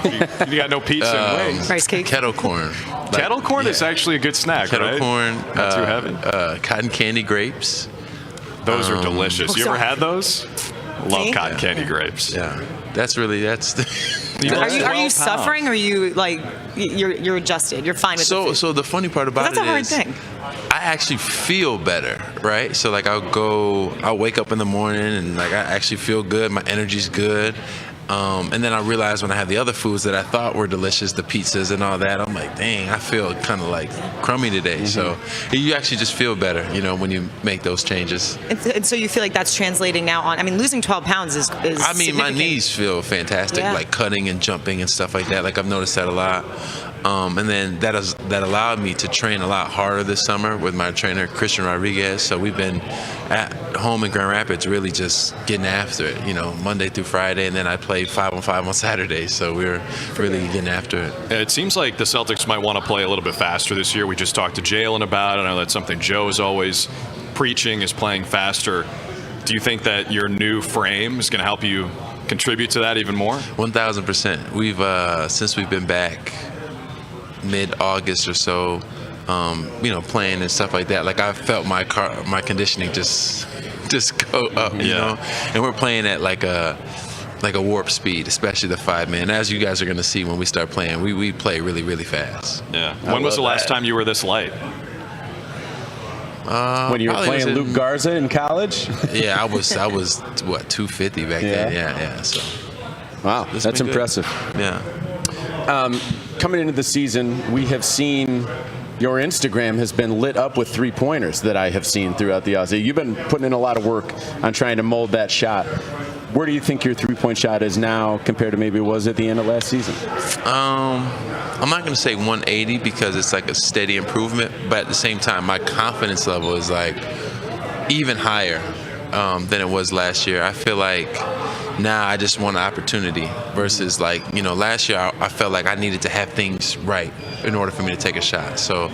S2: You got no pizza and wings.
S1: Rice cake.
S12: Kettle corn.
S2: Kettle corn is actually a good snack,
S12: Kettle
S2: right?
S12: corn.
S2: Not too heavy.
S12: Cotton candy grapes.
S2: Those are delicious. You ever had those? Love
S1: Me?
S2: cotton candy grapes.
S12: Yeah, that's.
S1: Are you suffering, or are you like you're adjusted? You're fine with the food?
S12: So the funny part about
S1: That's a
S12: it
S1: hard
S12: is,
S1: thing.
S12: I actually feel better, right? So like I'll wake up in the morning and like I actually feel good. My energy's good. And then I realized when I have the other foods that I thought were delicious, the pizzas and all that, I'm like, dang, I feel kind of like crummy today. So you actually just feel better, you know, when you make those changes.
S1: And so you feel like that's translating now on. I mean, losing 12 pounds is
S12: I mean, my
S1: significant.
S12: knees feel fantastic,
S1: Yeah.
S12: like cutting and jumping and stuff like that. Like I've noticed that a lot. And then that allowed me to train a lot harder this summer with my trainer, Christian Rodriguez. So we've been at home in Grand Rapids really just getting after it, you know, Monday through Friday. And then I played 5-on-5 on Saturday. So we were really getting after it.
S2: It seems like the Celtics might want to play a little bit faster this year. We just talked to Jaylen about it. I know that's something Joe is always preaching, is playing faster. Do you think that your new frame is going to help you contribute to that even more?
S12: 1,000%. We've since we've been back mid-August or so, you know, playing and stuff like that. Like I felt my conditioning just go up, you know. And we're playing at like a like a warp speed, especially the 5-man. As you guys are going to see when we start playing, we play really, really fast.
S2: Yeah. When was the last time you were this light?
S3: When you were playing Luke Garza in college?
S12: Yeah, I was what, 250 back then. Yeah. So.
S3: Wow, that's impressive.
S12: Good. Yeah.
S3: Coming into the season, we have seen your Instagram has been lit up with three-pointers that I have seen throughout the offseason. You've been putting in a lot of work on trying to mold that shot. Where do you think your three-point shot is now compared to maybe it was at the end of last season?
S12: I'm not going to say 180 because it's like a steady improvement, but at the same time, my confidence level is like even higher than it was last year. I feel like now I just want an opportunity versus like, last year I felt like I needed to have things right in order for me to take a shot. So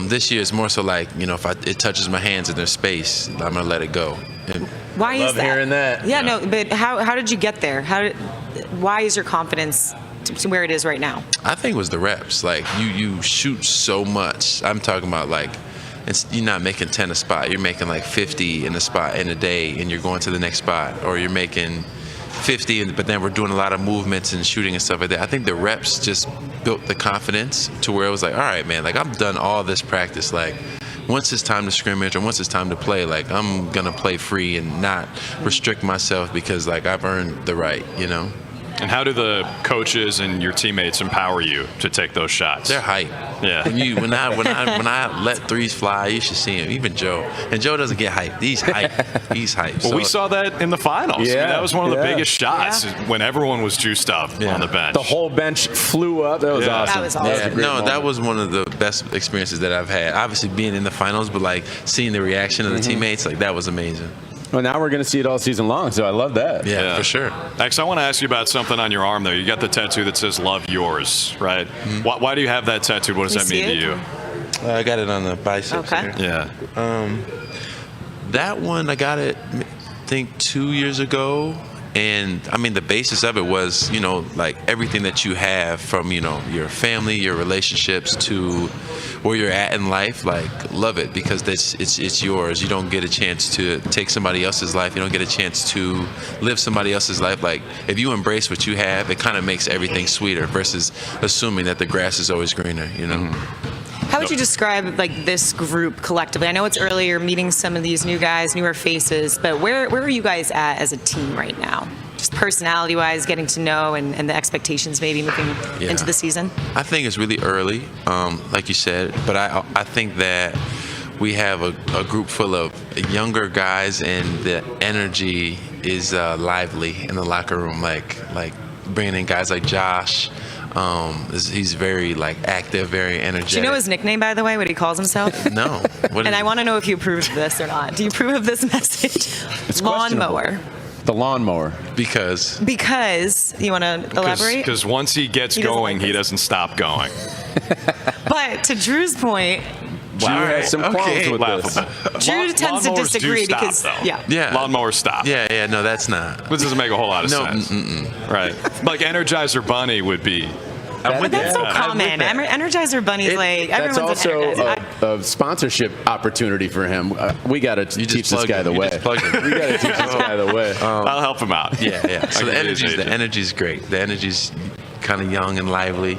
S12: this year is more so like, if it touches my hands and there's space, I'm going to let it go. And
S1: why is that?
S3: Love hearing that.
S1: Yeah, no, but how did you get there? Why is your confidence to where it is right now?
S12: I think it was the reps. Like you shoot so much. I'm talking about like you're not making 10 a spot. You're making like 50 in a spot in a day, and you're going to the next spot, or you're making 50, but then we're doing a lot of movements and shooting and stuff like that. I think the reps just built the confidence to where it was like, all right, man, like I've done all this practice. Like once it's time to scrimmage or once it's time to play, like I'm gonna play free and not restrict myself because like I've earned the right,
S2: And how do the coaches and your teammates empower you to take those shots?
S12: They're hype.
S2: Yeah.
S12: When I let threes fly, you should see him. Even Joe. And Joe doesn't get hyped. He's hype. He's hype.
S2: Well, we saw that in the finals.
S3: Yeah.
S2: I mean, that was one of the biggest shots when everyone was juiced up on the bench.
S3: The whole bench flew up. That was awesome.
S1: That was awesome.
S12: Yeah, that was one of the best experiences that I've had. Obviously being in the finals, but like seeing the reaction of the teammates, like that was amazing.
S3: Well, now we're going to see it all season long, so I love that.
S12: Yeah, for sure.
S2: Actually, I want to ask you about something on your arm there. You got the tattoo that says "Love Yours," right? Why do you have that tattoo? What does that mean to you?
S12: I got it on the biceps.
S1: Okay.
S12: Here.
S2: Yeah.
S12: That one, I got it, I think 2 years ago. And I mean, the basis of it was, like everything that you have from, your family, your relationships to where you're at in life, like love it because it's yours. You don't get a chance to take somebody else's life. You don't get a chance to live somebody else's life. Like if you embrace what you have, it kind of makes everything sweeter versus assuming that the grass is always greener,
S1: How would you describe like this group collectively? I know it's early, you're meeting some of these new guys, newer faces, but where are you guys at as a team right now? Just personality-wise, getting to know and the expectations maybe moving into the season?
S12: I think it's really early, like you said, but I think that we have a group full of younger guys and the energy is lively in the locker room, like bringing in guys like Josh. He's very active, very energetic.
S1: Do you know his nickname, by the way, what he calls himself?
S12: No.
S1: And I want to know if you approve of this or not. Do you approve of this message?
S3: It's
S1: Lawnmower.
S3: The lawnmower.
S12: Because
S1: you want to elaborate?
S2: Because once he gets going, he doesn't stop going.
S1: But to Drew's point,
S3: Drew has some qualms with
S2: Laughable.
S3: this.
S1: Drew tends to disagree
S2: stop,
S1: because
S2: though.
S12: Yeah.
S2: Lawnmowers stop.
S12: Yeah, no, that's not.
S2: Which doesn't make a whole lot of
S12: No,
S2: sense. Right. Like Energizer Bunny would be.
S1: but that's so common. Energizer Bunny's
S3: That's
S1: everyone's
S3: also
S1: an Energizer.
S3: a sponsorship opportunity for him. We got to teach this guy the way. We got to teach this guy the way.
S2: I'll help him out.
S12: Yeah. So the energy's great. The energy's kind of young and lively.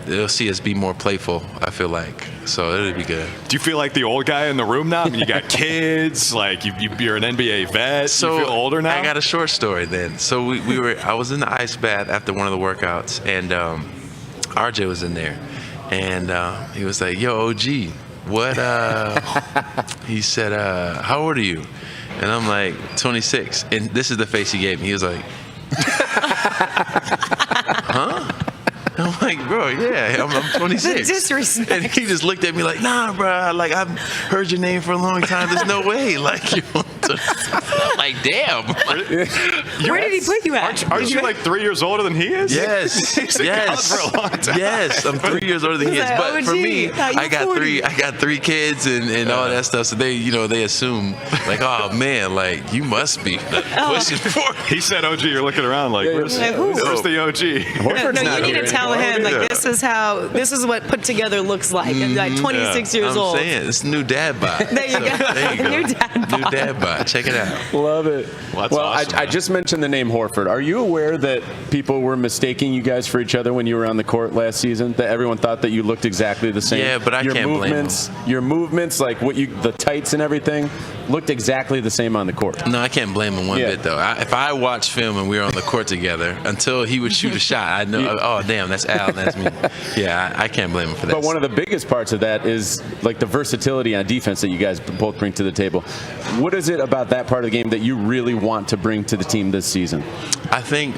S12: They'll see us be more playful, I feel like. So it'll be good.
S2: Do you feel like the old guy in the room now? I mean, you got kids. Like you're an NBA vet.
S12: So
S2: you feel older now.
S12: I got a short story then. So I was in the ice bath after one of the workouts, and RJ was in there, and he was like, "Yo, OG, what?" He said, "How old are you?" And I'm like, 26. And this is the face he gave me. He was like, "Huh?" I'm like, bro, yeah, I'm 26.
S1: The disrespect.
S12: And he just looked at me like, nah, bro, like I've heard your name for a long time. There's no way. Like, like, damn.
S1: Where did he put you at?
S2: Aren't you like 3 years older than he is?
S12: Yes.
S2: He's been gone for a long time.
S12: Yes, I'm 3 years older than he is.
S1: Like,
S12: But for me, I got
S1: 40.
S12: three kids and all that stuff. So they assume like, oh man, like you must be pushing 40.
S2: He said, "OG, you're looking around like, where's the OG?"
S1: No, you need to tell him like this is what put together looks like. Like 26 years old.
S12: I'm saying it's new dad bod.
S1: There you go.
S12: There you go.
S1: New dad bod.
S12: New dad bod. Check it out.
S3: Love it.
S2: Well, that's
S3: Well,
S2: awesome,
S3: I just mentioned the name Horford. Are you aware that people were mistaking you guys for each other when you were on the court last season? That everyone thought that you looked exactly the same?
S12: Yeah, but I can't blame them.
S3: Your movements, like the tights and everything, looked exactly the same on the court.
S12: No, I can't blame him one bit, though. If I watched film and we were on the court together, until he would shoot a shot, I know, oh, damn, that's Al, that's me. Yeah, I can't blame him for that.
S3: But one of the biggest parts of that is like the versatility on defense that you guys both bring to the table. What is it about that part of the game that you really want to bring to the team this season?
S12: I think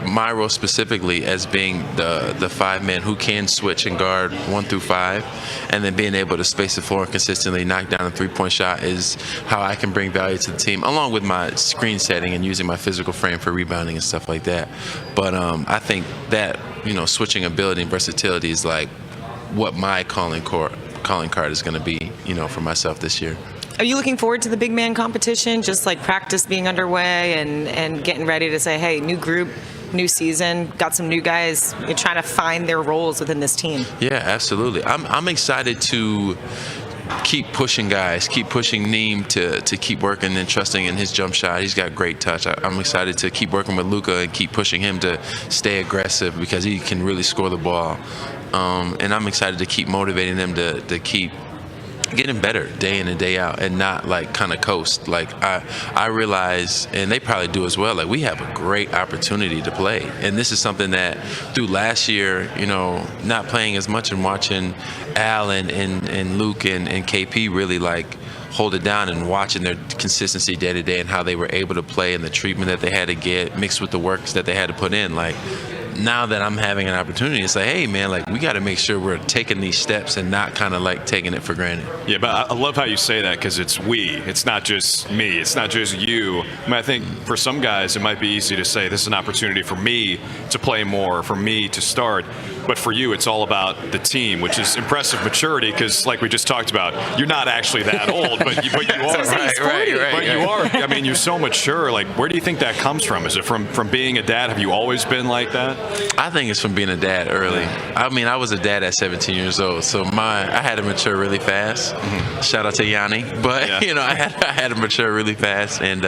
S12: my role specifically as being the five man who can switch and guard 1 through 5, and then being able to space the floor and consistently knock down a 3-point shot is how I can bring value to the team, along with my screen setting and using my physical frame for rebounding and stuff like that. But I think that, switching ability and versatility is like what my calling card is going to be, for myself this year.
S1: Are you looking forward to the big man competition, just like practice being underway and getting ready to say, hey, new group, new season, got some new guys, you're trying to find their roles within this team?
S12: Yeah, absolutely. I'm excited to keep pushing guys, keep pushing Neem to keep working and trusting in his jump shot. He's got great touch. I'm excited to keep working with Luka and keep pushing him to stay aggressive because he can really score the ball. And I'm excited to keep motivating them to keep getting better day in and day out and not like kind of coast. Like I realize, and they probably do as well, like we have a great opportunity to play. And this is something that through last year, not playing as much and watching Al and Luke and KP really like hold it down and watching their consistency day to day and how they were able to play and the treatment that they had to get mixed with the works that they had to put in. Like, now that I'm having an opportunity to say, hey, man, like we got to make sure we're taking these steps and not kind of like taking it for granted.
S2: Yeah, but I love how you say that because it's we. It's not just me. It's not just you. I think for some guys it might be easy to say this is an opportunity for me to play more, for me to start. But for you, it's all about the team, which is impressive maturity because, like we just talked about, you're not actually that old, but you are.
S12: Right.
S2: But you are. I mean, you're so mature. Like, where do you think that comes from? Is it from being a dad? Have you always been like that?
S12: I think it's from being a dad early. I mean, I was a dad at 17 years old, so I had to mature really fast. Mm-hmm. Shout out to Yanni, but I had to mature really fast, and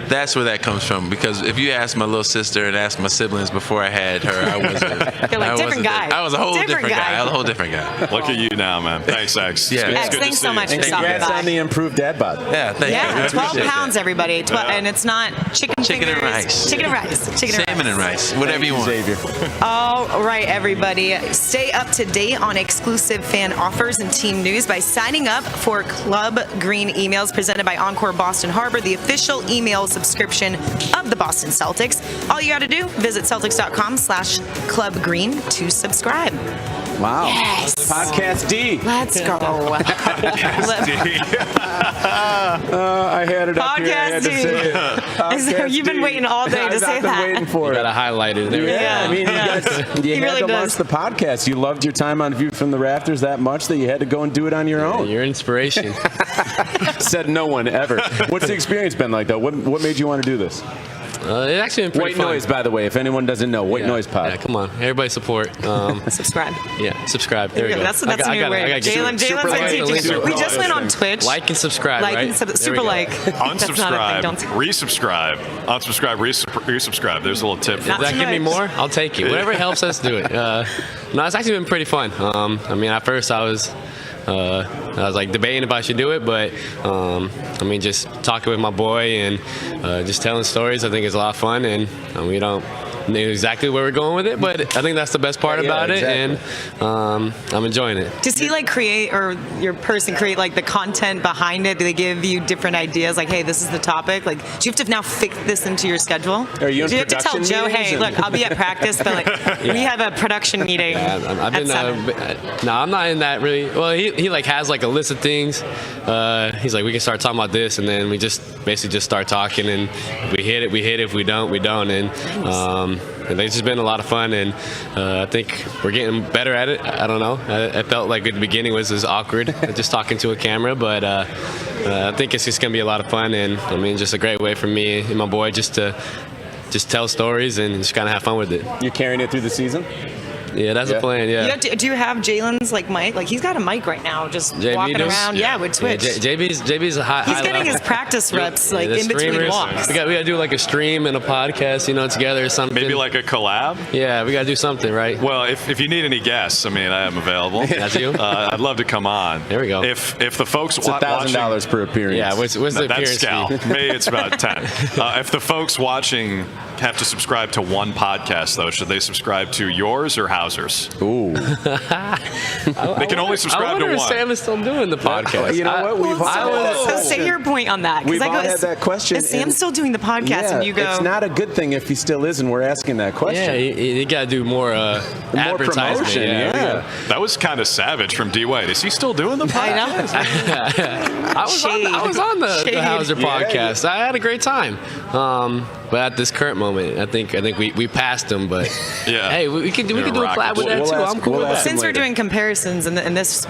S12: that's where that comes from. Because if you ask my little sister and ask my siblings before I had her, I was
S1: different guy.
S12: I was a whole different guy. I was a whole different guy.
S2: Look at you now, man. Thanks, X.
S12: Yeah.
S1: X, thanks so much for stopping
S3: Congrats
S1: by.
S3: on the improved dad bod.
S12: Yeah, thank you.
S1: 12 pounds, everybody. And it's not chicken
S12: and rice.
S1: Chicken and rice.
S12: Salmon and rice. Whatever you want.
S3: Xavier.
S1: All right, everybody. Stay up to date on exclusive fan offers and team news by signing up for Club Green emails presented by Encore Boston Harbor, the official email subscription of the Boston Celtics. All you got to do, visit Celtics.com/Club Green to subscribe.
S3: Wow.
S1: Yes.
S3: Podcast D.
S1: Let's go.
S2: Podcast D.
S3: I had it up here. I had to say it. Podcast
S1: You've been
S3: D.
S1: waiting all day to say
S3: I've been
S1: that.
S3: waiting for
S13: You
S3: it.
S13: got to highlight it. There we go.
S3: Yeah, I mean, you
S1: He
S3: had
S1: really
S3: to
S1: does.
S3: launch the podcast. You loved your time on View from the Rafters that much that you had to go and do it on your own.
S13: Your inspiration.
S3: Said no one ever. What's the experience been like, though? What made you want to do this?
S13: It's actually been pretty
S3: White
S13: fun.
S3: Noise, by the way, if anyone doesn't know. White Noise Pod.
S13: Yeah, come on. Everybody support.
S1: Subscribe.
S13: Yeah, subscribe. There we go.
S1: That's a new word. Jaylen's been teaching us. We just went on Twitch.
S13: Like and subscribe,
S1: Like
S13: right?
S1: and super like.
S2: Unsubscribe, resubscribe, unsubscribe, resubscribe. There's a little tip.
S13: Does that give me more? I'll take it. Whatever helps us do it. No, it's actually been pretty fun. I mean, at first I was like debating if I should do it, but I mean, just talking with my boy and just telling stories, I think is a lot of fun, and we don't know exactly where we're going with it, but I think that's the best part about it, and I'm enjoying it.
S1: Does he like create, or your person create like the content behind it? Do they give you different ideas? Like, hey, this is the topic. Like, do you have to now fit this into your schedule?
S3: Are you in
S1: do you have to tell
S3: production
S1: Joe,
S3: meetings
S1: hey,
S3: and-
S1: look, I'll be at practice, but like we have a production meeting.
S13: Yeah, I've been.
S1: at 7.
S13: No, I'm not in that really. Well, he like has like a list of things. He's like, we can start talking about this, and then we just basically just start talking, and if we hit it, we hit it. If we don't, we don't. And it's just been a lot of fun, and I think we're getting better at it. I don't know. I felt like at the beginning was awkward, just talking to a camera, but I think it's just gonna be a lot of fun, and I mean, just a great way for me and my boy just to tell stories and just kind of have fun with it.
S3: You're carrying it through the season?
S13: Yeah, that's the plan. Yeah.
S1: Do you have Jaylen's mic? He's got a mic right now, just walking around. Yeah, with Twitch.
S13: JB's a high.
S1: He's getting his practice reps in between walks.
S13: We got to do a stream and a podcast, together or something.
S2: Maybe like a collab.
S13: Yeah, we got to do something, right?
S2: Well, if you need any guests, I am available.
S13: That's you.
S2: I'd love to come on.
S13: There we go.
S2: If the folks
S3: it's $1,000 per appearance.
S13: Yeah, what's the appearance
S2: fee? Me, it's about 10. If the folks watching have to subscribe to one podcast, though, should they subscribe to yours or Hauser's?
S3: Ooh.
S2: They can only subscribe to one.
S13: I wonder if Sam is still doing the podcast.
S3: You know what?
S1: So say your point on that.
S3: We've all had that question.
S1: Is Sam still doing the podcast? And you go,
S3: it's not a good thing if he still is, and we're asking that question.
S13: Yeah, you got to do more advertisement.
S3: Promotion. Yeah.
S2: That was kind of savage from D. Wade. Is he still doing the podcast?
S13: I was on the Hauser podcast. I had a great time. But at this current moment, I think we passed him. But hey, we can do a collab with that too. I'm cool with that.
S1: Since we're doing comparisons in this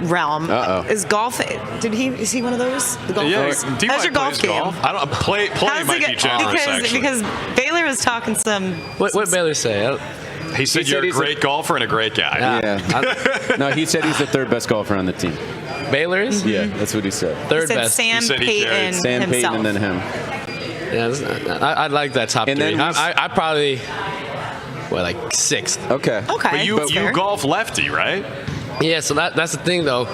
S1: realm, is golf? Is he one of those? The golfers?
S2: Yeah,
S1: how's your golf game?
S2: I don't play might be generous
S1: because Baylor was talking some.
S13: What Baylor say?
S2: He said you're a great golfer and a great guy.
S3: Yeah. No, he said he's the third best golfer on the team.
S13: Baylor is?
S3: Yeah, that's what he said.
S13: Third
S1: he said
S13: best.
S1: Sam, Payton,
S3: Sam,
S1: himself.
S3: Payton, and then him.
S13: Yeah, I like that top
S3: and
S13: three.
S3: Then
S13: I probably sixth.
S3: Okay.
S2: But you golf lefty, right?
S13: Yeah, so that's the thing though,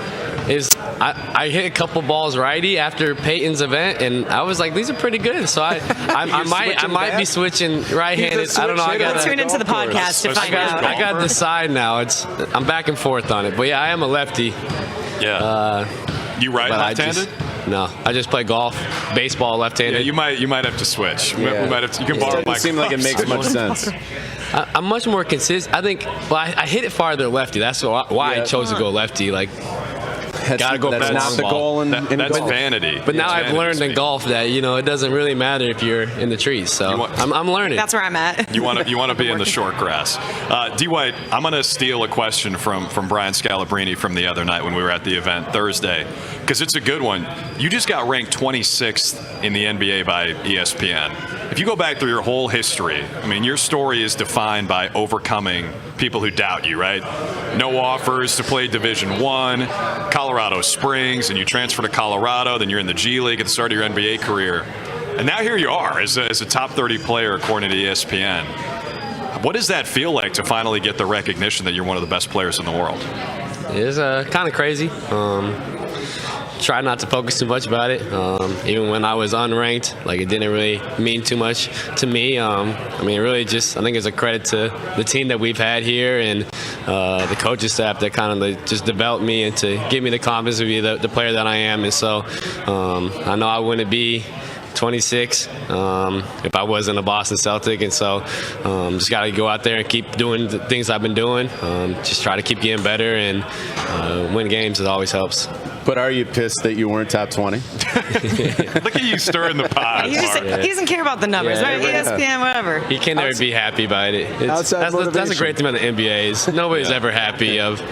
S13: is I hit a couple balls righty after Payton's event, and I was like, these are pretty good. So I might be switching right-handed. I don't know. I got
S1: to tune into the podcast to find out.
S13: I got to decide now. I'm back and forth on it, but yeah, I am a lefty.
S2: Yeah. You right left-handed?
S13: No, I just play golf, baseball left-handed.
S2: Yeah, you might have to switch.
S3: Yeah.
S2: You can borrow my.
S3: Doesn't seem like it makes much sense.
S13: I'm much more consistent. I think. Well, I hit it farther lefty. That's why I chose to go lefty. Gotta go
S3: that's
S13: fast.
S3: not the goal in
S2: that's
S3: golf.
S2: vanity.
S13: But now I've learned in golf that it doesn't really matter if you're in the trees. So I'm learning.
S1: That's where I'm at.
S2: You want to be in the short grass. D. White, I'm going to steal a question from Brian Scalabrine from the other night when we were at the event Thursday, because it's a good one. You just got ranked 26th in the NBA by ESPN. If you go back through your whole history, your story is defined by overcoming people who doubt you, right? No offers to play Division I, Colorado Springs, and you transfer to Colorado, then you're in the G League at the start of your NBA career. And now here you are as a top 30 player according to ESPN. What does that feel like to finally get the recognition that you're one of the best players in the world?
S13: It's kind of crazy. Try not to focus too much about it. Even when I was unranked, it didn't really mean too much to me. Really just, I think it's a credit to the team that we've had here and the coaching staff that kind of just developed me and to give me the confidence to be the player that I am. And so I know I wouldn't be 26 if I wasn't a Boston Celtic, and so just got to go out there and keep doing the things I've been doing. Just try to keep getting better and win games. It always helps.
S3: But are you pissed that you weren't top 20?
S2: Look at you stirring the pot.
S1: He doesn't care about the numbers, right? ESPN, whatever.
S13: He can never be happy about it.
S3: That's
S13: a great thing about the NBA is nobody's ever happy of.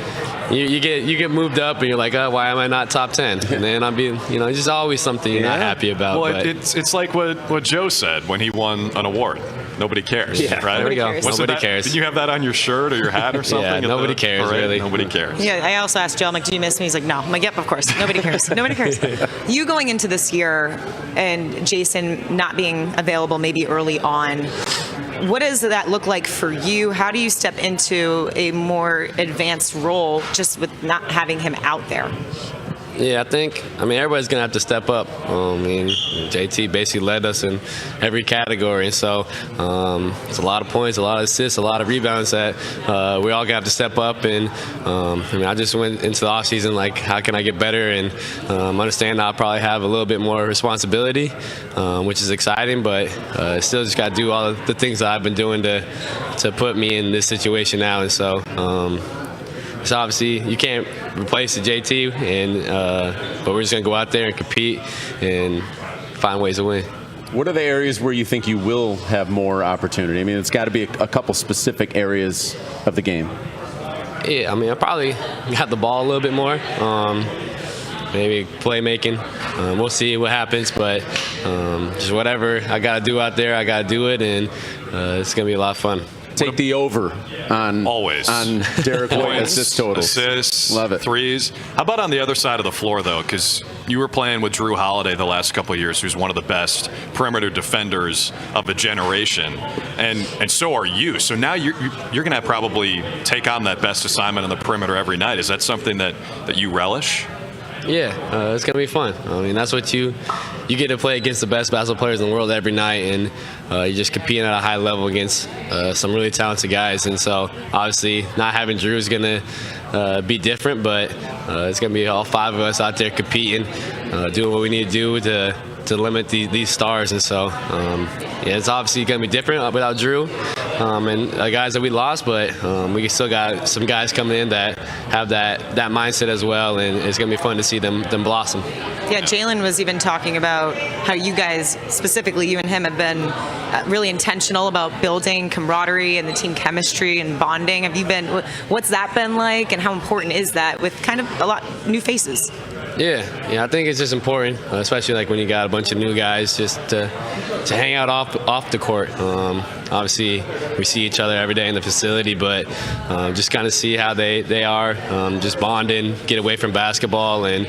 S13: You get moved up and you're like, oh, why am I not top 10? And then I'm being, it's just always something you're not happy about.
S2: Well, it's like what Joe said when he won an award. Nobody cares, right?
S13: There we go. Nobody
S2: cares. Did you have that on your shirt or your hat or something?
S13: Yeah, nobody cares, really.
S2: Nobody cares.
S1: Yeah, I also asked Joe, I'm like, do you miss me? He's like, no. I'm like, yep, of course. Nobody cares. Nobody cares. You going into this year and Jason not being available maybe early on, what does that look like for you? How do you step into a more advanced role just with not having him out there?
S13: Yeah, I think, everybody's going to have to step up. JT basically led us in every category. And so it's a lot of points, a lot of assists, a lot of rebounds that we all got to have to step up. And, I just went into the offseason like, how can I get better? And understand I'll probably have a little bit more responsibility, which is exciting. But still just got to do all of the things that I've been doing to put me in this situation now. And so So obviously you can't replace the JT, but we're just gonna go out there and compete and find ways to win.
S3: What are the areas where you think you will have more opportunity? It's got to be a couple specific areas of the game.
S13: Yeah, I probably got the ball a little bit more. Maybe playmaking. We'll see what happens, but just whatever I got to do out there, I got to do it, and it's going to be a lot of fun.
S3: take the over on
S2: always
S3: on Derrick White assist totals.
S2: Assists,
S3: love it.
S2: Threes. How about on the other side of the floor though? Because you were playing with Drew Holiday the last couple of years, who's one of the best perimeter defenders of a generation, and so are you. So now you're going to probably take on that best assignment on the perimeter every night. Is that something that you relish?
S13: Yeah, it's gonna be fun. I mean, that's what you get to play against the best basketball players in the world every night, and you're just competing at a high level against some really talented guys. And so, obviously, not having Drew is gonna be different, but it's gonna be all five of us out there competing, doing what we need to do to limit these stars. And so, yeah, it's obviously gonna be different without Drew and the guys that we lost, but we still got some guys coming in that have that mindset as well, and it's gonna be fun to see them blossom.
S1: Yeah, Jaylen was even talking about how you guys, specifically you and him, have been really intentional about building camaraderie and the team chemistry and bonding. What's that been like, and how important is that with kind of a lot new faces?
S13: Yeah, I think it's just important, especially like when you got a bunch of new guys, just to hang out off the court. Obviously, we see each other every day in the facility, but just kind of see how they are, just bonding, get away from basketball, and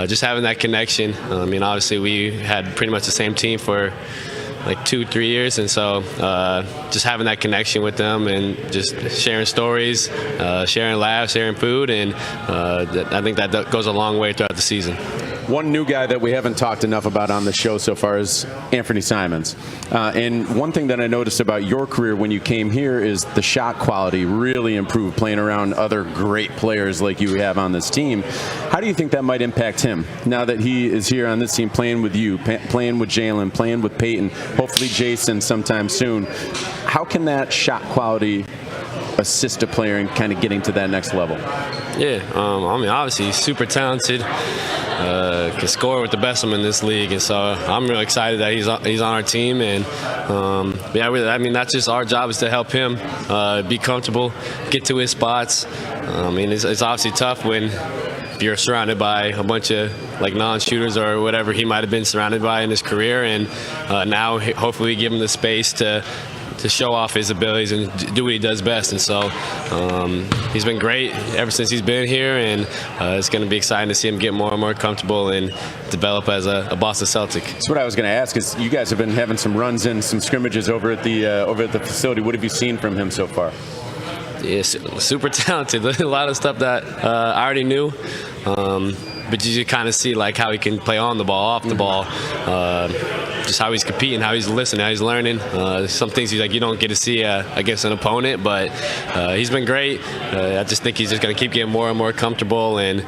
S13: just having that connection. I mean, obviously, we had pretty much the same team for like 2-3 years, and so just having that connection with them and just sharing stories, sharing laughs, sharing food, and I think that goes a long way throughout the season.
S3: One new guy that we haven't talked enough about on the show so far is Anthony Simons. And one thing that I noticed about your career when you came here is the shot quality really improved playing around other great players like you have on this team. How do you think that might impact him now that he is here on this team playing with you, playing with Jaylen, playing with Payton, hopefully Jason sometime soon? How can that shot quality assist a player in kind of getting to that next level?
S13: Yeah, I mean, obviously he's super talented, can score with the best of them in this league, and so I'm really excited that he's on our team. And yeah, really, I mean, that's just our job, is to help him be comfortable, get to his spots. I mean, it's obviously tough when you're surrounded by a bunch of like non-shooters or whatever he might have been surrounded by in his career, and now hopefully we give him the space to show off his abilities and do what he does best. And so he's been great ever since he's been here, and it's going to be exciting to see him get more and more comfortable and develop as a Boston Celtic.
S3: That's what I was going to ask, is you guys have been having some runs in, some scrimmages over at the facility. What have you seen from him so far?
S13: Yeah, super talented. A lot of stuff that I already knew. But you just kind of see like how he can play on the ball, off the ball, just how he's competing, how he's listening, how he's learning. Some things you don't get to see against an opponent, but he's been great. I just think he's just going to keep getting more and more comfortable, and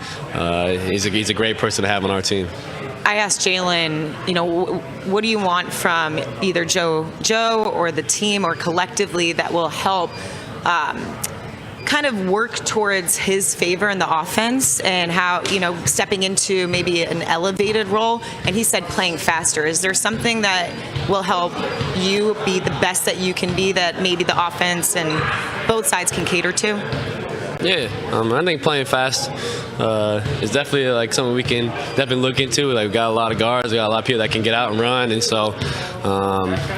S13: he's a great person to have on our team.
S1: I asked Jaylen, what do you want from either Joe or the team or collectively that will help kind of work towards his favor in the offense, and how, stepping into maybe an elevated role? And he said playing faster. Is there something that will help you be the best that you can be, that maybe the offense and both sides can cater to?
S13: Yeah, I think playing fast is definitely like something we can definitely look into. Like, we got a lot of guards, we got a lot of people that can get out and run, and so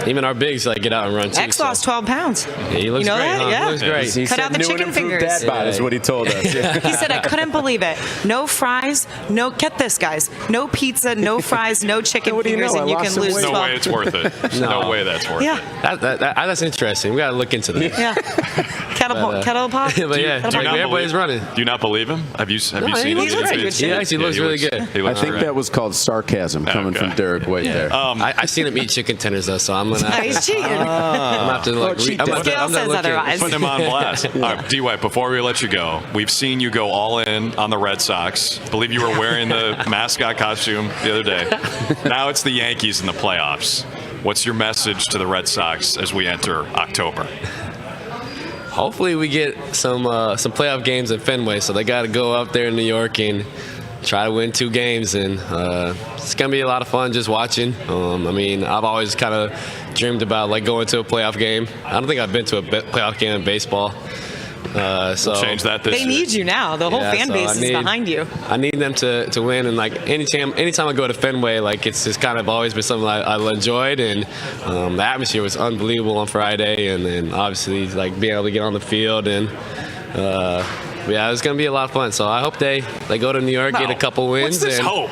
S13: even our bigs get out and run too.
S1: X lost 12 pounds.
S13: Yeah, he looks great.
S1: That?
S13: Huh?
S1: Yeah.
S13: He looks great.
S3: He
S1: Cut out the chicken fingers.
S3: Dad bod is what he told us.
S1: He said, I couldn't believe it. No fries, get this, guys. No pizza, no fries, no chicken fingers, and you can lose 12.
S2: No way it's worth it. No way that's worth it.
S13: That's interesting. We got to look into that.
S1: Yeah. Kettle pop.
S13: But yeah, everybody's running.
S2: Do you not believe him? Have you seen
S1: he looks
S2: his
S1: great.
S2: interviews?
S13: He actually looks really good.
S3: I think that was called sarcasm coming from Derrick White there.
S13: I seen him eat chicken tenders though, so I'm gonna.
S1: He's cheating.
S13: I'm gonna have to look.
S1: Scale says otherwise.
S2: Putting him on blast. All right, D-White, before we let you go, we've seen you go all in on the Red Sox. I believe you were wearing the mascot costume the other day. Now it's the Yankees in the playoffs. What's your message to the Red Sox as we enter October?
S13: Hopefully we get some playoff games in Fenway, so they got to go up there in New York and try to win 2 games, and it's gonna be a lot of fun just watching. I mean, I've always kind of dreamed about going to a playoff game. I don't think I've been to a playoff game in baseball, So
S2: We'll change that this
S1: They
S2: year.
S1: need you now. The whole fan
S13: so
S1: base
S13: I
S1: is
S13: need-
S1: behind you.
S13: I need them to win, and like anytime I go to Fenway, like it's just kind of always been something I enjoyed, and the atmosphere was unbelievable on Friday, and then obviously like being able to get on the field, and yeah, it's gonna be a lot of fun. So I hope they go to New York, get a couple wins.
S2: What's this
S13: and
S2: hope?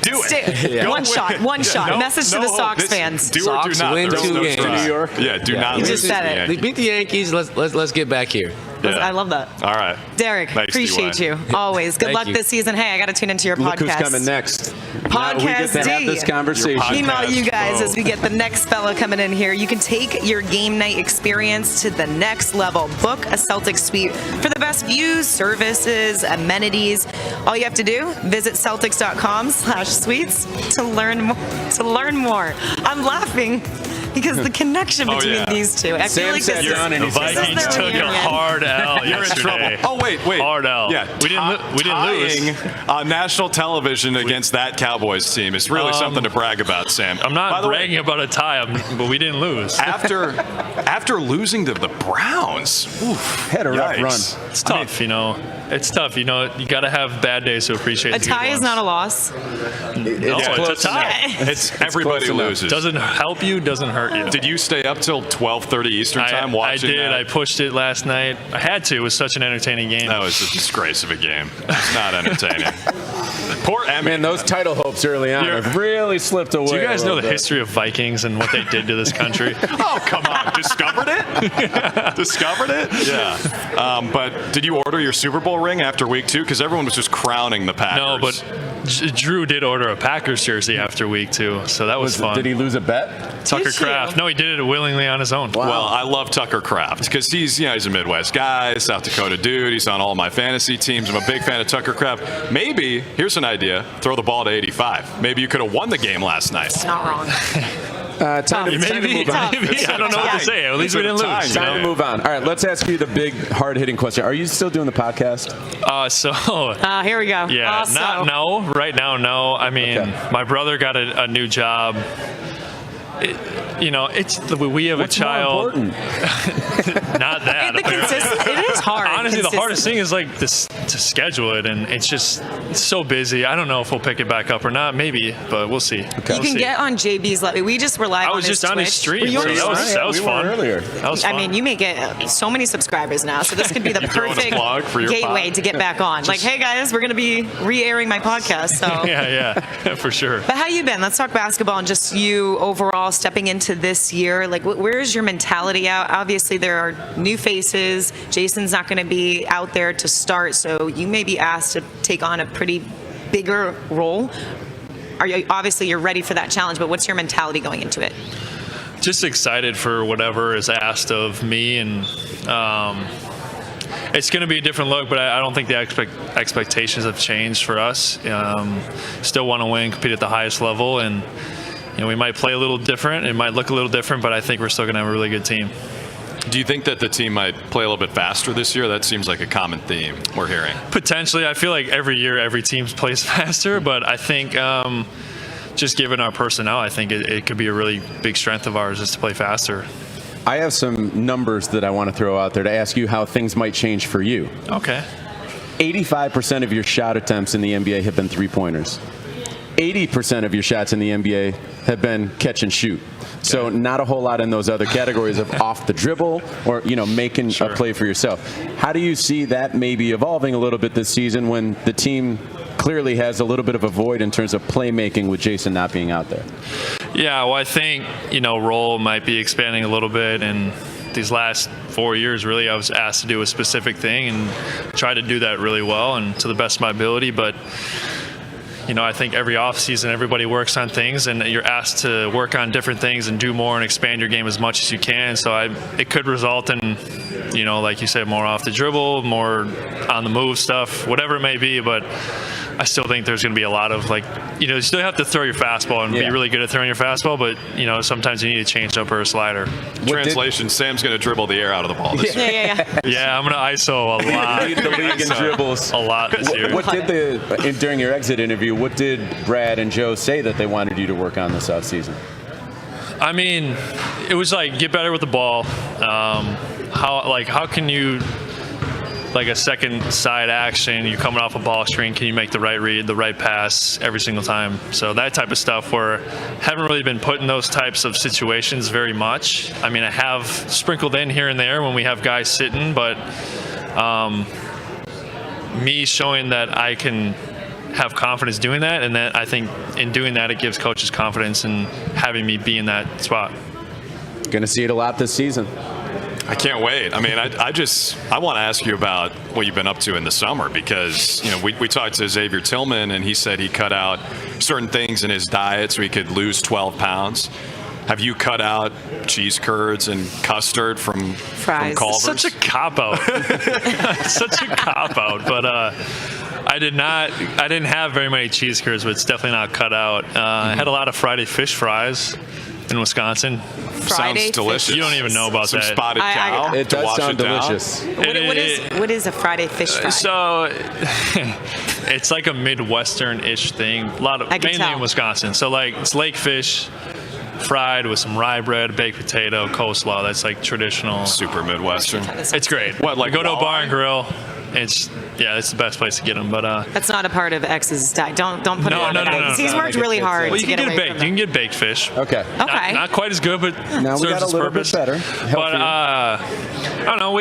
S2: Do it.
S13: Yeah.
S2: Go
S1: One
S2: win.
S1: shot. One shot.
S2: No-
S1: Message to
S2: no
S1: the
S2: hope.
S1: Sox
S2: This-
S1: fans.
S2: Do or
S13: Sox
S2: do not.
S13: win
S2: There's
S13: 2
S2: no
S13: games.
S2: try.
S13: New
S3: York?
S2: Yeah, do
S13: Yeah.
S2: not
S1: You
S2: lose.
S1: just said
S2: to the
S1: it.
S2: Yankees.
S13: Beat the Yankees. Let's get back here.
S2: Yeah.
S1: I love that.
S2: All right.
S1: Derrick,
S2: Thanks,
S1: appreciate
S2: DY.
S1: you. Always. Good
S13: Thank
S1: luck
S13: you.
S1: this season. Hey, I got to tune into your
S3: Look who's
S1: podcast.
S3: coming next. Now we
S1: Podcast
S3: get to have
S1: D.
S3: this conversation.
S2: Your
S1: Email you guys
S2: Bro.
S1: as we get the next fella coming in here. You can take your game night experience to the next level. Book a Celtics suite for the best views, services, amenities. All you have to do, visit Celtics.com/suites to learn more. I'm laughing because the connection between
S2: yeah.
S1: these two. I feel
S3: Sam
S1: like
S3: sat
S1: this
S3: down and
S14: The
S3: he said,
S14: Vikings
S1: their
S14: took a
S1: reunion.
S14: hard L
S2: You're in
S14: yesterday.
S2: trouble. Oh, wait.
S14: Hard L.
S2: Yeah,
S14: we didn't lose.
S2: On national television against that Cowboys team is really something to brag about, Sam.
S14: I'm
S2: By
S14: not
S2: the way,
S14: bragging about a tie, but we didn't lose.
S2: after losing to the Browns, oof,
S3: had a rough
S2: yikes.
S3: run.
S14: It's tough, you know. It's tough, you know. You got to have bad days to appreciate
S1: A
S14: the good
S1: tie is
S14: ones.
S1: not a loss.
S14: It's a tie.
S2: It's everybody
S3: close enough.
S2: loses.
S14: Doesn't help you, doesn't hurt you.
S2: Did you stay up till 12:30 Eastern time watching
S14: I did.
S2: that?
S14: I pushed it last night. I had to. It was such an entertaining game.
S2: That was a disgrace of a game. It's not entertaining. Poor Emmy.
S3: Man, those title hopes early on have really slipped away.
S14: Do you guys
S3: a
S14: know
S3: little
S14: the
S3: bit.
S14: history of Vikings and what they did to this country?
S2: Oh, come on. Discovered it? Discovered it? Yeah. But did you order your Super Bowl ring after week 2? Because everyone was just crowning the Packers.
S14: No, but Drew did order a Packers jersey after week 2, so that was fun.
S3: Did he lose a bet?
S14: Tucker
S1: Did you?
S14: Kraft. No, he did it willingly on his own.
S2: Well, I love Tucker Kraft because he's a Midwest guy, South Dakota dude. He's on all my fantasy teams. I'm a big fan of Tucker Kraft. Maybe, here's an idea, throw the ball to 85. Maybe you could have won the game last night.
S1: It's not wrong.
S3: Time to
S14: Maybe,
S3: move on.
S14: maybe. I don't know what to say. At least we didn't lose.
S3: Time to move on. All right, let's ask you the big, hard-hitting question. Are you still doing the podcast?
S1: Here we go.
S14: Yeah, no. Right now, no. I mean,
S3: Okay.
S14: my brother got a new job. We have
S3: What's
S14: a child.
S3: more important?
S14: Not that.
S1: It is hard.
S14: Honestly, the hardest
S1: Consistency.
S14: thing is like this to schedule it, and it's so busy. I don't know if we'll pick it back up or not. Maybe, but we'll see.
S1: You can get on JB's live. We just were live
S14: I was
S1: on his
S14: just on his
S1: Twitch.
S14: stream,
S1: Were you
S14: so
S1: on his
S14: that was
S1: stream?
S14: that was
S3: we were
S14: fun.
S3: earlier.
S14: That was
S1: I
S14: fun.
S1: mean, you may get so many subscribers now, so this could be the
S2: You throwing a
S1: perfect
S2: plug for your
S1: gateway
S2: pod?
S1: to get back on. Like, hey guys, we're going to be re-airing my podcast. So,
S14: yeah, for sure.
S1: but how you been? Let's talk basketball and just you overall stepping into this year. Like, where's your mentality out? Obviously, there are new faces. Jason's not going to be out there to start, so you may be asked to take on a pretty bigger role. Obviously you're ready for that challenge, but what's your mentality going into it?
S14: Just excited for whatever is asked of me, and it's going to be a different look, but I don't think the expectations have changed for us. Still want to win, compete at the highest level, and we might play a little different. It might look a little different, but I think we're still going to have a really good team.
S2: Do you think that the team might play a little bit faster this year? That seems like a common theme we're hearing.
S14: Potentially. I feel like every year every team plays faster, but I think just given our personnel, I think it could be a really big strength of ours is to play faster.
S3: I have some numbers that I want to throw out there to ask you how things might change for you.
S14: Okay.
S3: 85% of your shot attempts in the NBA have been three-pointers. 80% of your shots in the NBA have been catch and shoot. So not a whole lot in those other categories of off the dribble or, making a play for yourself. How do you see that maybe evolving a little bit this season when the team clearly has a little bit of a void in terms of playmaking with Jason not being out there?
S14: Yeah, well, I think, role might be expanding a little bit. And these last 4 years, really, I was asked to do a specific thing and try to do that really well and to the best of my ability. But I think every offseason everybody works on things, and you're asked to work on different things and do more and expand your game as much as you can. So it could result in, like you said, more off the dribble, more on the move stuff, whatever it may be. But I still think there's going to be a lot of you still have to throw your fastball and be really good at throwing your fastball, but sometimes you need a change up or a slider.
S2: Translation: Sam's going to dribble the air out of the ball this year.
S14: Yeah, I'm going to ISO a lot.
S3: Lead the league in dribbles.
S14: A lot this year.
S3: What did during your exit interview, what did Brad and Joe say that they wanted you to work on this offseason?
S14: I mean, it was get better with the ball. how can you, like a second side action, you're coming off a ball screen, can you make the right read, the right pass every single time? So that type of stuff, where haven't really been put in those types of situations very much. I mean, I have sprinkled in here and there when we have guys sitting, but me showing that I can have confidence doing that, and that I think in doing that it gives coaches confidence in having me be in that spot.
S3: Going to see it a lot this season.
S2: I can't wait. I mean, I want to ask you about what you've been up to in the summer, because, you know, we talked to Xavier Tillman, and he said he cut out certain things in his diet so he could lose 12 pounds. Have you cut out cheese curds and custard from Culver's?
S14: Such a cop-out. Such a cop-out. But I didn't have very many cheese curds, but it's definitely not cut out. I had a lot of Friday fish fries in Wisconsin.
S2: Sounds delicious.
S14: You don't even know about
S2: Some
S14: that.
S2: spotted cow.
S3: It does sound delicious.
S1: What is a Friday fish fry?
S14: So it's like a Midwestern-ish thing. Mainly in Wisconsin. So like it's lake fish fried with some rye bread, baked potato, coleslaw. That's like traditional.
S2: Super Midwestern.
S14: It's great.
S2: What, like
S14: go to a bar
S2: walleye?
S14: and grill. It's the best place to get them. But
S1: that's not a part of X's diet. Don't put it on the diet. He's worked really hard
S14: Well,
S1: to
S14: you
S1: get
S14: can
S1: away
S14: get baked.
S1: from
S14: You can get baked fish.
S3: Okay.
S14: Not quite as good, but
S3: now we
S14: serves
S3: got a
S14: its
S3: little
S14: purpose.
S3: bit better.
S14: But I don't know.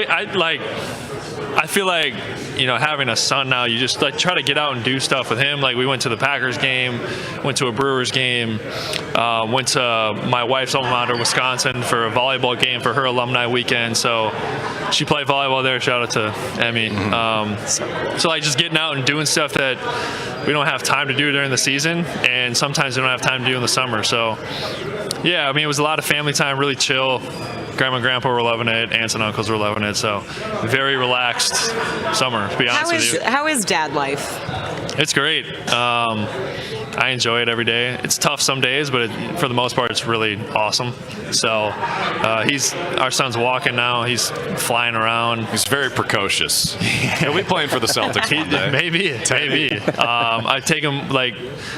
S14: I feel like, you know, having a son now, you just like try to get out and do stuff with him. Like we went to the Packers game, went to a Brewers game, went to my wife's alma mater, Wisconsin, for a volleyball game for her alumni weekend. So she played volleyball there. Shout out to Emmy. So like just getting out and doing stuff that we don't have time to do during the season, and sometimes we don't have time to do in the summer. So yeah, I mean, it was a lot of family time, really chill. Grandma and Grandpa were loving it. Aunts and uncles were loving it. So very relaxed summer, to be honest with you.
S1: How is dad life?
S14: It's great. I enjoy it every day. It's tough some days, but for the most part, it's really awesome. So our son's walking now. He's flying around.
S2: He's very precocious. He'll be playing for the Celtics one day.
S14: Maybe. I take him,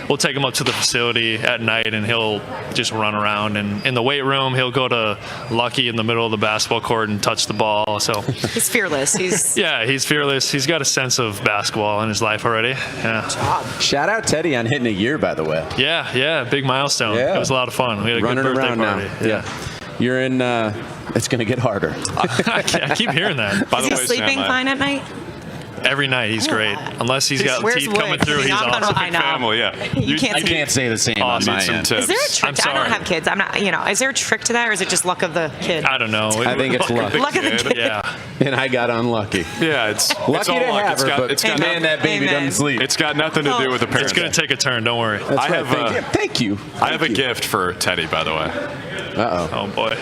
S14: we'll take him up to the facility at night, and he'll just run around. And in the weight room, he'll go to Lucky in the middle of the basketball court and touch the ball. So
S1: he's fearless. He's
S14: fearless. He's got a sense of basketball in his life already. Yeah.
S3: Shout out Teddy on hitting a year, by the way.
S14: Yeah, big milestone.
S3: Yeah.
S14: It was a lot of fun. We had a
S3: Running
S14: good birthday
S3: around
S14: party.
S3: now. Yeah. You're in. It's going to get harder.
S14: I keep hearing that.
S2: By the
S1: Is he
S2: way,
S1: sleeping
S2: Sam,
S1: fine at night?
S14: Every night he's great. Unless he's got
S1: Where's
S14: teeth
S1: Wood?
S14: coming through, he's awesome.
S1: I know.
S2: family, yeah.
S1: You
S3: I can't say the same on my end.
S1: Is there a trick?
S14: I'm sorry.
S1: I don't have kids. I'm not. You know, is there a trick to that, or is it just luck of the kid?
S14: I don't know.
S3: I think it's luck.
S1: Luck of the kid.
S14: Yeah.
S3: And I got unlucky.
S2: Yeah, it's
S3: Lucky
S2: all
S3: to
S2: luck.
S3: have her,
S2: It's
S3: but
S2: got
S3: man, that baby
S1: Amen.
S3: doesn't sleep.
S2: It's got nothing to do with the parents.
S14: It's going to take a turn. Don't worry.
S3: That's
S2: I
S3: right.
S2: have,
S3: Thank you.
S2: I have a gift for Teddy, by the way.
S3: Uh-oh.
S14: Oh, boy.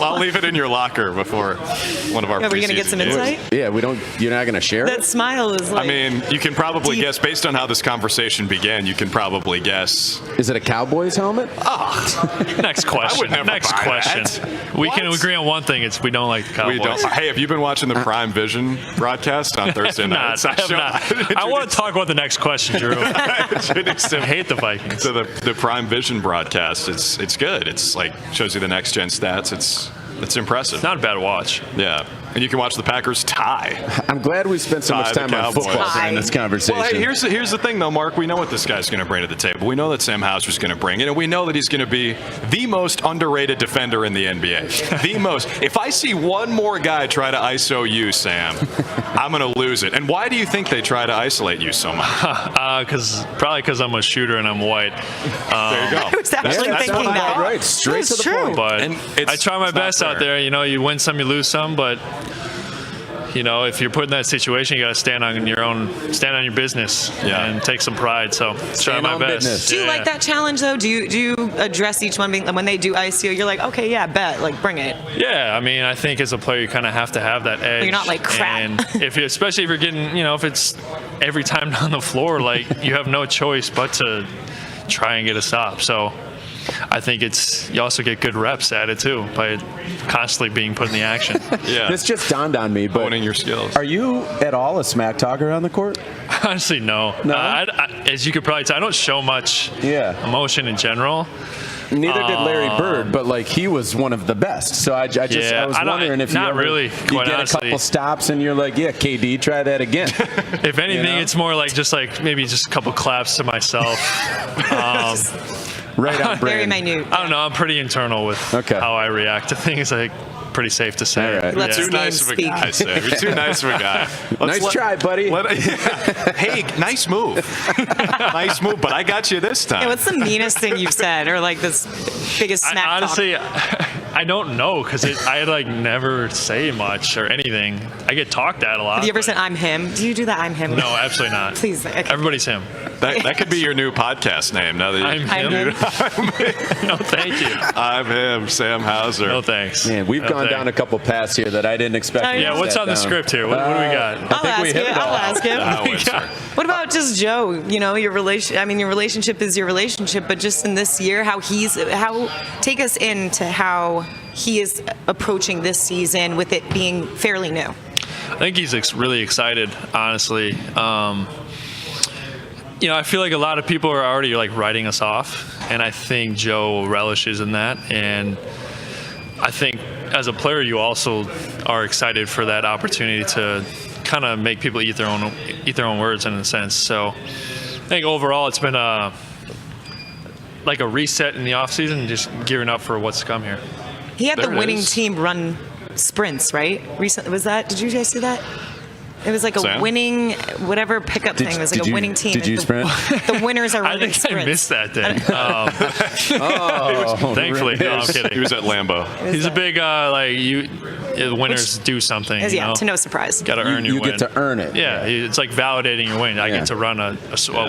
S2: I'll leave it in your locker before one of our
S1: Are we gonna get
S2: preseason
S1: some
S2: games.
S1: insight?
S3: Yeah, you're not going to share
S1: That
S3: it?
S1: smile is like.
S2: I mean, you can probably
S1: Deep.
S2: guess, based on how this conversation began, you can probably guess.
S3: Is it a Cowboys helmet?
S14: Next question.
S2: never
S14: Next
S2: buy
S14: question.
S2: that.
S14: We can agree on one thing. It's we don't like the Cowboys.
S2: We don't. Hey, have you been watching the Prime Vision broadcast on Thursday night?
S14: I have not. I want to talk about the next question, Drew. I hate the Vikings.
S2: So the Prime Vision broadcast, it's good. It's like shows you the next gen stats. It's impressive.
S14: Not a bad watch.
S2: Yeah. And you can watch the Packers tie.
S3: I'm glad we spent so much
S2: Tie
S3: time
S2: the
S3: on
S2: Cowboys.
S3: football during this conversation.
S2: Well, hey, here's the thing, though, Mark. We know what this guy's going to bring to the table. We know that Sam Hauser's going to bring it, and we know that he's going to be the most underrated defender in the NBA. The most. If I see one more guy try to ISO you, Sam, I'm going to lose it. And why do you think they try to isolate you so much?
S14: Probably because I'm a shooter and I'm white.
S2: There you go.
S1: I was actually thinking that.
S3: Right, straight
S1: That's
S3: to the
S1: true.
S3: point.
S14: But
S2: And
S14: I try my
S2: it's not
S14: best out
S2: fair.
S14: there. You know, you win some, you lose some, but you know, if you're put in that situation, you got to stand on your business and take some pride. So try my
S3: on
S14: best.
S3: business.
S1: Do you like that challenge though? Do you address each one when they do ICO? You're like, okay, yeah, bet, like bring it.
S14: Yeah, I mean, I think as a player, you kind of have to have that edge.
S1: You're not like, crap.
S14: And especially if you're getting, if it's every time on the floor, like you have no choice but to try and get a stop. So I think you also get good reps at it too by constantly being put in the action.
S2: Yeah.
S3: This just dawned on me, but
S2: Honing your skills.
S3: are you at all a smack talker on the court?
S14: Honestly, no.
S3: No?
S14: As you could probably tell, I don't show much
S3: Yeah.
S14: emotion in general.
S3: Neither did Larry Bird, but like he was one of the best. So I was wondering if
S14: not really,
S3: you
S14: quite
S3: get
S14: honestly.
S3: a couple stops and you're like, yeah, KD, try that again.
S14: If anything, it's more like maybe just a couple claps to myself.
S3: Right on brand.
S1: Very minute.
S14: I don't know. I'm pretty internal with how I react to things. Like, pretty safe to say.
S3: All right.
S2: Too nice of a guy, Sam. You're too nice of a guy.
S3: Nice try, buddy.
S2: Hey, nice move. Nice move, but I got you this time.
S1: Yeah, what's the meanest thing you've said, or like this biggest smack talk?
S14: Honestly, I don't know, because I like never say much or anything. I get talked at a lot.
S1: Have you ever said I'm him? Do you do that I'm him?
S14: No, absolutely not.
S1: Please. Okay.
S14: Everybody's him.
S2: That could be your new podcast name. Now that
S14: I'm him. No, thank you.
S2: I'm him, Sam Hauser.
S14: No, thanks.
S3: Man, we've gone down a couple paths here that I didn't expect.
S14: Yeah, what's on the script here? What do we got?
S1: I'll ask him. What about just Joe? You know, your relationship is your relationship, but just in this year, take us into how he is approaching this season with it being fairly new.
S14: I think he's really excited, honestly. I feel like a lot of people are already like writing us off, and I think Joe relishes in that. And I think as a player, you also are excited for that opportunity to kind of make people eat their own words in a sense. So I think overall it's been a reset in the offseason and just gearing up for what's to come here.
S1: He had the winning team run sprints, right? Recently, did you guys see that? It was like a winning, whatever pickup thing. It was like a winning team.
S3: Did you sprint?
S1: The winners are running sprints.
S14: I missed that day. Thankfully, no, I'm kidding.
S2: He was at Lambeau.
S14: He's a big, the winners do something.
S1: Yeah, to no surprise.
S14: Got to earn your win.
S3: You get to earn it.
S14: Yeah, it's like walidating your win. I get to run a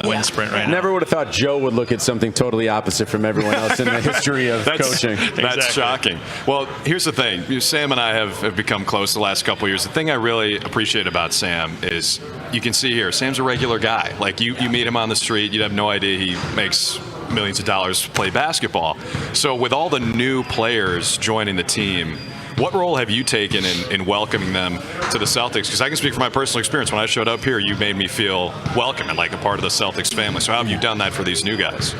S14: win sprint right now.
S3: Never would have thought Joe would look at something totally opposite from everyone else in the history of coaching.
S2: That's shocking. Well, here's the thing. Sam and I have become close the last couple of years. The thing I really appreciate about Sam is you can see here, Sam's a regular guy. Like you meet him on the street, you'd have no idea he makes millions of dollars to play basketball. So with all the new players joining the team, what role have you taken in welcoming them to the Celtics? Because I can speak from my personal experience. When I showed up here, you made me feel welcome and like a part of the Celtics family. So how have you done that for these new guys?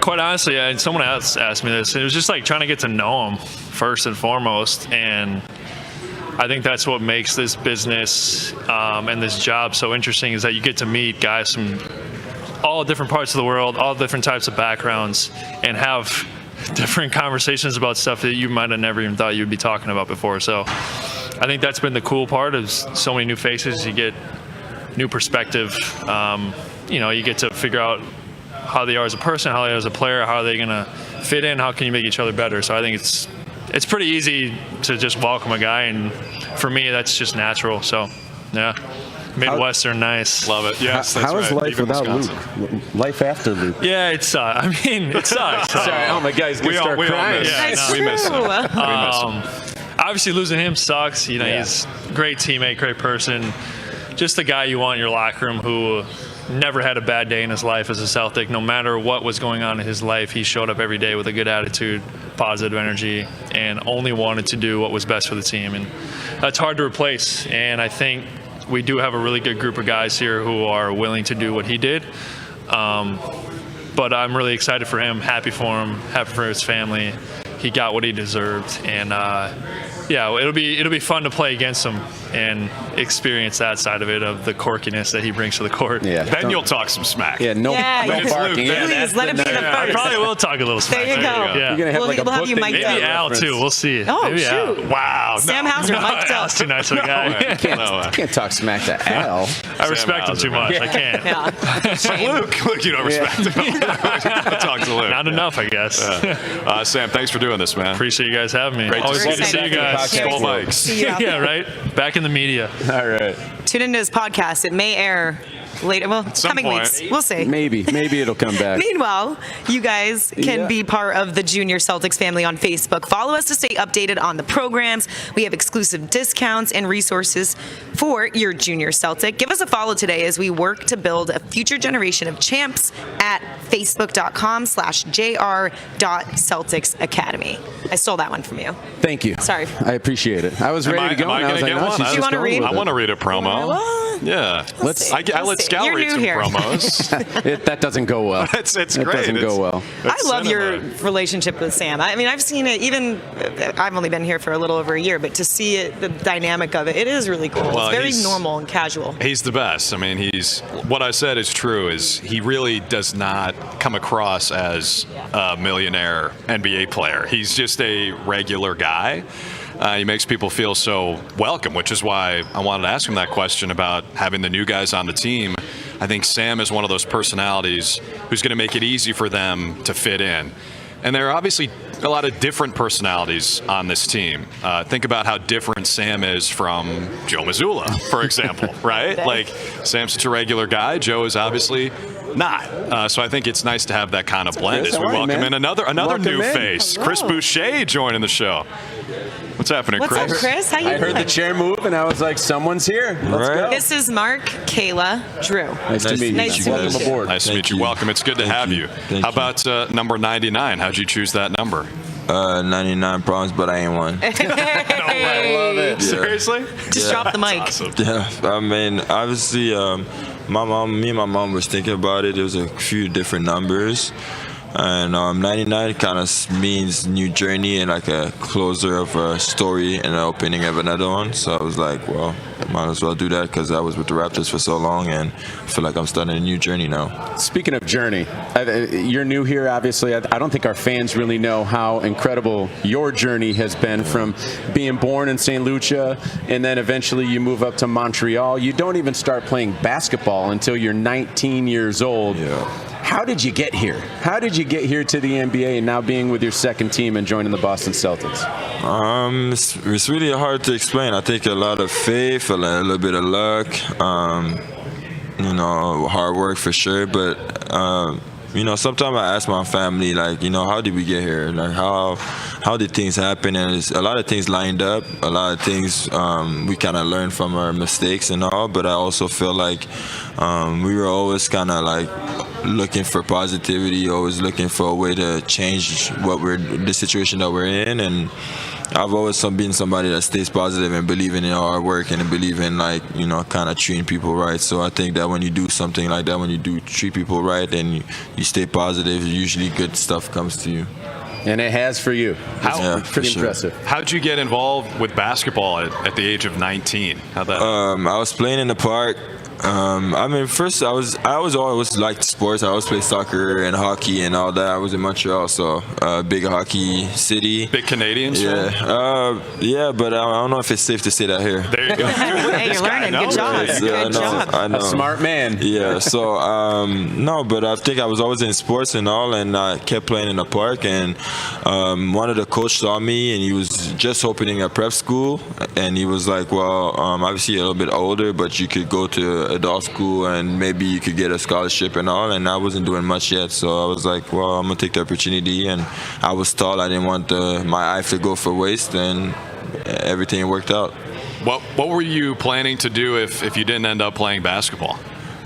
S14: Quite honestly, and someone else asked me this, it was just like trying to get to know them first and foremost. And I think that's what makes this business and this job so interesting, is that you get to meet guys from all different parts of the world, all different types of backgrounds, and have different conversations about stuff that you might have never even thought you'd be talking about before. So I think that's been the cool part, is so many new faces. You get new perspective. You get to figure out how they are as a person, how they are as a player, how are they going to fit in, how can you make each other better. So I think it's pretty easy to just welcome a guy, and for me, that's just natural. So, yeah, Midwestern, nice.
S2: Love it. Yes, that's
S3: How is
S2: right.
S3: life
S2: Even
S3: without
S2: Wisconsin.
S3: Luke? Life after Luke?
S14: Yeah, it sucks. I mean, it sucks.
S3: Sorry, oh my God, he's gonna start crying.
S2: We miss him.
S14: Obviously, losing him sucks. He's a great teammate, great person. Just the guy you want in your locker room, who never had a bad day in his life as a Celtic. No matter what was going on in his life, he showed up every day with a good attitude, positive energy, and only wanted to do what was best for the team. And that's hard to replace. And I think we do have a really good group of guys here who are willing to do what he did. But I'm really excited for him, happy for him, happy for his family. He got what he deserved. And it'll be fun to play against him and experience that side of it, of the quirkiness that he brings to the court.
S3: Yeah.
S2: Then you'll talk some smack.
S3: Yeah, no barking.
S1: Please, let him be the first.
S14: I probably will talk a little smack.
S1: There you go.
S14: Yeah.
S3: You're gonna have like a
S1: We'll have
S3: book
S1: you
S3: that
S1: mic'd
S14: Maybe
S1: up.
S14: Al, too. We'll see.
S1: Oh,
S14: Maybe
S1: shoot.
S14: Al. Wow.
S1: Sam Hauser, mic'd up.
S14: Al's too nice of a guy.
S3: You can't talk smack to Al.
S14: I respect him too much. I can't.
S1: Yeah.
S2: Luke, you don't respect him. Talk to Luke.
S14: Not enough, I guess.
S2: Sam, thanks for doing this, man.
S14: Appreciate you guys having me.
S2: Great to
S14: Always
S2: see
S14: good to see you guys.
S2: Skull Mikes.
S1: See you out
S14: Yeah,
S1: there.
S14: right? Back in the media.
S3: All right.
S1: Tune into his podcast. It may air later. Well,
S2: some
S1: coming
S2: point.
S1: weeks. We'll see.
S3: Maybe it'll come back.
S1: Meanwhile, you guys can be part of the Junior Celtics family on Facebook. Follow us to stay updated on the programs. We have exclusive discounts and resources for your Junior Celtic. Give us a follow today as we work to build a future generation of champs at facebook.com/jr.Celtics Academy. I stole that one from you.
S3: Thank you.
S1: Sorry.
S3: I appreciate it. I was ready to go.
S2: Am I
S3: and I was
S2: going to
S3: like,
S2: get
S3: no,
S2: one?
S3: she's
S1: Do you
S3: just
S1: want to
S3: going
S1: read?
S3: with
S2: I
S3: it.
S2: want to read a promo. Yeah. I let Scal
S1: You're
S2: read
S1: new
S2: some
S1: here.
S2: promos.
S3: That doesn't go well.
S2: It's
S3: That
S2: great.
S3: doesn't go well.
S1: I love your relationship with Sam. I mean, I've seen it. Even I've only been here for a little over a year, but to see it, the dynamic of it is really cool.
S2: Well,
S1: it's very
S2: he's-
S1: normal and casual.
S2: He's the best. I mean, what I said is true. Is he really does not come across as a millionaire NBA player. He's just a regular guy. He makes people feel so welcome, which is why I wanted to ask him that question about having the new guys on the team. I think Sam is one of those personalities who's going to make it easy for them to fit in. And there are obviously a lot of different personalities on this team. Think about how different Sam is from Joe Mazzulla, for example, right? Like, Sam's such a regular guy. Joe is obviously not. So I think it's nice to have that kind of blend as we welcome in another new face. Chris Boucher joining the show. What's happening,
S1: What's
S2: Chris?
S1: up, Chris? How you
S3: I
S1: doing?
S3: heard the chair move, and I was like, someone's here. Let's go.
S1: This is Mark, Kayla, Drew.
S3: Nice to meet you.
S1: Nice to meet
S3: Welcome
S1: you.
S3: aboard.
S2: Nice to meet you. Welcome. It's good to have you. How about number 99? How'd you choose that number?
S15: 99 problems, but I ain't one.
S1: I
S2: love it.
S15: Yeah.
S2: Seriously?
S1: Just drop the mic.
S2: Awesome.
S15: Yeah, I mean, obviously, me and my mom was thinking about it. There was a few different numbers. And 99 kind of means new journey and like a closer of a story and an opening of another one. So I was like, well, might as well do that because I was with the Raptors for so long and I feel like I'm starting a new journey now.
S3: Speaking of journey, you're new here, obviously. I don't think our fans really know how incredible your journey has been from being born in St. Lucia and then eventually you move up to Montreal. You don't even start playing basketball until you're 19 years old.
S15: Yeah.
S3: How did you get here? How did you get here to the NBA and now being with your second team and joining the Boston Celtics?
S15: It's really hard to explain. I think a lot of faith, a little bit of luck, hard work for sure. But sometimes I ask my family, like, how did we get here? Like, how did things happen? And it's a lot of things lined up. A lot of things we kind of learned from our mistakes and all. But I also feel like we were always kind of like looking for positivity, always looking for a way to change the situation that we're in. And I've always been somebody that stays positive and believing in hard work and believing kind of treating people right. So I think that when you do something like that, when you do treat people right and you stay positive, usually good stuff comes to you.
S3: And it has for you. Pretty impressive.
S2: How'd you get involved with basketball at the age of 19? How'd that?
S15: I was playing in the park. First I always liked sports. I always played soccer and hockey and all that. I was in Montreal, so big hockey city.
S2: Big Canadians?
S15: Yeah, but I don't know if it's safe to say that here.
S2: There you go.
S1: Hey, you're learning. Good job. Good job.
S15: I know.
S3: A smart man.
S15: Yeah, so no, but I think I was always in sports and all, and I kept playing in the park. And one of the coach saw me, and he was just opening a prep school, and he was like, "Well, obviously you're a little bit older, but you could go to adult school and maybe you could get a scholarship and all." And I wasn't doing much yet, so I was like, well, I'm gonna take the opportunity. And I was tall. I didn't want my eye to go for waste, and everything worked out.
S2: What were you planning to do if you didn't end up playing basketball?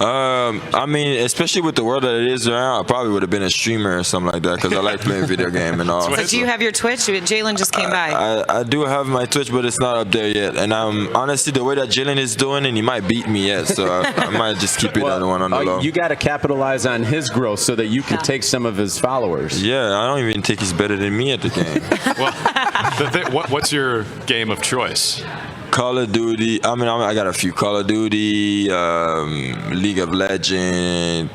S15: Especially with the world that it is around, I probably would have been a streamer or something like that because I like playing video game and all.
S1: So do you have your Twitch? Jaylen just came by.
S15: I do have my Twitch, but it's not up there yet. And honestly, the way that Jaylen is doing, and he might beat me yet, so I might just keep it on the low.
S3: You got to capitalize on his growth so that you can take some of his followers.
S15: Yeah, I don't even think he's better than me at the game.
S2: What's your game of choice?
S15: Call of Duty. I got a few. Call of Duty, League of Legends,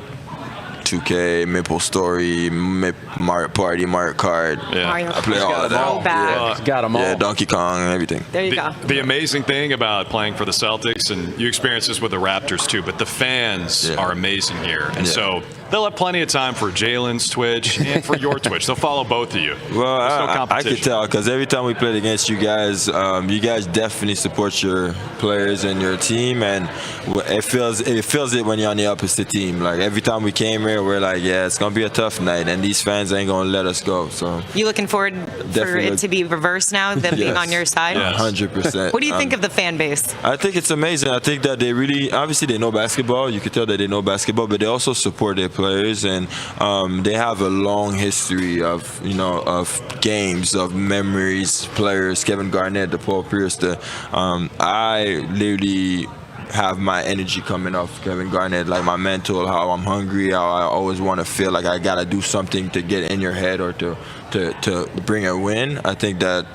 S15: 2K, Maple Story, Mario Party, Mario Kart.
S2: Yeah.
S15: I play all of that.
S3: Got them all.
S15: Yeah, Donkey Kong and everything.
S1: There you go.
S2: The amazing thing about playing for the Celtics, and you experience this with the Raptors too, but the fans are amazing here. And so they'll have plenty of time for Jaylen's Twitch and for your Twitch. They'll follow both of you.
S15: Well,
S2: no
S15: I can tell because every time we played against you guys definitely support your players and your team, and it feels it when you're on the opposite team. Like every time we came here, we're like, yeah, it's gonna be a tough night, and these fans ain't gonna let us go. So
S1: you looking forward for it to be reversed now, them being on your side?
S15: 100%.
S1: What do you think of the fan base?
S15: I think it's amazing. I think that they really, obviously, they know basketball. You can tell that they know basketball, but they also support their players, and they have a long history of games, of memories, players. Kevin Garnett, the Paul Pierce. I literally have my energy coming off Kevin Garnett, like my mental, how I'm hungry, how I always want to feel like I gotta do something to get in your head or to bring a win. I think that,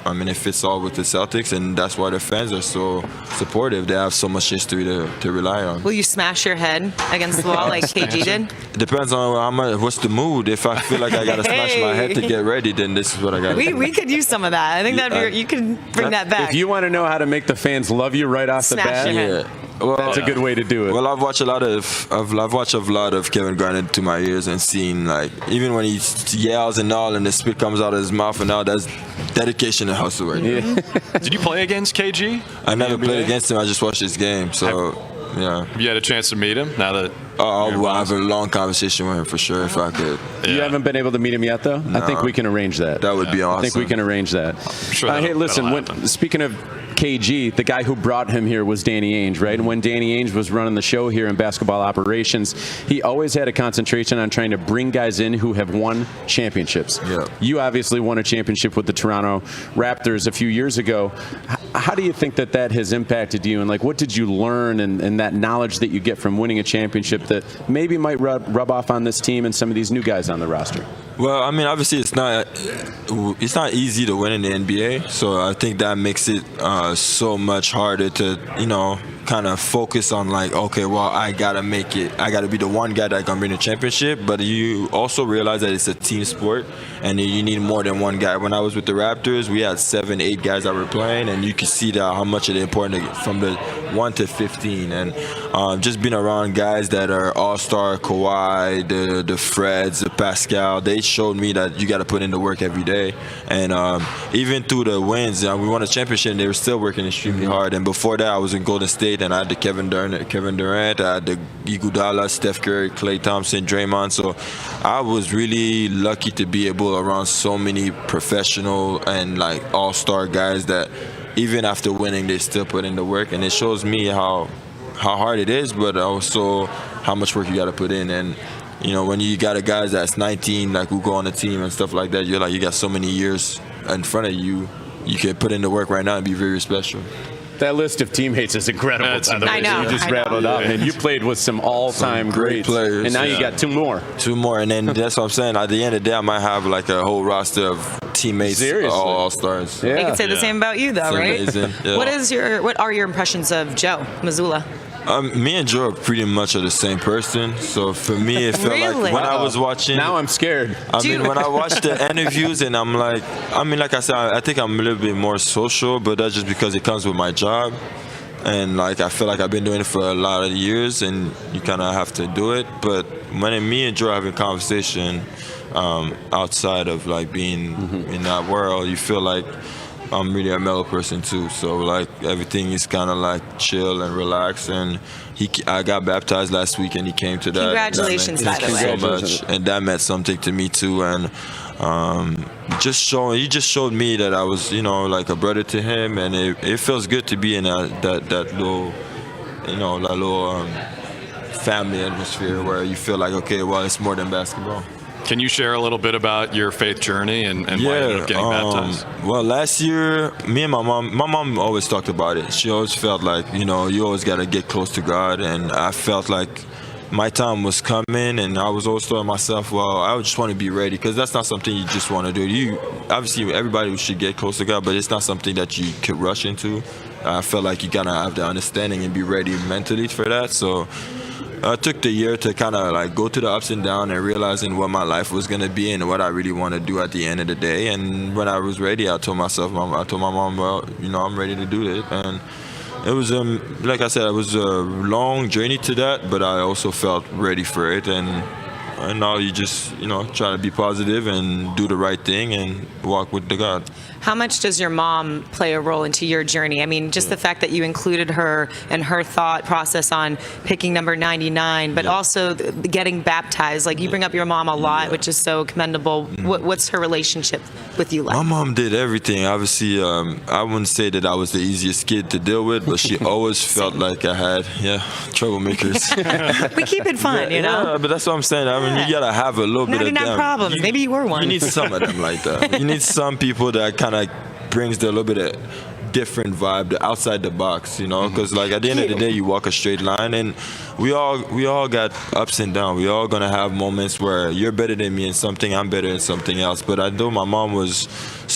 S15: I mean, it fits all with the Celtics, and that's why the fans are so supportive. They have so much history to rely on.
S1: Will you smash your head against the wall like KG did?
S15: It depends on how much, what's the mood. If I feel like I gotta smash my head to get ready, then this is what I gotta do.
S1: We could use some of that. I think you can bring that back.
S3: If you want to know how to make the fans love you right off
S1: Smash
S3: the bat,
S1: your head.
S15: Well,
S3: that's a good way to do it.
S15: Well, I've watched a lot of Kevin Garnett to my ears and seen, like, even when he yells and all and the spit comes out of his mouth and all, that's dedication and hustle right there.
S2: Did you play against KG?
S15: I never played against him. I just watched his game. So, yeah.
S2: You had a chance to meet him now that.
S15: I'll have a long conversation with him for sure if I could.
S3: You haven't been able to meet him yet, though?
S15: No.
S3: I think we can arrange that.
S15: That would be awesome.
S3: I think we can arrange that.
S2: Sure
S3: hey, listen, speaking of KG, the guy who brought him here was Danny Ainge, right? And when Danny Ainge was running the show here in basketball operations, he always had a concentration on trying to bring guys in who have won championships.
S15: Yeah.
S3: You obviously won a championship with the Toronto Raptors a few years ago. How do you think that has impacted you? And, like, what did you learn and that knowledge that you get from winning a championship that maybe might rub off on this team and some of these new guys on the roster?
S15: Well, I mean, obviously it's not easy to win in the NBA, so I think that makes it so much harder to, kind of focus on, like, okay, well, I gotta make it. I gotta be the one guy that can bring the championship. But you also realize that it's a team sport, and you need more than one guy. When I was with the Raptors, we had 7, 8 guys that were playing, and you could see that how much it important from the 1 to 15, and just being around guys that are all-star, Kawhi, the Freds, the Pascal. They showed me that you got to put in the work every day, and even through the wins, we won a championship. They were still working extremely hard. And before that, I was in Golden State, and I had the Kevin Durant, I had the Iguodala, Steph Curry, Klay Thompson, Draymond. So I was really lucky to be able around so many professional and, like, all-star guys that even after winning, they still put in the work, and it shows me how hard it is, but also how much work you got to put in. And when you got a guy that's 19, like Hugo on the team and stuff like that, you're like, you got so many years in front of you. You can put in the work right now and be very special.
S3: That list of teammates is incredible.
S1: I know.
S3: You just rattled up, and you played with some all-time great
S15: players,
S3: and now you got 2 more.
S15: 2 more, and then that's what I'm saying. At the end of the day, I might have like a whole roster of teammates, all-stars.
S1: Yeah. They could say the same about you, though,
S15: It's
S1: right?
S15: amazing. Yeah.
S1: What are your impressions of Joe Mazzulla?
S15: Me and Joe are pretty much the same person. So for me, it felt like when I was watching.
S3: Now I'm scared.
S15: I mean, when I watch the interviews, and I'm like, like I said, I think I'm a little bit more social, but that's just because it comes with my job. And, like, I feel like I've been doing it for a lot of years, and you kind of have to do it. But when me and Joe are having conversation outside of, like, being in that world, you feel like I'm really a mellow person too. So, like, everything is kind of like chill and relaxed. And I got baptized last week, and he came to that.
S1: Congratulations, by the way.
S15: Thank you so much, and that meant something to me too. And he just showed me that I was, like a brother to him, and it feels good to be in that little, that little family atmosphere where you feel like, okay, well, it's more than basketball.
S2: Can you share a little bit about your faith journey and why you ended up getting baptized?
S15: Well, last year, me and my mom always talked about it. She always felt like, you always got to get close to God. And I felt like my time was coming, and I was always telling myself, well, I just want to be ready, because that's not something you just want to do. Obviously, everybody should get close to God, but it's not something that you could rush into. I felt like you got to have the understanding and be ready mentally for that. So I took the year to kind of like go to the ups and downs and realizing what my life was going to be and what I really want to do at the end of the day. And when I was ready, I told my mom, well, I'm ready to do it. And it was, like I said, it was a long journey to that, but I also felt ready for it. And now you just, try to be positive and do the right thing and walk with the God.
S1: How much does your mom play a role into your journey? I mean, just the fact that you included her and her thought process on picking number 99, but also getting baptized. Like, you bring up your mom a lot, which is so commendable. What's her relationship with you like?
S15: My mom did everything. Obviously, I wouldn't say that I was the easiest kid to deal with, but she always felt like I had, troublemakers.
S1: We keep it fun,
S15: Yeah, but that's what I'm saying. I mean, you got to have a little bit of them.
S1: 99 problems. Maybe you were one.
S15: You need some of them like that. You need some people that kind of brings the little bit of different vibe, the outside the box, you know, because like at the end of the day, you walk a straight line, and we all got ups and downs. We all gonna have moments where you're better than me in something, I'm better in something else. But I know my mom was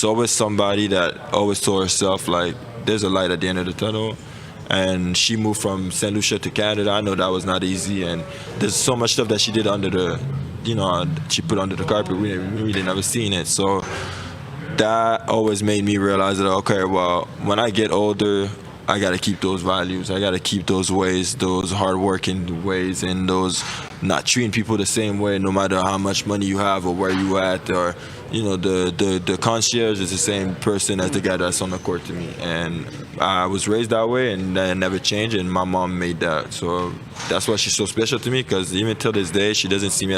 S15: always somebody that always told herself like, there's a light at the end of the tunnel. And she moved from St. Lucia to Canada. I know that was not easy, and there's so much stuff that she did under the, you know, she put under the carpet. We really never seen it. So that always made me realize that, okay, well, when I get older, I got to keep those values. I got to keep those ways, those hardworking ways, and those not treating people the same way, no matter how much money you have or where you at, or, you know, the concierge is the same person as the guy that's on the court to me. And I was raised that way, and that never changed, and my mom made that. So that's why she's so special to me, because even till this day, she doesn't see me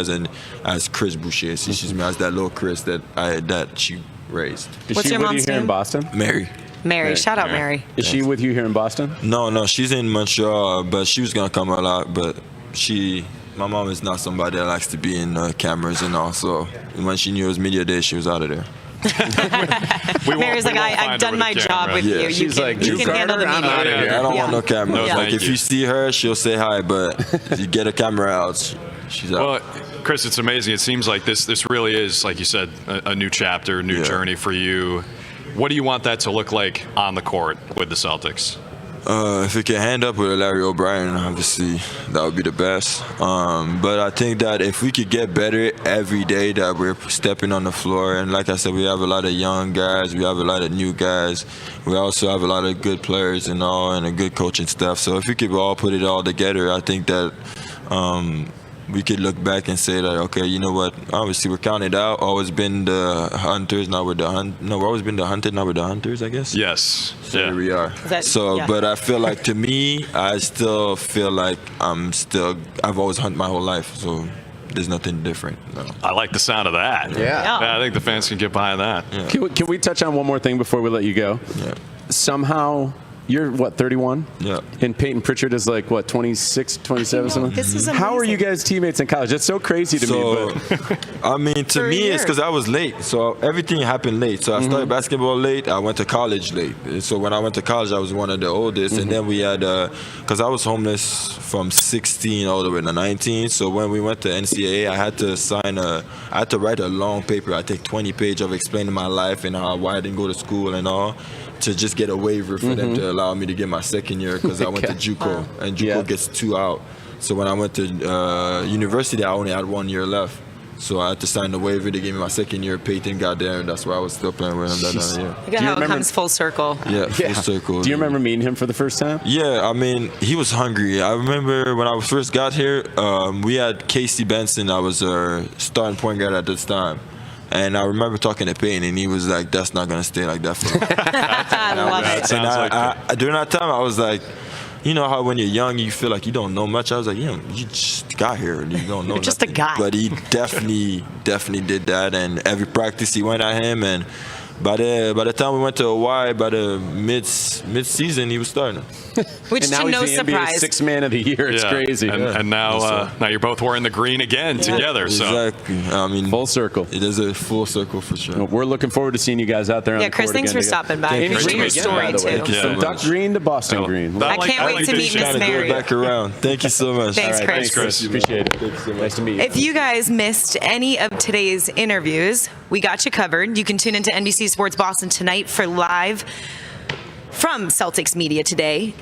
S15: as Chris Boucher. She sees me as that little Chris that she raised.
S1: What's your mom's name?
S3: In Boston?
S1: Mary. Shout out Mary.
S3: Is she with you here in Boston?
S15: No, she's in Montreal, but she was gonna come a lot. But my mom is not somebody that likes to be in cameras and all. So when she knew it was media day, she was out of there.
S1: Mary's like, I've done my job with you.
S3: She's like,
S1: you can handle the media.
S15: I don't want no cameras.
S1: Yeah.
S15: Like if you see her, she'll say hi, but if you get a camera out, she's out.
S2: Well, Chris, it's amazing. It seems like this really is, like you said, a new chapter, a new journey for you. What do you want that to look like on the court with the Celtics?
S15: If we can hand up with Larry O'Brien, obviously that would be the best. But I think that if we could get better every day that we're stepping on the floor, and like I said, we have a lot of young guys, we have a lot of new guys, we also have a lot of good players and all, and a good coaching staff. So if we could all put it all together, I think that we could look back and say that, okay, you know what? Obviously, we're counted out. Always been the hunters, now we're the we've always been the hunted, now we're the hunters, I guess.
S2: Yes.
S15: So here we are. But I feel like, to me, I still feel like I've always hunted my whole life. So there's nothing different. No.
S2: I like the sound of that.
S3: Yeah.
S2: I think the fans can get behind that.
S15: Yeah.
S3: Can we touch on one more thing before we let you go?
S15: Yeah.
S3: Somehow, you're, 31?
S15: Yeah.
S3: And Payton Pritchard is like, 26, 27, something?
S1: This is amazing.
S3: How are you guys teammates in college? That's so crazy to me. But
S15: I mean, to me, it's because I was late. So everything happened late. So I started basketball late. I went to college late. So when I went to college, I was one of the oldest. And then we had, because I was homeless from 16 all the way to 19. So when we went to NCAA, I had to write a long paper. I take 20 pages of explaining my life and why I didn't go to school and all, to just get a waiver for them to allow me to get my second year, because I went to JUCO, and JUCO gets 2 out. So when I went to university, I only had 1 year left. So I had to sign the waiver. They gave me my second year. Payton got there, and that's why I was still playing with him that year.
S1: Look at how it comes full circle.
S15: Yeah, full circle.
S3: Do you remember meeting him for the first time?
S15: Yeah, I mean, he was hungry. I remember when I first got here, we had Casey Benson. I was our starting point guard at this time. And I remember talking to Payton, and he was like, that's not going to stay like that for long.
S1: I love it.
S15: And during that time, I was like, you know how when you're young, you feel like you don't know much? I was like, you just got here, and you don't know
S1: You're just a guy.
S15: But he definitely did that, and every practice he went at him, and by the time we went to Hawaii, by the mid-season, he was starting.
S1: Which,
S3: and now
S1: to no
S3: he's the
S1: surprise,
S3: NBA Sixth Man of the Year. It's crazy.
S2: And now you're both wearing the green again together. So
S15: Exactly. I mean,
S3: full circle.
S15: It is a full circle for sure.
S3: We're looking forward to seeing you guys out there on the
S1: Chris,
S3: court
S1: thanks
S3: again
S1: for stopping by.
S3: And
S1: Appreciate your
S3: Green
S1: story,
S3: again, by the way.
S1: too.
S3: From Duck Green to Boston Green.
S1: I can't wait to meet Miss Mary.
S15: Back around. Thank you so much.
S1: Thanks,
S3: All right,
S1: Chris.
S3: Chris. Appreciate it. Nice to meet you.
S1: If you guys missed any of today's interviews, we got you covered. You can tune into NBC Sports Boston tonight for live from Celtics Media Today.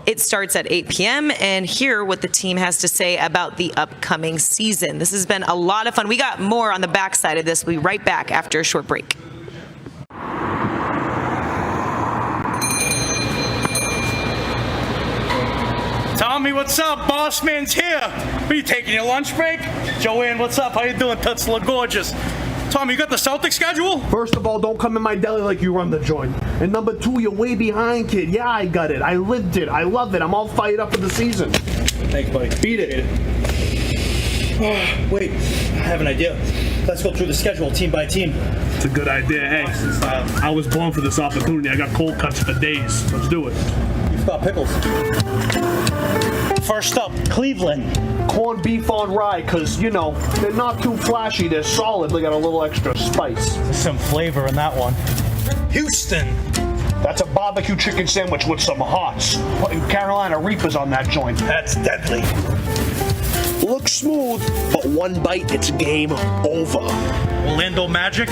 S1: It starts at 8 p.m. and hear what the team has to say about the upcoming season. This has been a lot of fun. We got more on the backside of this. We'll be right back after a short break.
S16: Tommy, what's up? Boss man's here. Are you taking your lunch break? Joanne, what's up? How you doing? Tutsla gorgeous. Tommy, you got the Celtics schedule?
S17: First of all, don't come in my deli like you run the joint. And number two, you're way behind, kid. Yeah, I got it. I lived it. I love it. I'm all fired up for the season.
S16: Thanks, buddy. Beat it. Oh, wait, I have an idea. Let's go through the schedule team by team.
S17: It's a good idea. Hey, I was born for this opportunity. I got cold cuts for days. Let's do it.
S16: You've got pickles. First up, Cleveland.
S17: Corned beef on rye, because, you know, they're not too flashy. They're solid. They got a little extra spice.
S16: Some flavor in that one. Houston.
S17: That's a barbecue chicken sandwich with some hots. Putting Carolina Reapers on that joint.
S16: That's deadly.
S17: Looks smooth, but one bite, it's game over.
S16: Orlando Magic?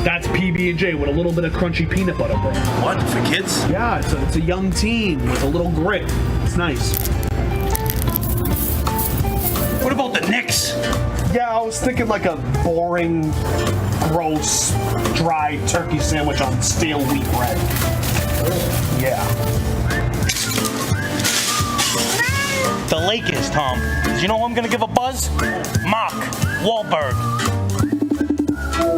S17: That's PB&J with a little bit of crunchy peanut butter, bro.
S16: What, for kids?
S17: Yeah, it's a young team with a little grit. It's nice.
S16: What about the Knicks?
S17: Yeah, I was thinking like a boring, gross, dry turkey sandwich on stale wheat bread. Yeah.
S16: The Lakers, Tom. Do you know who I'm going to give a buzz? Mark Wahlberg.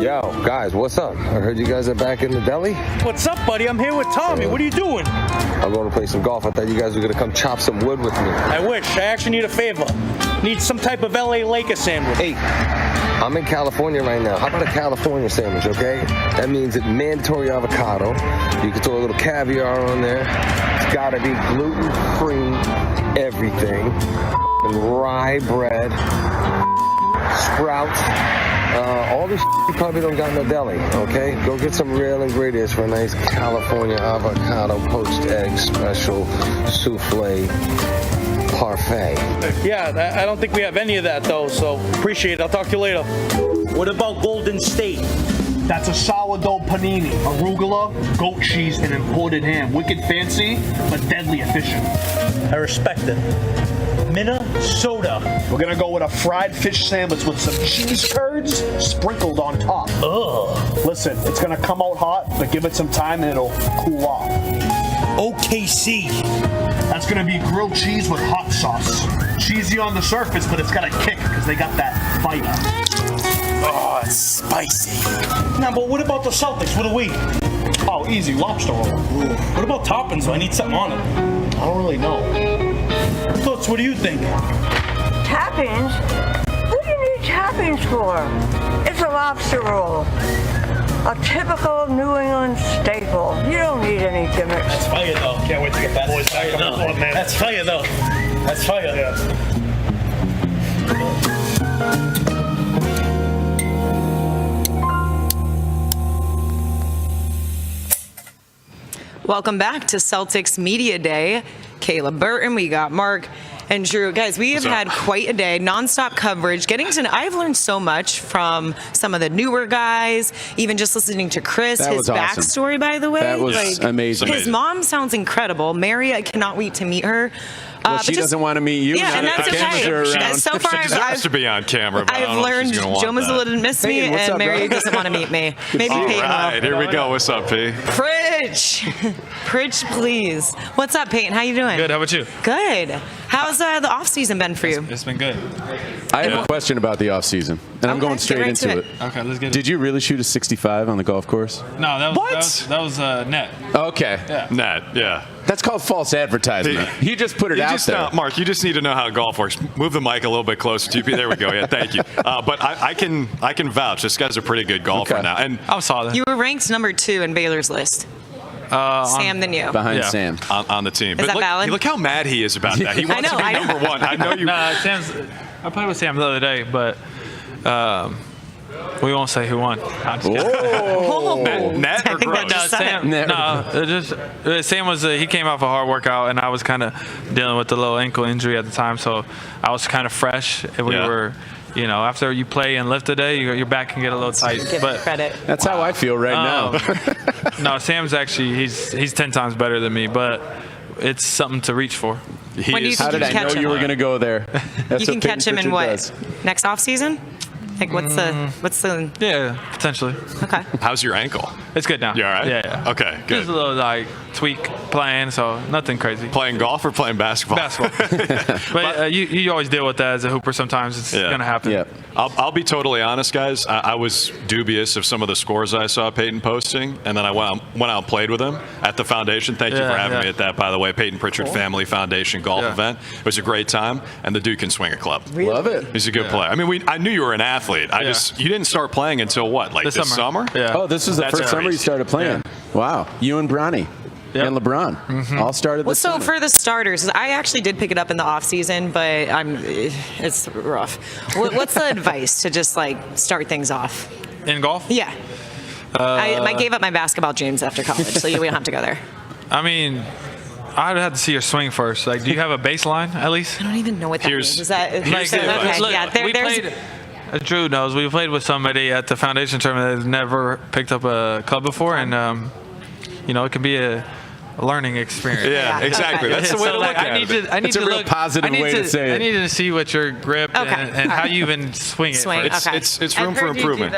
S18: Yo, guys, what's up? I heard you guys are back in the Deli.
S16: What's up, buddy? I'm here with Tommy. What are you doing?
S18: I'm going to play some golf. I thought you guys were going to come chop some wood with me.
S16: I wish. I actually need a favor. Need some type of LA Lakers sandwich.
S18: Hey, I'm in California right now. How about a California sandwich, okay? That means it's mandatory avocado. You can throw a little caviar on there. It's got to be gluten-free everything. And rye bread. Sprouts. All this you probably don't got in the deli, okay? Go get some real ingredients for a nice California avocado poached egg special souffle parfait.
S16: Yeah, I don't think we have any of that, though, so appreciate it. I'll talk to you later. What about Golden State?
S17: That's a sourdough panini, arugula, goat cheese, and imported ham. Wicked fancy, but deadly efficient.
S16: I respect it. Minnesota.
S17: We're gonna go with a fried fish sandwich with some cheese curds sprinkled on top.
S16: Ugh.
S17: Listen, it's gonna come out hot, but give it some time and it'll cool off.
S16: OKC.
S17: That's gonna be grilled cheese with hot sauce. Cheesy on the surface, but it's got a kick because they got that bite.
S16: Oh, it's spicy. Now, but what about the Celtics? What do we?
S17: Oh, easy, lobster roll.
S16: Ooh. What about toppings? I need something on it.
S17: I don't really know.
S16: Toots, what do you think?
S19: Toppings? What do you need toppings for? It's a lobster roll. A typical New England staple. You don't need any gimmicks.
S16: That's fire, though. Can't wait to get that. Boys back on the floor, man. That's fire, though. That's fire. Yeah.
S1: Welcome back to Celtics Media Day. Kayla Burton, we got Mark and Drew. Guys, we have had quite a day, nonstop coverage. I've learned so much from some of the newer guys, even just listening to Chris, his backstory, by the way.
S3: That was amazing.
S1: His mom sounds incredible. Mary, I cannot wait to meet her.
S3: Well, she doesn't want to meet you.
S1: Yeah, and that's okay. So far,
S2: she deserves to be on camera. But
S1: I've learned Joe Mazzulla didn't miss me, and Mary doesn't want to meet me. Maybe Payton will.
S2: All right, here we go. What's up, P?
S1: Pritch, please. What's up, Payton? How you doing?
S20: Good. How about you?
S1: Good. How's the off season been for you?
S20: It's been good.
S3: I have a question about the offseason, and I'm going straight into it.
S20: Okay, let's get it.
S3: Did you really shoot a 65 on the golf course?
S20: No, that was net.
S3: Okay.
S20: Yeah.
S2: Net, yeah.
S3: That's called false advertisement. He just put it out there.
S2: Mark, you just need to know how golf works. Move the mic a little bit closer to you. There we go. Yeah, thank you. But I can vouch. This guy's a pretty good golfer now. And
S20: I'm solid.
S1: You were ranked number 2 in Baylor's list. Sam than you.
S3: Behind Sam.
S2: On the team.
S1: Is that valid?
S2: Look how mad he is about that. He wants to be number 1. I know you.
S20: I played with Sam the other day, but we won't say who won. I'm just kidding.
S2: Net or gross?
S20: Sam was he came off a hard workout, and I was kind of dealing with a little ankle injury at the time, so I was kind of fresh, and we were. You know, after you play and lift a day, your back can get a little tight.
S1: Give him credit.
S3: That's how I feel right now.
S20: No, Sam's actually he's 10 times better than me, but it's something to reach for.
S1: When do you
S3: How did I know you were going to go there? That's
S1: You can catch him in what?
S3: Does.
S1: Next off season? Like what's the?
S20: Yeah, potentially.
S1: Okay.
S2: How's your ankle?
S20: It's good now.
S2: You all right?
S20: Yeah.
S2: Okay, good.
S20: Just a little tweak playing, so nothing crazy.
S2: Playing golf or playing basketball?
S20: Basketball. But you always deal with that as a hooper. Sometimes it's gonna happen.
S3: Yeah.
S2: I'll be totally honest, guys. I was dubious of some of the scores I saw Payton posting, and then I went out and played with him at the foundation. Thank you for having me at that, by the way. Payton Pritchard Family Foundation golf event. It was a great time, and the dude can swing a club.
S3: Really? Love it.
S2: He's a good player. I mean, I knew you were an athlete. You didn't start playing until what? Like this summer?
S20: Yeah.
S3: Oh, this was the first summer you started playing. Yeah. Wow. You and Bronny. And LeBron all started this
S1: So for the starters, I actually did pick it up in the off season, but it's rough. What's the advice to just start things off
S20: in golf?
S1: Yeah. I gave up my basketball dreams after college, so we don't have to go there.
S20: I mean, I'd have to see your swing first. Like, do you have a baseline at least?
S1: I don't even know what that means. Is that okay?
S20: Look,
S1: Yeah, there's.
S20: Drew knows. We played with somebody at the foundation tournament that's never picked up a club before, and it can be a learning experience.
S2: Yeah, exactly. That's the way to look at it.
S3: It's a real positive way to say it.
S20: I need to see what your grip and how you even swing it.
S2: It's room for improvement.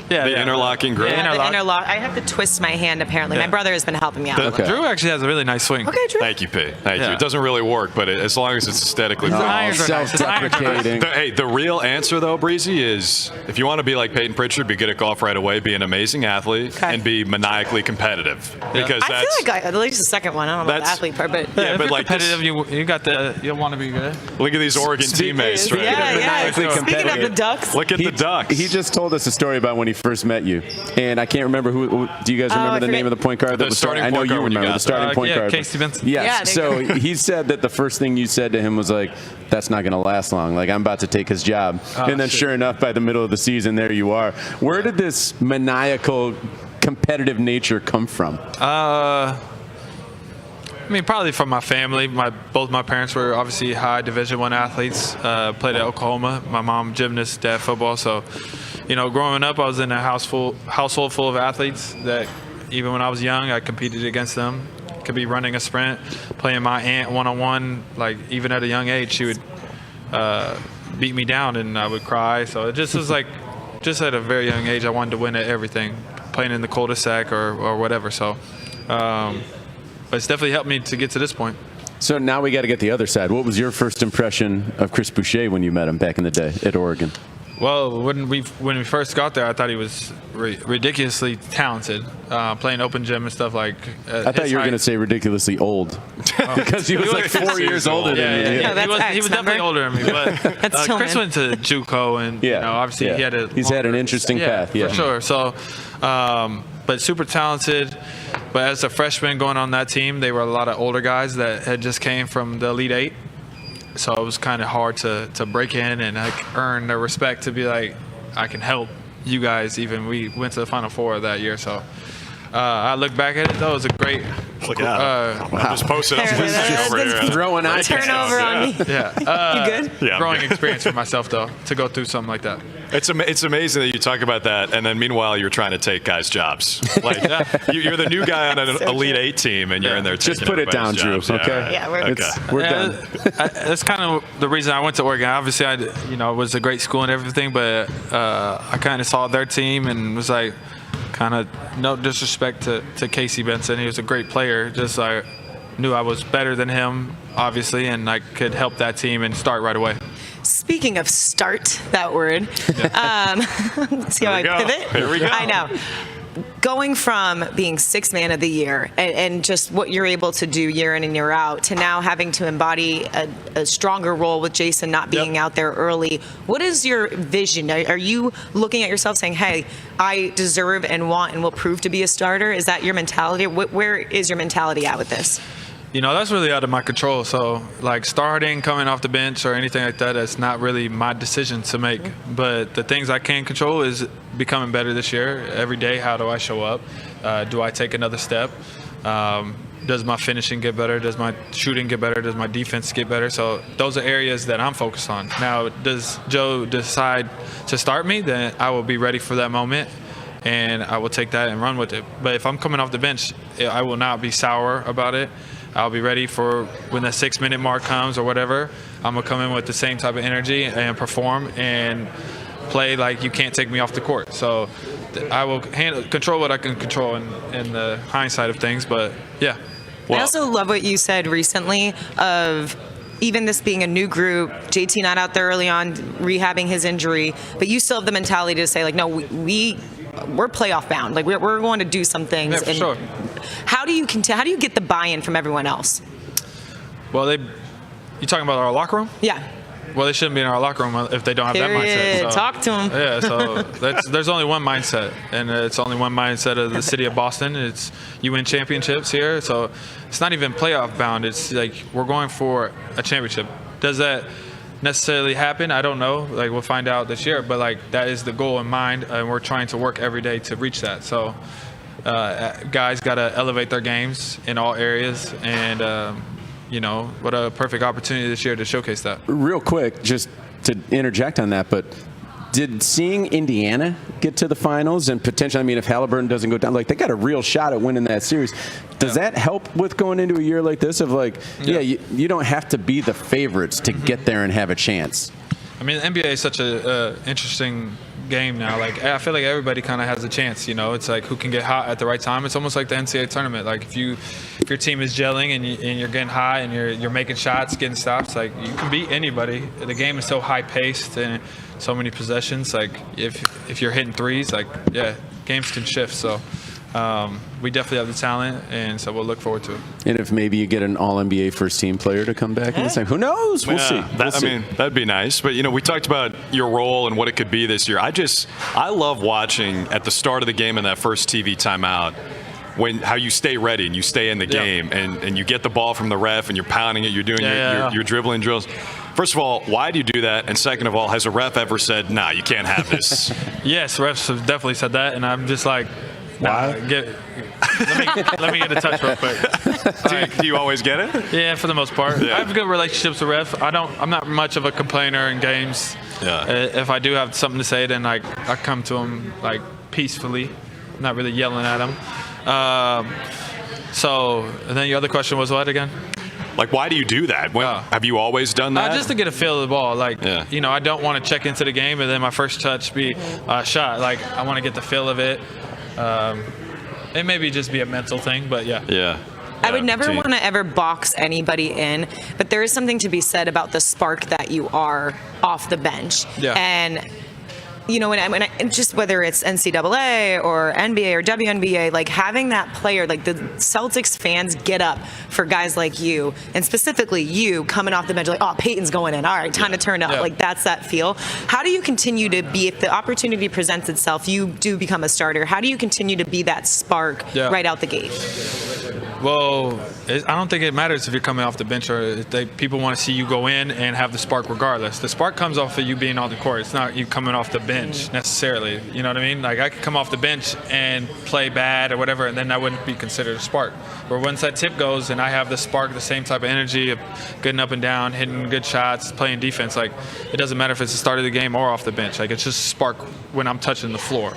S2: The interlocking grip.
S1: Yeah, the interlock. I have to twist my hand, apparently. My brother has been helping me out.
S20: Drew actually has a really nice swing.
S1: Okay, Drew.
S2: Thank you, P. Thank you. It doesn't really work, but as long as it's aesthetically
S3: self-deprecating.
S2: Hey, the real answer, though, Breezy, is if you want to be like Payton Pritchard, be good at golf right away, be an amazing athlete, and be maniacally competitive. Because
S1: I feel like at least the second one. I don't know about the athlete part, but
S2: yeah, but like
S20: competitive, you'll want to be good.
S2: Look at these Oregon teammates, right?
S1: Yeah. Speaking of the Ducks,
S2: look at the Ducks.
S3: He just told us a story about when he first met you. And I can't remember who. Do you guys remember the name of the point guard that was starting? I know you remember the starting point guard.
S20: Casey Benson.
S3: Yes. So he said that the first thing you said to him was like, "That's not going to last long. Like I'm about to take his job." And then, sure enough, by the middle of the season, there you are. Where did this maniacal, competitive nature come from?
S20: I mean, probably from my family. Both my parents were obviously high Division I athletes. Played at Oklahoma. My mom gymnast, dad football. So, growing up, I was in a household full of athletes that even when I was young, I competed against them. Could be running a sprint, playing my aunt one-on-one. Like even at a young age, she would beat me down and I would cry. So it just was like, just at a very young age, I wanted to win at everything, playing in the cul-de-sac or whatever. So. But it's definitely helped me to get to this point.
S3: So now we got to get the other side. What was your first impression of Chris Boucher when you met him back in the day at Oregon?
S20: Well, when we first got there, I thought he was ridiculously talented, playing open gym and stuff like.
S3: I thought you were going to say ridiculously old, because he was like 4 years older than you.
S20: Yeah, he was definitely older than me. But Chris went to JUCO, and obviously he had
S3: he's had an interesting path. Yeah,
S20: for sure. So, but super talented. But as a freshman going on that team, they were a lot of older guys that had just came from the Elite Eight. So it was kind of hard to break in and earn the respect to be like, I can help you guys. Even we went to the Final Four that year. So I look back at it, though, it was a great.
S2: Look at that. I'm just posting up over here.
S3: Throwing eye
S1: turnover on me.
S20: Yeah.
S1: You good?
S2: Yeah,
S20: growing experience for myself, though, to go through something like that.
S2: It's amazing that you talk about that, and then meanwhile you're trying to take guys' jobs. Like you're the new guy on an Elite Eight team, and you're in there.
S3: Just put it down, Drew. Okay.
S1: Yeah,
S3: we're done.
S20: That's kind of the reason I went to Oregon. Obviously, it was a great school and everything, but I kind of saw their team and was like, kind of no disrespect to Casey Benson. He was a great player. Just I knew I was better than him, obviously, and I could help that team and start right away.
S1: Speaking of start, that word. See how I pivot?
S2: Here we go.
S1: I know. Going from being sixth man of the year and just what you're able to do year in and year out to now having to embody a stronger role with Jason not being out there early. What is your vision? Are you looking at yourself saying, hey, I deserve and want and will prove to be a starter? Is that your mentality? Where is your mentality at with this?
S20: That's really out of my control. So, like starting, coming off the bench, or anything like that, that's not really my decision to make. But the things I can control is becoming better this year. Every day, how do I show up? Do I take another step? Does my finishing get better? Does my shooting get better? Does my defense get better? So those are areas that I'm focused on. Now, does Joe decide to start me? Then I will be ready for that moment, and I will take that and run with it. But if I'm coming off the bench, I will not be sour about it. I'll be ready for when the 6-minute mark comes or whatever. I'm going to come in with the same type of energy and perform and play like you can't take me off the court. So I will control what I can control in the hindsight of things. But, yeah.
S1: I also love what you said recently of even this being a new group, JT not out there early on rehabbing his injury, but you still have the mentality to say, like, no, we're playoff bound. Like, we're going to do some things.
S20: Yeah, for sure.
S1: How do you get the buy-in from everyone else?
S20: Well, you talking about our locker room?
S1: Yeah.
S20: Well, they shouldn't be in our locker room if they don't have that mindset. So,
S1: talk to them.
S20: Yeah, so there's only one mindset, and it's only one mindset of the city of Boston. It's you win championships here, so it's not even playoff bound. It's like we're going for a championship. Does that necessarily happen? I don't know. Like, we'll find out this year. But, like, that is the goal in mind, and we're trying to work every day to reach that. So, guys got to elevate their games in all areas, and, you know, what a perfect opportunity this year to showcase that.
S3: Real quick, just to interject on that, but did seeing Indiana get to the finals and potentially, I mean, if Halliburton doesn't go down, like, they got a real shot at winning that series. Does that help with going into a year like this of, like, you don't have to be the favorites to get there and have a chance?
S20: I mean, the NBA is such a interesting game now. Like, I feel like everybody kind of has a chance, you know. It's like who can get hot at the right time. It's almost like the NCAA tournament. Like, if your team is gelling and you're getting hot and you're making shots, getting stops, like, you can beat anybody. The game is so high-paced and so many possessions. Like, if you're hitting threes, like, yeah, games can shift. So we definitely have the talent, and so we'll look forward to it. And
S3: if maybe you get an All-NBA first-team player to come back in the same, who knows? We'll see.
S2: I mean, that'd be nice. But, you know, we talked about your role and what it could be this year. I love watching at the start of the game in that first TV timeout how you stay ready and you stay in the game and you get the ball from the ref and you're pounding it, you're doing your dribbling drills. First of all, why do you do that? And second of all, has a ref ever said, nah, you can't have this?
S20: Yes, refs have definitely said that, and I'm just like, nah, let me get a touch real quick.
S2: Do you always get it?
S20: Yeah, for the most part.
S2: Yeah.
S20: I have good relationships with ref. I'm not much of a complainer in games.
S2: Yeah.
S20: If I do have something to say, then like I come to them like peacefully, not really yelling at them. So, and then your other question was what again?
S2: Like, why do you do that? Have you always done that?
S20: Just to get a feel of the ball. Like, you know, I don't want to check into the game and then my first touch be a shot. Like, I want to get the feel of it. It maybe just be a mental thing, but yeah.
S2: Yeah.
S1: I would never want to ever box anybody in, but there is something to be said about the spark that you are off the bench.
S20: Yeah.
S1: And, you know, when I just whether it's NCAA or NBA or WNBA, like having that player, like the Celtics fans get up for guys like you, and specifically you coming off the bench, like, oh, Payton's going in. All right, time to turn up.
S20: Yeah.
S1: Like, that's that feel. How do you continue to be, if the opportunity presents itself, you do become a starter, how do you continue to be that spark right out the gate?
S20: Well, I don't think it matters if you're coming off the bench or if people want to see you go in and have the spark regardless. The spark comes off of you being on the court. It's not you coming off the bench necessarily. You know what I mean? Like, I could come off the bench and play bad or whatever, and then that wouldn't be considered a spark. But once that tip goes and I have the spark, the same type of energy of getting up and down, hitting good shots, playing defense, like, it doesn't matter if it's the start of the game or off the bench. Like, it's just a spark when I'm touching the floor.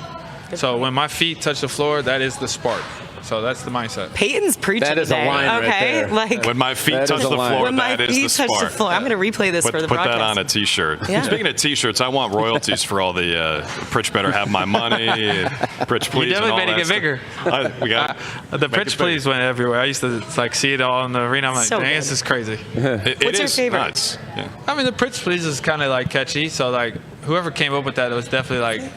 S20: So when my feet touch the floor, that is the spark. So that's the mindset.
S1: Peyton's preaching
S3: That is
S1: today.
S3: a line right
S1: Okay,
S3: there.
S1: like
S2: When my feet touch the floor,
S1: when my
S2: that is
S1: feet
S2: the
S1: touch
S2: spark.
S1: the floor. I'm going to replay this for the
S2: Put
S1: broadcast.
S2: that on a T-shirt.
S1: Yeah.
S2: Speaking of T-shirts, I want royalties for all the Pritch better have my money. Pritch please.
S20: You definitely
S2: and all
S20: made it
S2: that
S20: get
S2: stuff.
S20: bigger.
S2: We got
S20: The Pritch please went everywhere. I used to like see it all in the arena. I'm like,
S1: So
S20: dang,
S1: good.
S20: this is crazy.
S1: What's your favorite?
S2: Nuts. Yeah.
S20: I mean, the Pritch please is kind of like catchy. So like, whoever came up with that, it was definitely like.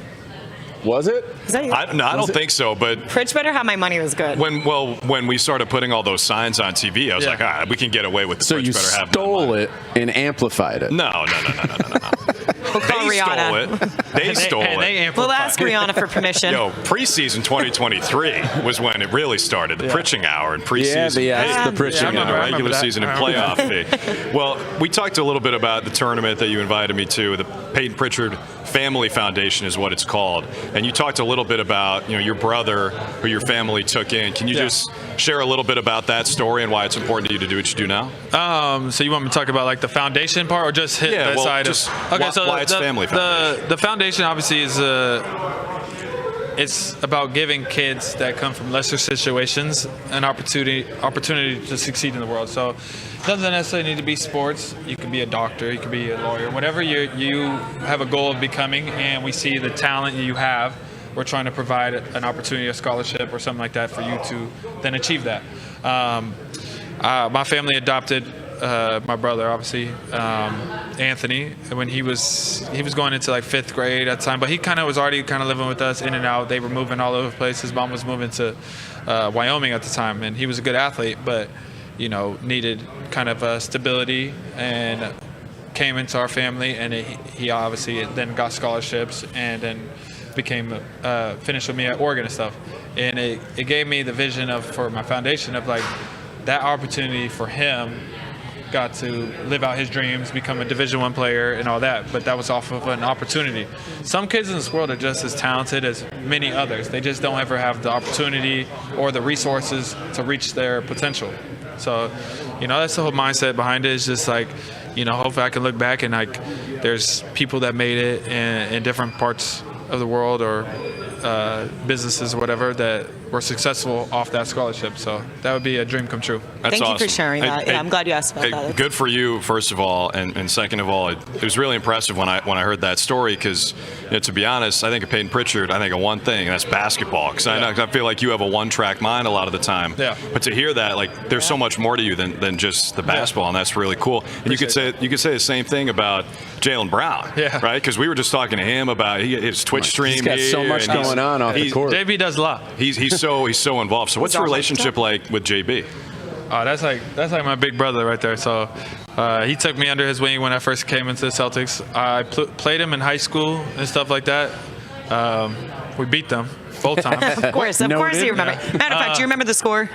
S3: Was it?
S1: Is that you?
S2: I don't think so, but
S1: Pritch better have my money was good.
S2: when we started putting all those signs on TV, I was like, we can get away with the
S3: So
S2: Pritch
S3: you
S2: better have my
S3: stole
S2: money.
S3: it and amplified it.
S2: No.
S1: We'll call
S2: They
S1: Rihanna.
S2: stole it. They stole it.
S1: We'll ask Rihanna for permission.
S2: Yo, preseason 2023 was when it really started. The Pritching Hour and preseason.
S3: the Pritching
S2: The
S3: Hour.
S2: regular season and playoff fee. Well, we talked a little bit about the tournament that you invited me to. The Payton Pritchard Family Foundation is what it's called. And you talked a little bit about, you know, your brother who your family took in. Can you just share a little bit about that story and why it's important to you to do what you do now?
S20: So you want me to talk about like the foundation part or just hit the side
S2: just
S20: of? Okay,
S2: why it's family foundation.
S20: The foundation obviously is it's about giving kids that come from lesser situations an opportunity to succeed in the world. So it doesn't necessarily need to be sports. You could be a doctor, you could be a lawyer, whatever you have a goal of becoming, and we see the talent you have. We're trying to provide an opportunity, a scholarship or something like that for you to then achieve that. My family adopted my brother, obviously, Anthony, when he was going into like 5th grade at the time, but he kind of was already kind of living with us in and out. They were moving all over the place. His mom was moving to Wyoming at the time, and he was a good athlete, but needed kind of stability and came into our family, and he obviously then got scholarships and then became finished with me at Oregon and stuff, and it gave me the vision for my foundation of like that opportunity for him got to live out his dreams, become a Division I player and all that, but that was off of an opportunity. Some kids in this world are just as talented as many others. They just don't ever have the opportunity or the resources to reach their potential. So, that's the whole mindset behind it. It's just like, hopefully I can look back and like there's people that made it in different parts of the world or businesses or whatever that were successful off that scholarship. So that would be a dream come true.
S2: That's
S1: Thank you
S2: awesome.
S1: for sharing that. I'm glad you asked about that.
S2: Good for you, first of all, and second of all, it was really impressive when I heard that story because, to be honest, I think of Payton Pritchard, I think of one thing, and that's basketball. Because I feel like you have a one-track mind a lot of the time. Yeah. But to hear that, like, there's so much more to you than just the basketball, and that's really cool. And you could say the same thing about Jaylen Brown, right? Because we were just talking to him about his Twitch stream.
S3: He's got so much going on off the court.
S20: JB does a lot.
S2: He's so involved. So what's your relationship like with JB?
S20: Oh, that's like my big brother right there. So he took me under his wing when I first came into the Celtics. I played him in high school and stuff like that. We beat them both times.
S1: Of course you remember. Matter of fact, do you remember the score?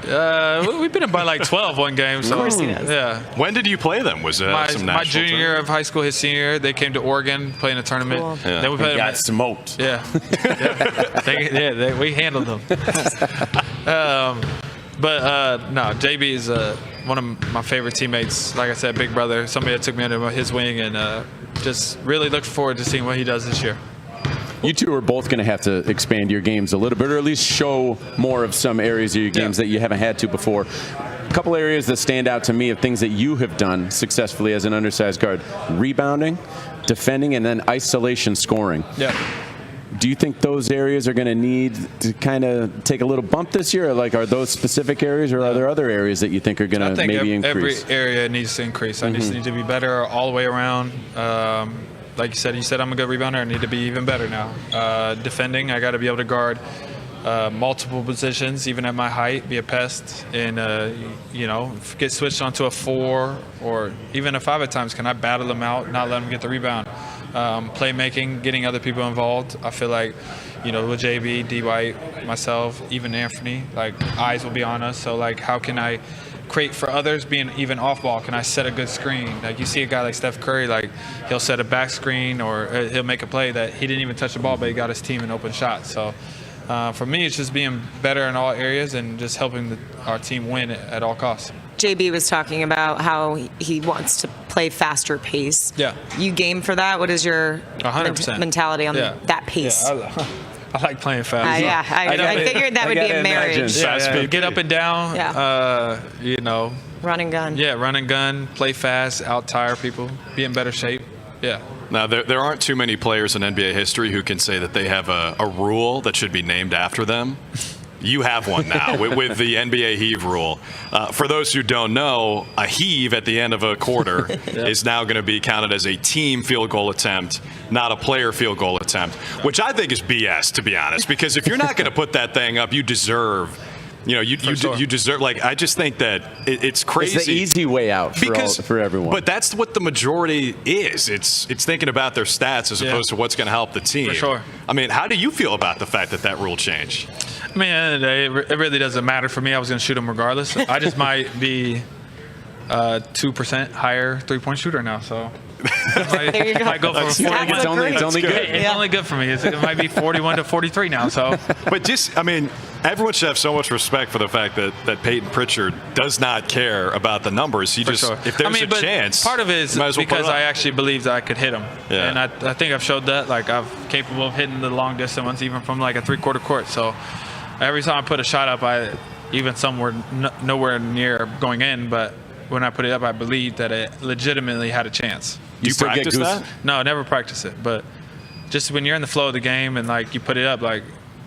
S20: We've been by like 12 one game. So,
S1: of course he does.
S20: Yeah.
S2: When did you play them? Was some national
S20: my junior year of high school, his senior year, they came to Oregon, played in a tournament.
S1: Cool.
S2: Yeah.
S20: Then we played
S3: got smoked.
S20: Yeah. We handled them. No, JB is one of my favorite teammates. Like I said, big brother, somebody that took me under his wing, and just really look forward to seeing what he does this year.
S3: You two are both going to have to expand your games a little bit, or at least show more of some areas of your games that you haven't had to before. A couple areas that stand out to me of things that you have done successfully as an undersized guard: rebounding, defending, and then isolation scoring.
S20: Yeah.
S3: Do you think those areas are going to need to kind of take a little bump this year? Or like, are those specific areas, or are there other areas that you think are going to maybe increase?
S20: Every area needs to increase. I just need to be better all the way around. Like you said I'm a good rebounder. I need to be even better now. Defending, I got to be able to guard multiple positions, even at my height, be a pest, and get switched onto a 4 or even a 5 at times. Can I battle them out, not let them get the rebound? Playmaking, getting other people involved. I feel like, with JB, D. White, myself, even Anthony, like eyes will be on us. So like, how can I create for others being even off ball? Can I set a good screen? Like you see a guy like Steph Curry, like he'll set a back screen or he'll make a play that he didn't even touch the ball, but he got his team an open shot. So for me, it's just being better in all areas and just helping our team win at all costs.
S1: JB was talking about how he wants to play faster pace.
S20: Yeah.
S1: You game for that? What is your
S20: 100%
S1: mentality on that pace?
S20: Yeah, I like playing fast.
S1: I figured that would be a marriage.
S20: Get up and down.
S1: Yeah. Run and gun.
S20: Yeah, run and gun, play fast, out-tire people, be in better shape. Yeah.
S2: Now, there aren't too many players in NBA history who can say that they have a rule that should be named after them. You have one now with the NBA heave rule. For those who don't know, a heave at the end of a quarter is now going to be counted as a team field goal attempt, not a player field goal attempt, which I think is BS, to be honest, because if you're not going to put that thing up, you deserve you deserve. Like, I just think that it's crazy.
S3: It's the easy way out for everyone.
S2: But that's what the majority is. It's thinking about their stats as opposed to what's going to help the team.
S20: For sure.
S2: I mean, how do you feel about the fact that rule changed?
S20: I mean, at the end of the day, it really doesn't matter for me. I was going to shoot him regardless. I just might be 2% higher three-point shooter now, so.
S1: There you go.
S20: Might go for 41.
S3: It's only good.
S20: It's only good for me. It might be 41 to 43 now. So,
S2: but everyone should have so much respect for the fact that Payton Pritchard does not care about the numbers. He just, if there's a chance,
S20: part of it is because I actually believed that I could hit him, and I think I've showed that. Like, I'm capable of hitting the long distance ones, even from like a three-quarter court. So, every time I put a shot up, even somewhere nowhere near going in, but when I put it up, I believed that it legitimately had a chance.
S2: You practice that?
S20: No, I never practice it. But just when you're in the flow of the game and like you put it up, like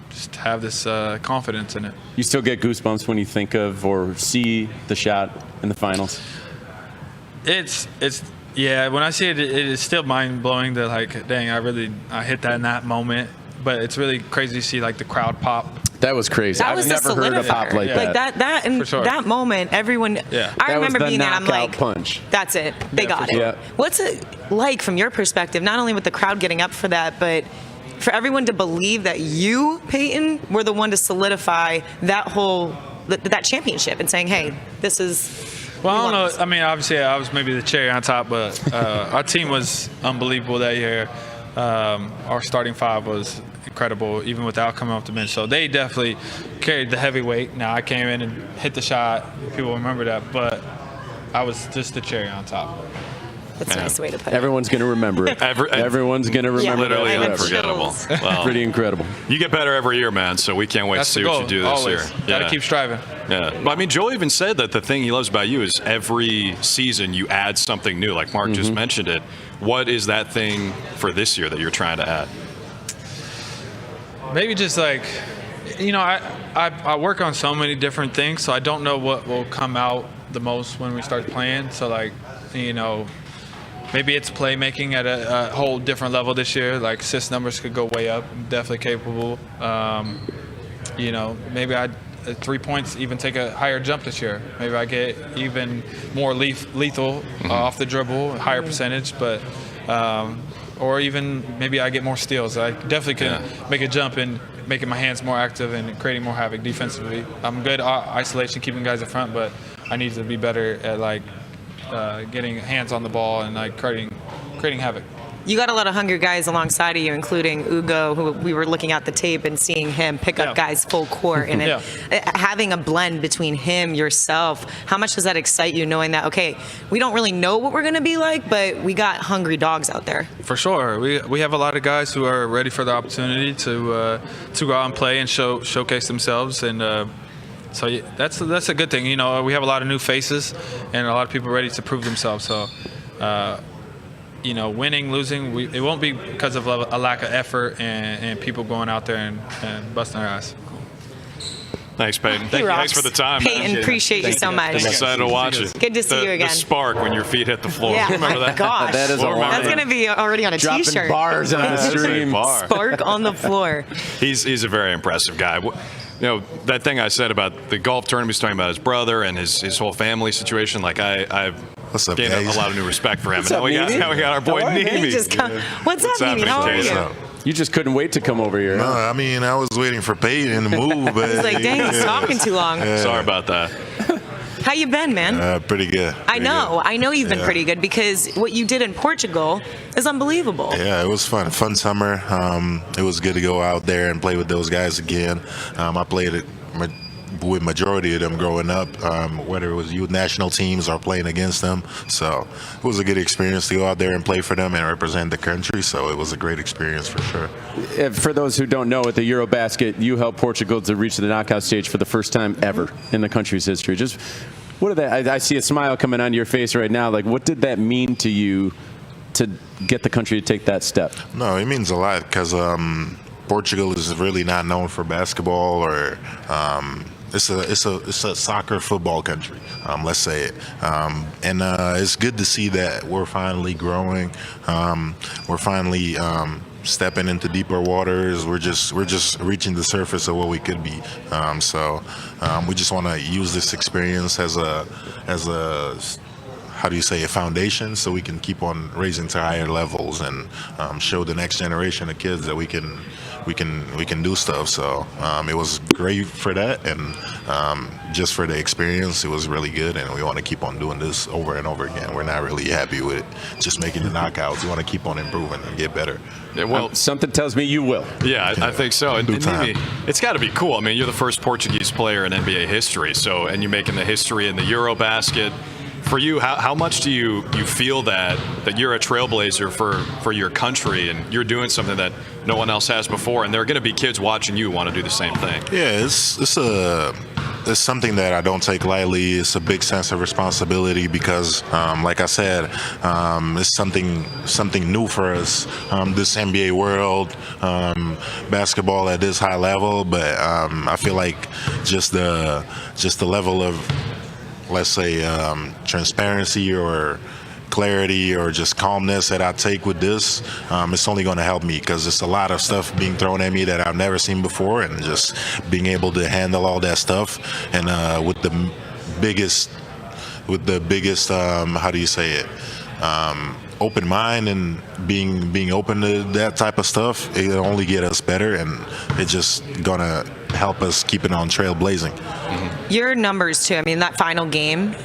S20: just have this confidence in it.
S3: You still get goosebumps when you think of or see the shot in the finals?
S20: It's when I see it, it is still mind blowing that like, dang, I hit that in that moment. But it's really crazy to see like the crowd pop.
S3: That was crazy.
S1: I've never heard a pop like that. That in that moment, everyone.
S20: Yeah.
S1: I remember being there. I'm like,
S3: punch.
S1: That's it. They got it.
S3: Yeah.
S1: What's it like from your perspective? Not only with the crowd getting up for that, but for everyone to believe that you, Payton, were the one to solidify that whole that championship and saying, "Hey, this is
S20: Well, I don't know. I mean, obviously, I was maybe the cherry on top, but our team was unbelievable that year. Our starting five was incredible, even without coming off the bench. So they definitely carried the heavy weight. Now, I came in and hit the shot. People remember that, but I was just the cherry on top.
S1: That's a nice way to put it.
S3: Everyone's going to remember it. Everyone's going to remember
S2: Literally
S3: that.
S2: unforgettable. Well,
S3: Pretty incredible.
S2: You get better every year, man, so we can't wait
S20: That's
S2: to see
S20: the
S2: what
S20: goal,
S2: you do this
S20: always.
S2: year.
S20: Gotta keep striving.
S2: Yeah. Well, I mean, Joel even said that the thing he loves about you is every season you add something new. Like Mark just mentioned it. What is that thing for this year that you're trying to add?
S20: Maybe just like, I work on so many different things, so I don't know what will come out the most when we start playing. So like, maybe it's playmaking at a whole different level this year. Like assist numbers could go way up. I'm definitely capable. Maybe 3 points even take a higher jump this year. Maybe I get even more lethal off the dribble, higher percentage. But or even maybe I get more steals. I definitely can make a jump in making my hands more active and creating more havoc defensively. I'm good at isolation, keeping guys in front, but I need to be better at like getting hands on the ball and like creating havoc.
S1: You got a lot of hungry guys alongside of you, including Hugo, who we were looking at the tape and seeing him pick up guys full court. And having a blend between him, yourself, how much does that excite you, knowing that, okay, we don't really know what we're going to be like, but we got hungry dogs out there?
S20: For sure. We have a lot of guys who are ready for the opportunity to go out and play and showcase themselves. And so that's a good thing. We have a lot of new faces and a lot of people ready to prove themselves. So, winning, losing, it won't be because of a lack of effort and people going out there and busting their ass.
S2: Thanks, Payton.
S1: Thanks
S2: for the time.
S1: Payton,
S2: man.
S1: appreciate you so much.
S2: I'm excited to watch it.
S1: Good to see you again.
S2: The spark when your feet hit the floor.
S1: Yeah,
S2: Remember
S1: my
S2: that?
S1: gosh.
S3: That is
S1: That's going to be already on a
S3: Dropping
S1: T-shirt.
S3: bars on the stream.
S1: Spark on the floor.
S2: He's a very impressive guy. That thing I said about the golf tournament, he's talking about his brother and his whole family situation. Like I've gained a lot of new respect for him.
S3: What's
S2: and
S3: up,
S2: now we got our boy Neemias.
S1: What's up, Neemias? How are you?
S3: You just couldn't wait to come over here.
S21: No, I mean, I was waiting for Payton to move. But
S1: He's like, dang, he's talking too long.
S2: Sorry about that.
S1: How you been, man?
S21: Pretty good.
S1: I know you've been pretty good because what you did in Portugal is unbelievable.
S21: Yeah, it was fun. Fun summer. It was good to go out there and play with those guys again. I played it with majority of them growing up, whether it was youth national teams or playing against them. So it was a good experience to go out there and play for them and represent the country. So it was a great experience for sure.
S3: For those who don't know, at the Eurobasket, you helped Portugal to reach the knockout stage for the first time ever in the country's history. Just what did that? I see a smile coming on your face right now. Like, what did that mean to you to get the country to take that step?
S21: No, it means a lot because Portugal is really not known for basketball or. It's a soccer football country, let's say it, and it's good to see that we're finally growing. We're finally stepping into deeper waters. We're just reaching the surface of what we could be. So we just want to use this experience as a how do you say, a foundation, so we can keep on raising to higher levels and show the next generation of kids that we can do stuff. So it was great for that, and just for the experience, it was really good, and we want to keep on doing this over and over again. We're not really happy with just making the knockouts. We want to keep on improving and get better.
S2: Yeah, well,
S3: something tells me you will.
S2: Yeah, I think so. And
S21: time.
S2: it's got to be cool. I mean, you're the first Portuguese player in NBA history, and you're making the history in the Eurobasket. For you, how much do you feel that you're a trailblazer for your country and you're doing something that no one else has before, and there are going to be kids watching you want to do the same thing?
S21: Yeah, it's something that I don't take lightly. It's a big sense of responsibility because, like I said, it's something new for us. This NBA world, basketball at this high level, but I feel like just the level of, let's say, transparency or clarity or just calmness that I take with this, it's only going to help me because it's a lot of stuff being thrown at me that I've never seen before, and just being able to handle all that stuff and with the biggest how do you say it, open mind and being open to that type of stuff, it'll only get us better, and it's just gonna help us keep it on trailblazing.
S1: Your numbers too. I mean, that final game,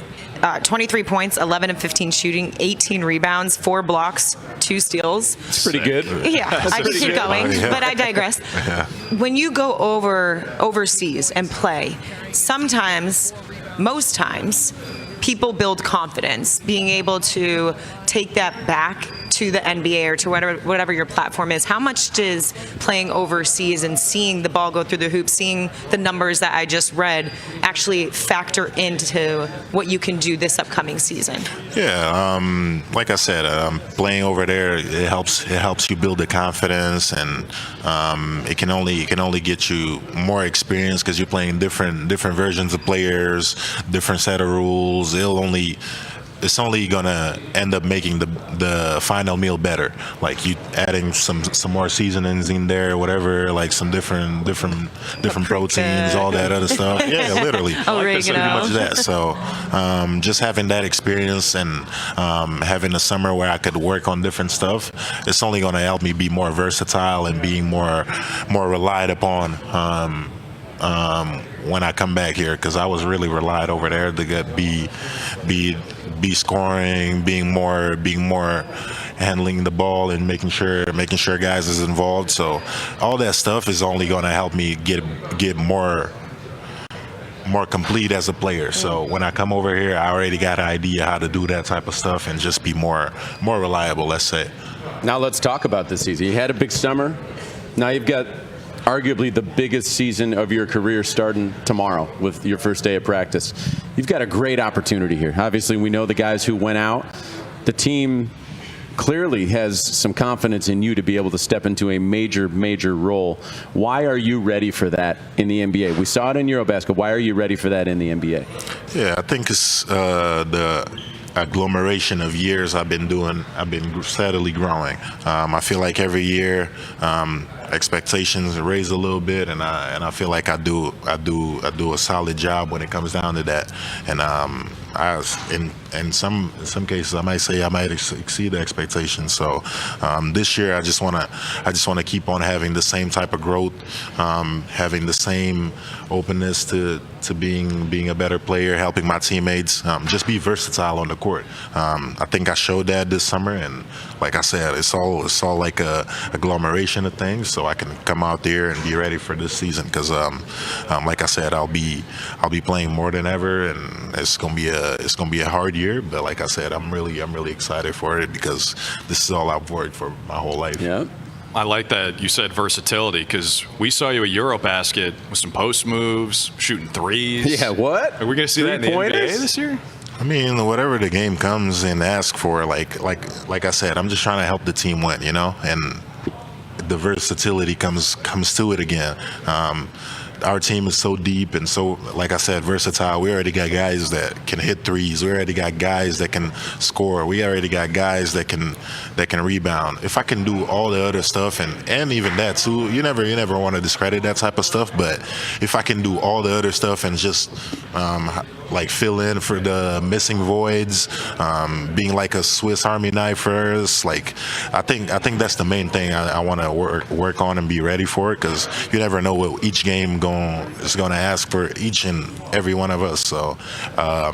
S1: 23 points, 11 of 15 shooting, 18 rebounds, 4 blocks, 2 steals.
S3: It's pretty good.
S1: Yeah, I could keep going, but I digress. When you go overseas and play, sometimes, most times, people build confidence, being able to take that back to the NBA or to whatever your platform is. How much does playing overseas and seeing the ball go through the hoop, seeing the numbers that I just read, actually factor into what you can do this upcoming season?
S21: Yeah, like I said, playing over there, it helps you build the confidence, and it can only get you more experience because you're playing different versions of players, different set of rules. It's only gonna end up making the final meal better. Like you adding some more seasonings in there, whatever, like some different proteins, all that other stuff. Yeah, literally.
S1: Oregano.
S21: Pretty much that. So just having that experience and having a summer where I could work on different stuff, it's only gonna help me be more versatile and being more relied upon. When I come back here, because I was really relied over there to be scoring, being more handling the ball and making sure guys is involved. So all that stuff is only going to help me get more complete as a player. So when I come over here, I already got an idea how to do that type of stuff and just be more reliable, let's say.
S3: Now let's talk about this season. You had a big summer. Now you've got arguably the biggest season of your career starting tomorrow with your first day of practice. You've got a great opportunity here. Obviously, we know the guys who went out. The team clearly has some confidence in you to be able to step into a major role. Why are you ready for that in the NBA? We saw it in Eurobasket. Why are you ready for that in the NBA?
S21: Yeah, I think it's the agglomeration of years I've been steadily growing. I feel like every year expectations raise a little bit, and I feel like I do a solid job when it comes down to that. And in some cases, I might say I might exceed the expectations. So this year, I just want to keep on having the same type of growth, having the same openness to being a better player, helping my teammates, just be versatile on the court. I think I showed that this summer, and like I said, it's all like a agglomeration of things. So I can come out there and be ready for this season because, like I said, I'll be playing more than ever, and it's gonna be a hard year. But like I said, I'm really excited for it because this is all I've worked for my whole life.
S3: Yeah.
S2: I like that you said versatility because we saw you at Eurobasket with some post moves, shooting threes.
S3: Yeah, what?
S2: Are we going to see that in the NBA this year?
S21: I mean, whatever the game comes and asks for, like I said, I'm just trying to help the team win, and the versatility comes to it again. Our team is so deep and so, like I said, versatile. We already got guys that can hit threes. We already got guys that can score. We already got guys that can rebound. If I can do all the other stuff and even that too, you never want to discredit that type of stuff. But if I can do all the other stuff and just like fill in for the missing voids, being like a Swiss Army knife for us, like I think that's the main thing I want to work on and be ready for it because you never know what each game is going to ask for each and every one of us. So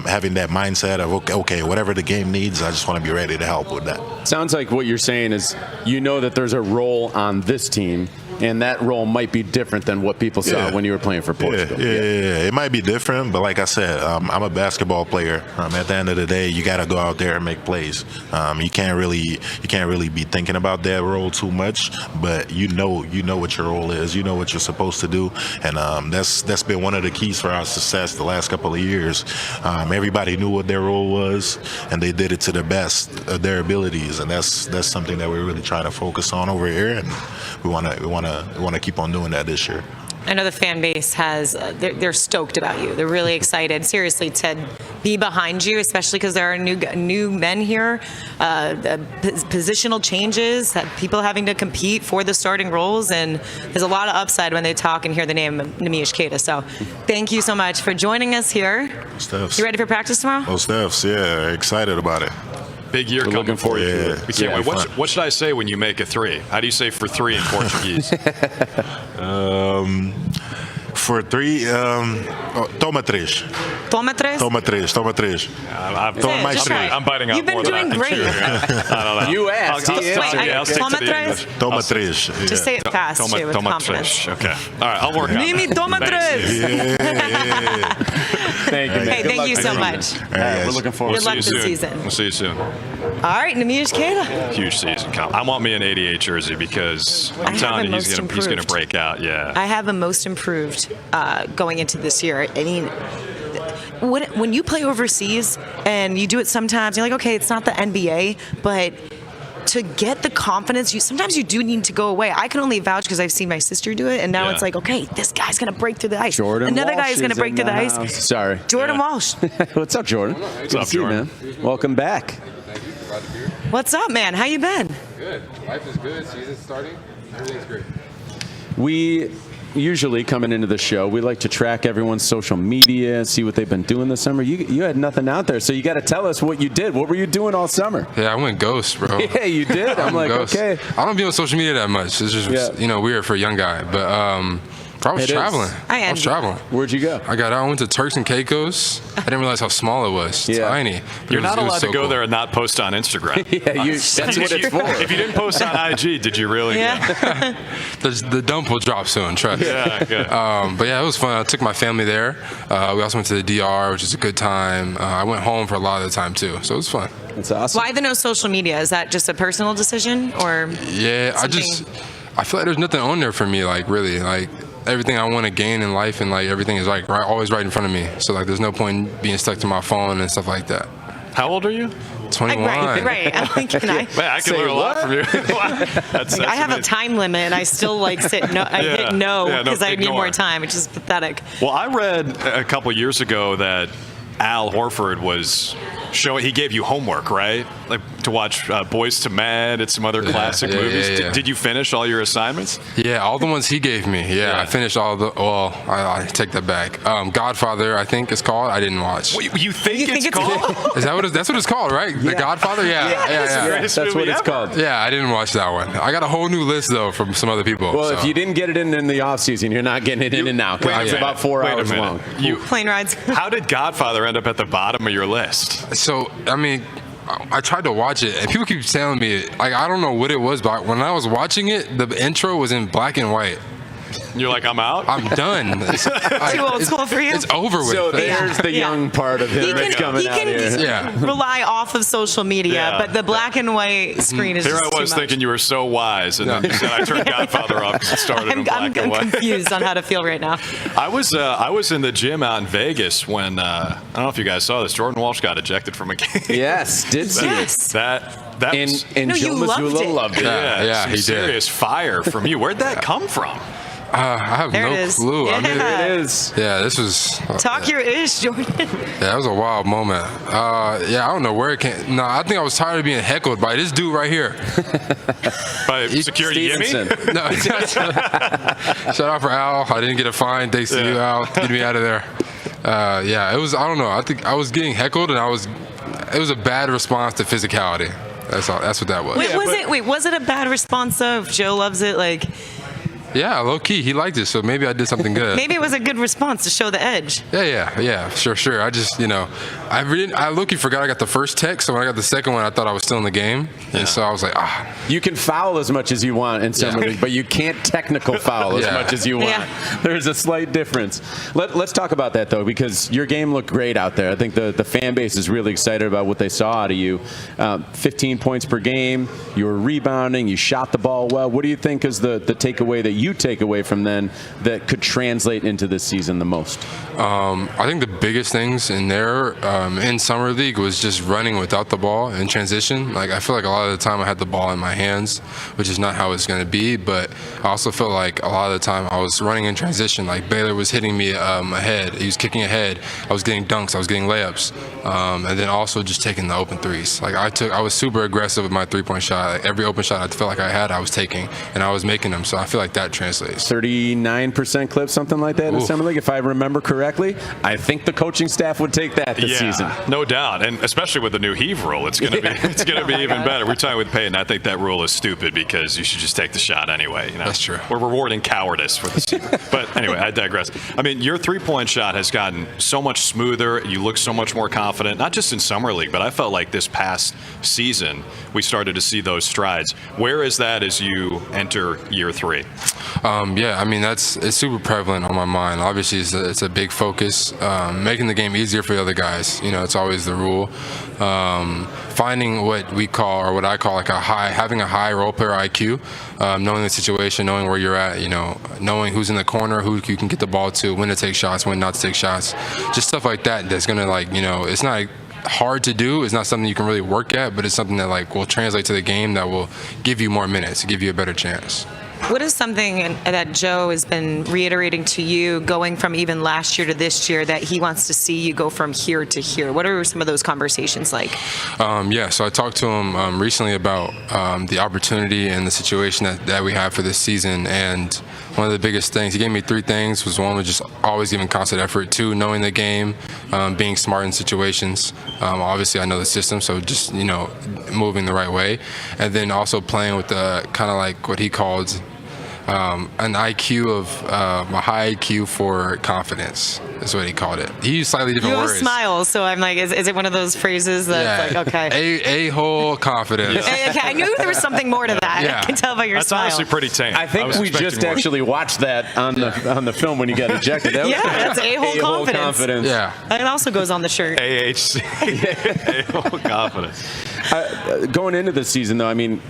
S21: having that mindset of okay, whatever the game needs, I just want to be ready to help with that.
S3: Sounds like what you're saying is that there's a role on this team, and that role might be different than what people saw when you were playing for Portugal.
S21: Yeah, it might be different, but like I said, I'm a basketball player. At the end of the day, you got to go out there and make plays. You can't really be thinking about that role too much, but you know what your role is. You know what you're supposed to do, and that's been one of the keys for our success the last couple of years. Everybody knew what their role was, and they did it to the best of their abilities, and that's something that we're really trying to focus on over here, and we want to keep on doing that this year.
S1: I know the fan base they're stoked about you. They're really excited. Seriously, to be behind you, especially because there are new men here, positional changes, that people having to compete for the starting roles, and there's a lot of upside when they talk and hear the name of Neemias Queta. So thank you so much for joining us here.
S21: Stephs.
S1: You ready for practice tomorrow?
S21: Oh, Stephs, yeah, excited about it.
S2: Big year coming for you. We can't wait. What should I say when you make a three? How do you say for three in Portuguese?
S21: For 3, toma 3.
S1: Toma tres?
S21: Toma 3. Toma 3.
S2: I'm biting off
S1: You've been
S2: more than
S1: doing
S2: I can
S1: great.
S2: chew. I don't know.
S3: You asked.
S2: I'll stick
S1: Toma
S2: to the
S1: tres?
S2: English.
S21: Toma 3.
S1: Just say it fast, too, with confidence.
S2: Tres. Okay. All right, I'll work on
S1: Mimi,
S2: that.
S1: toma
S2: Thanks.
S1: tres.
S3: Thank you, man.
S1: Hey,
S3: Good
S1: thank
S3: luck
S1: you
S3: this
S1: so
S3: season.
S1: much.
S3: All right, we're looking forward
S1: Good luck
S2: We'll see
S1: this
S2: you soon.
S1: season.
S2: We'll see you soon.
S1: All right, Neemias Queta.
S2: Huge season. I want me an 88 jersey because I'm
S1: have
S2: telling
S1: him
S2: you,
S1: most
S2: he's going to
S1: improved.
S2: break out. Yeah.
S1: I have him most improved going into this year. I mean, when you play overseas and you do it sometimes, you're like, okay, it's not the NBA, but to get the confidence, sometimes you do need to go away. I can only vouch because I've seen my sister do it, and now it's like, okay, this guy's going to break through the ice. Another guy is going to break through the ice.
S3: Sorry.
S1: Jordan Walsh.
S3: What's up, Jordan? Good to see you, man. Welcome back.
S1: What's up, man? How you been?
S4: Good. Life is good. Season's starting. Everything's great.
S3: We usually, coming into the show, we like to track everyone's social media, see what they've been doing this summer. You had nothing out there, so you got to tell us what you did. What were you doing all summer?
S4: Yeah, I went ghost, bro.
S3: Yeah, you did? I'm like,
S4: ghost.
S3: okay.
S4: I don't be on social media that much. It's just, weird for a young guy. But I was traveling. I was traveling.
S3: Where'd you go?
S4: I went to Turks and Caicos. I didn't realize how small it was.
S2: Yeah.
S4: Tiny. But
S2: You're
S4: it was-
S2: not
S4: it was
S2: allowed
S4: so
S2: to go
S4: cool.
S2: there and not post on Instagram.
S3: That's what it's for.
S2: If you didn't post on IG, did you really?
S4: The dump will drop soon, trust me.
S2: Yeah, good.
S4: But yeah, it was fun. I took my family there. We also went to the DR, which is a good time. I went home for a lot of the time, too. So it was fun.
S3: That's awesome.
S1: Why the no social media? Is that just a personal decision, or?
S4: Yeah, I feel like there's nothing on there for me, like, really. Like, everything I want to gain in life and, like, everything is, like, always right in front of me. So, like, there's no point in being stuck to my phone and stuff like that.
S2: How old are you?
S4: 21.
S1: Right. I'm thinking
S2: Man, I can learn a lot from you. That's
S1: I have a
S2: amazing.
S1: time limit, and I still hit no
S2: Yeah,
S1: because I need
S2: ignore.
S1: more time, which is pathetic.
S2: Well, I read a couple years ago that Al Horford was showing. He gave you homework, right? Like to watch Boys to Men and some other classic movies.
S4: Yeah.
S2: Did you finish all your assignments?
S4: Yeah, all the ones he gave me. Yeah, I finished all the. Well, I take that back. Godfather, I think it's called. I didn't watch.
S2: You think it's called?
S4: Is that what? That's what it's called, right? The Godfather. Yeah.
S3: That's what it's called.
S4: Yeah, I didn't watch that one. I got a whole new list though from some other people.
S3: Well,
S4: so.
S3: if you didn't get it in the offseason, you're not getting it in and now because it's about 4 hours long.
S1: Plane rides.
S2: How did Godfather end up at the bottom of your list?
S4: So, I mean, I tried to watch it, and people keep telling me, like, I don't know what it was, but when I was watching it, the intro was in black and white.
S2: You're like, I'm out?
S4: I'm done.
S1: Too old school for you?
S4: It's over with.
S3: So there's the young part of him that's coming
S1: He
S3: out here.
S1: can rely off of social media, but the black and white screen is
S2: Here
S1: just
S2: I was
S1: too much.
S2: thinking you were so wise, and then you said I turned Godfather off because it started in black and
S1: I'm
S2: white.
S1: confused on how to feel right now.
S2: I was in the gym out in Vegas when I don't know if you guys saw this. Jordan Walsh got ejected from a game.
S3: Yes, did see it.
S2: That was,
S3: and Joe Mazzulla loved it.
S4: Yeah,
S2: some
S4: he did.
S2: Serious fire from you. Where'd that come from?
S4: I have
S1: There it
S4: no
S1: is.
S4: clue. I mean,
S1: Yeah.
S3: It is.
S4: yeah, this was.
S1: Talk your ish, Jordan.
S4: Yeah, that was a wild moment. Yeah, I don't know where it came. No, I think I was tired of being heckled by this dude right here.
S2: By security Jimmy?
S4: No. Shout out for Al. I didn't get a fine. Thanks to you, Al. Get me out of there. Yeah, it was. I don't know. I think I was getting heckled, and it was a bad response to physicality. That's all. That's what that was.
S1: Was it a bad response though? If Joe loves it, like
S4: Yeah, low key, he liked it, so maybe I did something good.
S1: maybe it was a good response to show the edge.
S4: Yeah, sure. I just, I low-key forgot I got the first text, so when I got the second one, I thought I was still in the game, and so I was like,
S3: You can foul as much as you want in some leagues, but you can't technical foul as much as you want.
S1: Yeah.
S3: There's a slight difference. Let's talk about that, though, because your game looked great out there. I think the fan base is really excited about what they saw out of you. 15 points per game, you were rebounding, you shot the ball well. What do you think is the takeaway that you take away from then that could translate into this season the most?
S4: I think the biggest things in there in summer league was just running without the ball in transition. Like I feel like a lot of the time I had the ball in my hands, which is not how it's going to be. But I also feel like a lot of the time I was running in transition. Like Baylor was hitting me ahead, he was kicking ahead. I was getting dunks, I was getting layups, and then also just taking the open threes. Like I was super aggressive with my 3-point shot. Like every open shot I felt like I had, I was taking, and I was making them. So I feel like that that translates.
S3: 39% clip, something like that in the Summer League, if I remember correctly. I think the coaching staff would take that this season.
S2: No doubt, and especially with the new heave rule, it's going to be even better. We're talking with Payton. I think that rule is stupid because you should just take the shot anyway.
S4: That's true.
S2: We're rewarding cowardice for the season. But anyway, I digress. I mean, your three-point shot has gotten so much smoother. You look so much more confident, not just in Summer League, but I felt like this past season we started to see those strides. Where is that as you enter year 3?
S4: Yeah, I mean, it's super prevalent on my mind. Obviously, it's a big focus. Making the game easier for the other guys. It's always the rule. Finding what we call, or what I call, like having a high role player IQ, knowing the situation, knowing where you're at, knowing who's in the corner, who you can get the ball to, when to take shots, when not to take shots, just stuff like that. That's gonna it's not hard to do. It's not something you can really work at, but it's something that will translate to the game that will give you more minutes, give you a better chance.
S1: What is something that Joe has been reiterating to you going from even last year to this year that he wants to see you go from here to here? What are some of those conversations like?
S4: So I talked to him recently about the opportunity and the situation that we have for this season. And one of the biggest things, he gave me 3 things. One was just always giving constant effort. 2, knowing the game, being smart in situations. Obviously, I know the system, so just, moving the right way. And then also playing with the kind of like what he called an IQ of a high IQ for confidence is what he called it. He used slightly different words.
S1: You smile, so I'm like, is it one of those phrases that's like, okay.
S4: A-hole confidence.
S1: Okay, I knew there was something more to that.
S4: Yeah.
S1: I can tell by your
S2: That's
S1: smile.
S2: honestly pretty tame.
S3: I think we just actually watched that on the film when you got ejected.
S1: That's A-hole confidence.
S4: Yeah.
S1: It also goes on the shirt.
S2: AHC. A-hole confidence.
S3: Going into the season, though, I mean,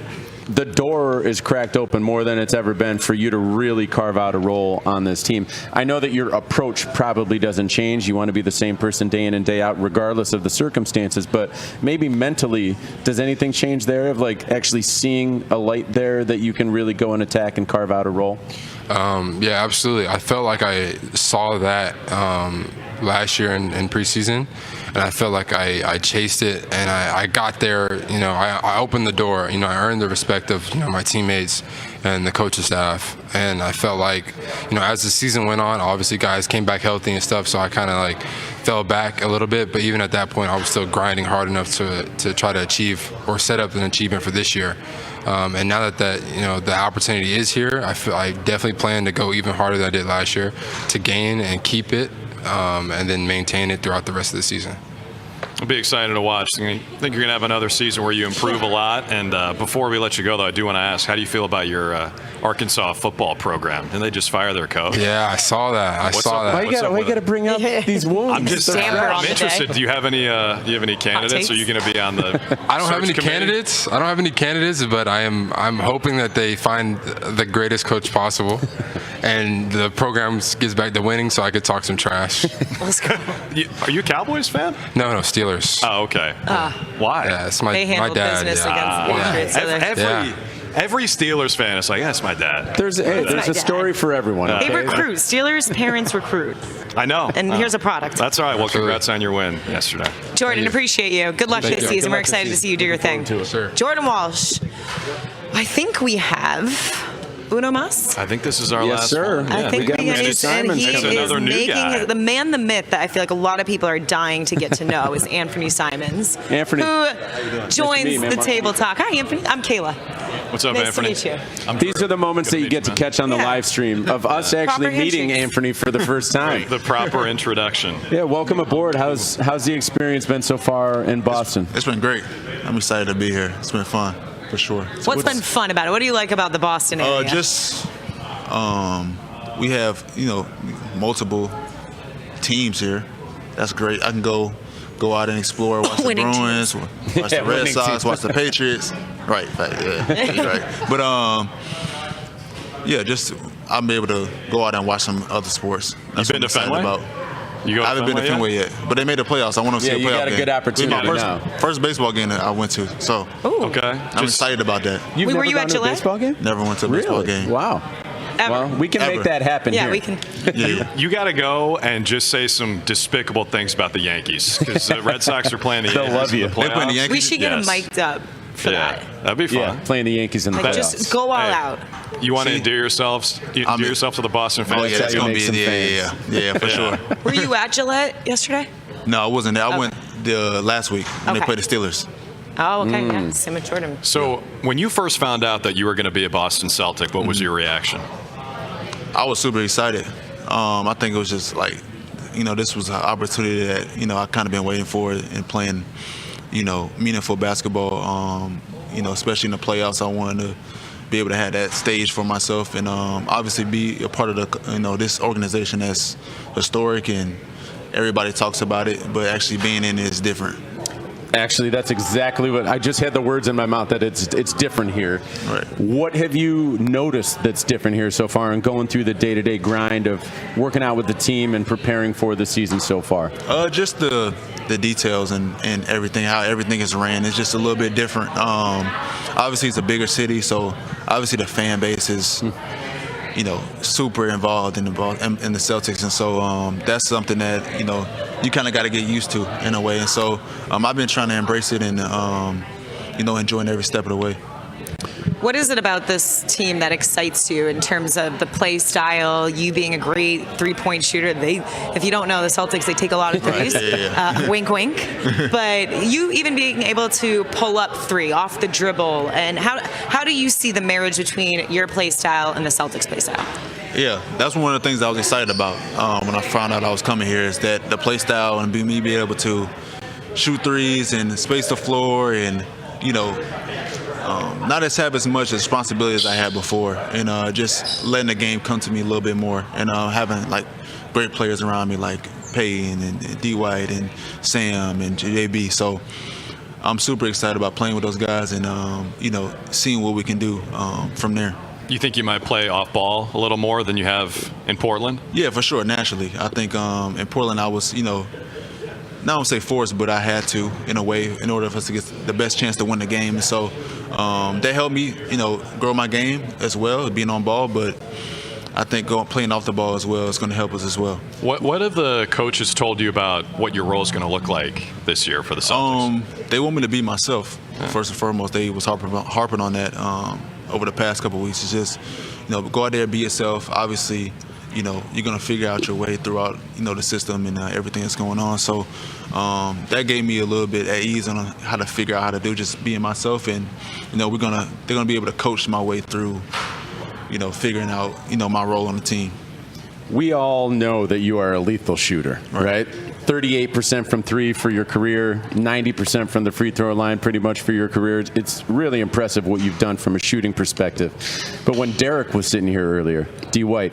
S3: the door is cracked open more than it's ever been for you to really carve out a role on this team. I know that your approach probably doesn't change. You want to be the same person day in and day out regardless of the circumstances, but maybe mentally, does anything change there of actually seeing a light there that you can really go and attack and carve out a role?
S4: Yeah, absolutely. I felt like I saw that last year in preseason, and I felt like I chased it, and I got there. I opened the door. I earned the respect of my teammates and the coaching staff, and I felt like as the season went on, obviously guys came back healthy and stuff, so I kind of fell back a little bit. But even at that point, I was still grinding hard enough to try to achieve or set up an achievement for this year. And now that the opportunity is here, I definitely plan to go even harder than I did last year to gain and keep it, and then maintain it throughout the rest of the season.
S2: I'll be excited to watch. I think you're going to have another season where you improve a lot. And before we let you go, though, I do want to ask, how do you feel about your Arkansas football program? Didn't they just fire their coach?
S4: Yeah, I saw that.
S3: Why you got to bring up these wounds?
S2: I'm interested. Do you have any candidates? Are you going to be on the
S4: I don't have any
S2: committee?
S4: candidates. I don't have any candidates, but I'm hoping that they find the greatest coach possible, and the program gets back to winning, so I could talk some trash.
S1: Let's go.
S2: Are you a Cowboys fan?
S4: No, Steelers.
S2: Oh, okay. Why?
S4: Yeah, it's my
S1: They handle
S4: dad.
S1: business against the Patriots.
S2: Every Steelers fan is like, that's my dad.
S3: There's a story for everyone.
S1: They recruit. Steelers parents recruit.
S2: I know.
S1: And here's a product.
S2: That's all right. Well, congrats on your win yesterday.
S1: Jordan, appreciate you. Good luck this season. We're excited to see you do your thing. Jordan Walsh. I think we have uno mas.
S2: I think this is our
S3: Yes,
S2: last
S3: sir.
S2: one.
S1: I think
S3: we got
S1: and
S3: Simon's
S1: he
S3: coming.
S1: is
S2: Another new
S1: making
S2: guy.
S1: the man, the myth that I feel like a lot of people are dying to get to know is Anthony Simons,
S3: Anthony.
S1: who joins the table talk. Hi, Anthony. I'm Kayla.
S2: What's up,
S1: Nice
S2: Anthony?
S1: to meet you.
S3: These are the moments that you get to catch on the live stream of us actually
S1: Proper
S3: meeting
S1: handshakes.
S3: Anthony for the first time.
S2: The proper introduction.
S3: Yeah, welcome aboard. How's the experience been so far in Boston?
S5: It's been great. I'm excited to be here. It's been fun, for sure.
S1: What's been fun about it? What do you like about the Boston area?
S5: We have multiple teams here. That's great. I can go out and explore, watch the
S1: Winning
S5: Bruins, watch the Red Sox, watch the Patriots. Right. Yeah, right. But I'm able to go out and watch some other sports. That's
S2: You been to Fenway?
S5: I haven't been to Fenway yet, but they made the playoffs. I want to see a playoff game.
S3: you got a good opportunity
S5: my first baseball game that I went to, so
S2: Okay.
S5: I'm excited about that.
S3: You've
S1: Were
S3: never
S1: you
S3: gone
S1: at
S3: to a
S1: Gillette?
S3: baseball game?
S5: Never went to a baseball game.
S3: Wow.
S1: Ever.
S3: Well, we can make that happen
S1: Yeah,
S3: here.
S1: we can.
S5: Yeah.
S2: You got to go and just say some despicable things about the Yankees because the Red Sox are playing the
S3: They'll
S2: Yankees
S3: love
S2: in
S3: you.
S2: the
S5: They playing the
S2: playoffs.
S5: Yankees?
S1: We should get him
S2: Yes.
S1: mic'd up. for that.
S2: That'd be fun.
S3: Yeah, playing the Yankees in the
S1: Like,
S3: playoffs.
S1: just go all out.
S2: You want to endear yourself to the Boston fans?
S5: Oh yeah, that's gonna be for sure.
S1: Were you at Gillette yesterday?
S5: No, I wasn't there. I
S1: Okay.
S5: went last week when they
S1: Okay.
S5: played the Steelers.
S1: Oh, okay. Yeah, same with Jordan.
S2: So when you first found out that you were going to be a Boston Celtic, what was your reaction?
S5: I was super excited. I think it was just like, this was an opportunity that, I kind of been waiting for and playing, meaningful basketball, especially in the playoffs. I wanted to be able to have that stage for myself and obviously be a part of the, this organization that's historic and everybody talks about it, but actually being in it is different.
S3: Actually, that's exactly what I just had the words in my mouth that it's different here.
S5: Right.
S3: What have you noticed that's different here so far and going through the day-to-day grind of working out with the team and preparing for the season so far?
S5: Just the details and everything, how everything is ran. It's just a little bit different. Obviously, it's a bigger city, so obviously the fan base is, super involved in the Celtics, and so that's something that you kind of got to get used to in a way. And so I've been trying to embrace it and enjoying every step of the way.
S1: What is it about this team that excites you in terms of the play style, you being a great three-point shooter? If you don't know, the Celtics, they take a lot of threes. Wink, wink. But you even being able to pull up three off the dribble, and how do you see the marriage between your play style and the Celtics play style?
S5: Yeah, that's one of the things I was excited about when I found out I was coming here, is that the play style and me being able to shoot threes and space the floor and, not have as much responsibility as I had before, and just letting the game come to me a little bit more, and having great players around me like Payton and D. White and Sam and JB. So I'm super excited about playing with those guys and seeing what we can do from there.
S2: You think you might play off ball a little more than you have in Portland?
S5: Yeah, for sure. Naturally, I think in Portland I was not I don't say forced, but I had to in a way in order for us to get the best chance to win the game. And so that helped me, grow my game as well, being on ball. But I think playing off the ball as well is going to help us as well.
S2: What have the coaches told you about what your role is going to look like this year for the Celtics?
S5: They want me to be myself. First and foremost, they was harping on that over the past couple of weeks. It's just, go out there, be yourself. Obviously, you're going to figure out your way throughout, the system and everything that's going on. So that gave me a little bit at ease on how to figure out how to do just being myself. And, they're going to be able to coach my way through, figuring out, my role on the team.
S3: We all know that you are a lethal shooter, right? 38% from three for your career, 90% from the free throw line pretty much for your career. It's really impressive what you've done from a shooting perspective. But when Derrick was sitting here earlier, D. White,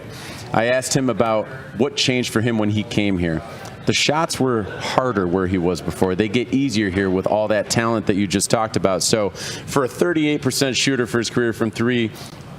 S3: I asked him about what changed for him when he came here. The shots were harder where he was before. They get easier here with all that talent that you just talked about. So for a 38% shooter for his career from three,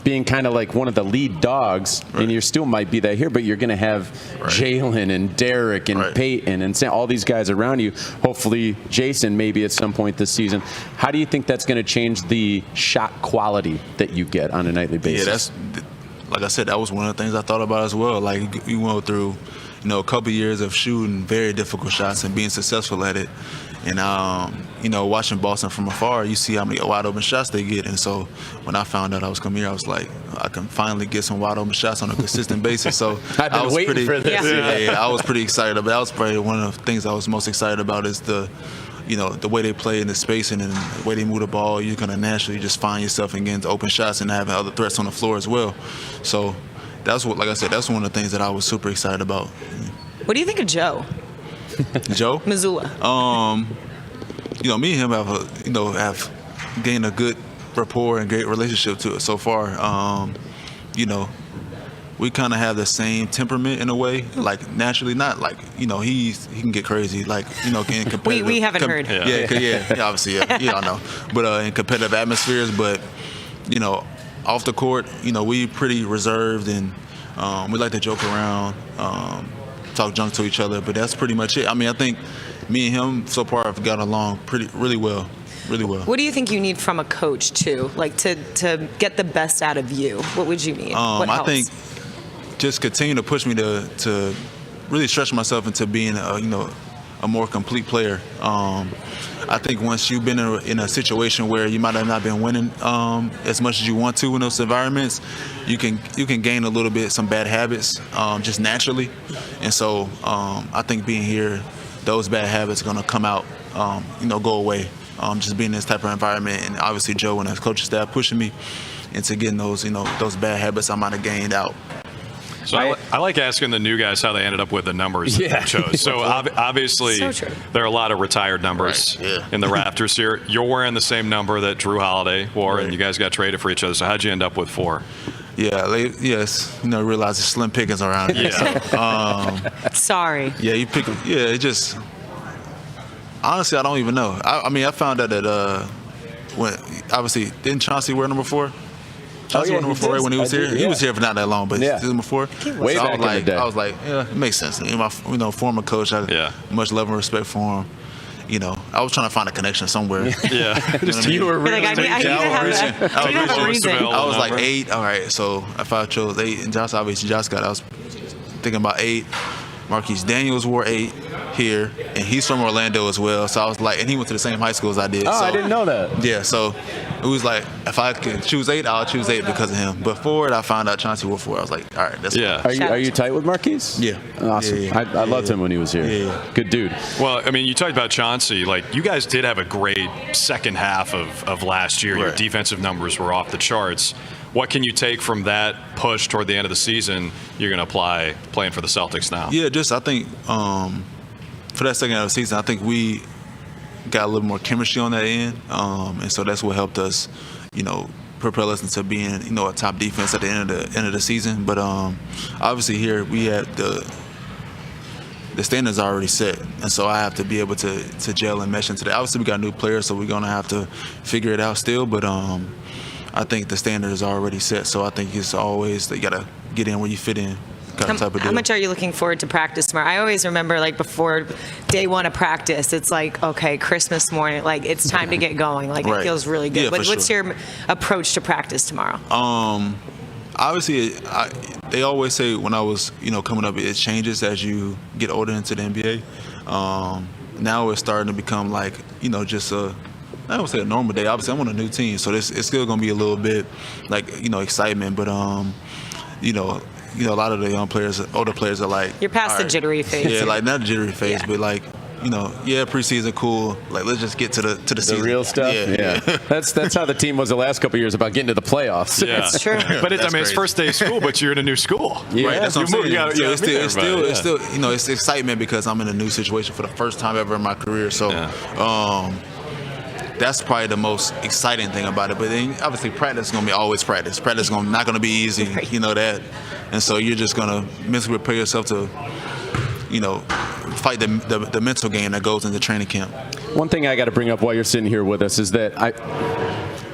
S3: being kind of like one of the lead dogs, and you still might be that here, but you're going to have Jaylen and Derrick and Payton and all these guys around you. Hopefully Jason maybe at some point this season. How do you think that's going to change the shot quality that you get on a nightly basis?
S5: Yeah, that's, like I said, that was one of the things I thought about as well. Like, you went through, a couple years of shooting very difficult shots and being successful at it. And, watching Boston from afar, you see how many wide open shots they get. And so when I found out I was coming here, I was like, I can finally get some wide open shots on a consistent basis. So
S3: I've been waiting for this.
S5: Yeah, I was pretty excited about it. That was probably one of the things I was most excited about is the way they play in the spacing and the way they move the ball. You're going to naturally just find yourself against open shots and having other threats on the floor as well. So that's like I said, that's one of the things that I was super excited about.
S1: What do you think of Joe?
S5: Joe?
S1: Mazzulla.
S5: Me and him have gained a good rapport and great relationship to it so far. We kind of have the same temperament in a way, like naturally, not like, he can get crazy, like, in competitive.
S1: We haven't heard.
S5: Yeah, obviously, you don't know. But in competitive atmospheres, but, off the court, we pretty reserved and we like to joke around, talk junk to each other, but that's pretty much it. I mean, I think me and him so far have got along really well.
S1: What do you think you need from a coach too, like to get the best out of you? What would you need? What helps?
S5: I think just continue to push me to really stretch myself into being a more complete player. I think once you've been in a situation where you might have not been winning as much as you want to in those environments, you can gain a little bit some bad habits just naturally. And so I think being here, those bad habits are going to come out, go away. Just being in this type of environment, and obviously Joe and his coaching staff pushing me into getting those bad habits I might have gained out.
S2: So I like asking the new guys how they ended up with the numbers that they chose. So obviously there are a lot of retired numbers in the Raptors here. You're wearing the same number that Drew Holiday wore, and you guys got traded for each other. So how'd you end up with 4?
S5: Yeah, realize there's slim pickings around here.
S2: Yeah.
S5: So,
S1: Sorry.
S5: Yeah, you pick. Yeah, it just. Honestly, I don't even know. I found out that when obviously didn't Chauncey wear number 4? Chauncey wore number 4 right when he was here. He was here for not that long, but number 4.
S3: Way back in the day.
S5: I was like, yeah, it makes sense. My former coach, I had much love and respect for him. I was trying to find a connection somewhere.
S2: Yeah,
S5: you were really.
S1: I
S5: was like 8. All right, so if I chose 8, and Josh got. I was thinking about 8. Marquise Daniels wore 8 here, and he's from Orlando as well. So I was like, and he went to the same high school as I did.
S3: Oh,
S5: so,
S3: I didn't know that.
S5: Yeah, so it was like, if I could choose 8, I'll choose 8 because of him. But 4, I found out Chauncey wore 4. I was like, all right, that's fine.
S3: Are you tight with Marquise?
S5: Yeah.
S3: Awesome.
S5: Yeah.
S3: I loved him when he was here.
S5: Yeah.
S3: Good dude.
S2: Well, I mean, you talked about Chauncey. Like, you guys did have a great second half of last year. Your defensive numbers were off the charts. What can you take from that push toward the end of the season you're going to apply playing for the Celtics now?
S5: Yeah, I think for that second half of the season, I think we got a little more chemistry on that end. And so that's what helped us, propel us into being, a top defense at the end of the season. But obviously here we had the standards are already set. And so I have to be able to gel and mesh into that. Obviously we got new players, so we're going to have to figure it out still. But I think the standards are already set, so I think it's always that you got to get in where you fit in kind of type of deal.
S1: How much are you looking forward to practice tomorrow? I always remember, before day 1 of practice, it's like, okay, Christmas morning, it's time to get going. It feels really good.
S5: Yeah,
S1: What's your approach to practice tomorrow?
S5: Obviously, they always say when I was, coming up, it changes as you get older into the NBA. Now it's starting to become just I don't say a normal day. Obviously, I'm on a new team, so it's still going to be a little bit excitement. But a lot of the young players, older players are like,
S1: you're past the jittery phase.
S5: Yeah, not the jittery phase, but preseason cool. Let's just get to the season.
S3: The real stuff. Yeah. That's how the team was the last couple of years about getting to the playoffs.
S2: Yeah,
S1: that's true.
S2: But it's first day of school, but you're in a new school.
S5: Yeah, right, that's what I'm saying. It's still
S2: Yeah.
S5: it's excitement because I'm in a new situation for the first time ever in my career. So. That's probably the most exciting thing about it. But then, obviously, practice is going to be always practice. Practice is not going to be easy, you know that. And so you're just going to mentally prepare yourself to, fight the mental game that goes into training camp.
S3: One thing I got to bring up while you're sitting here with us is that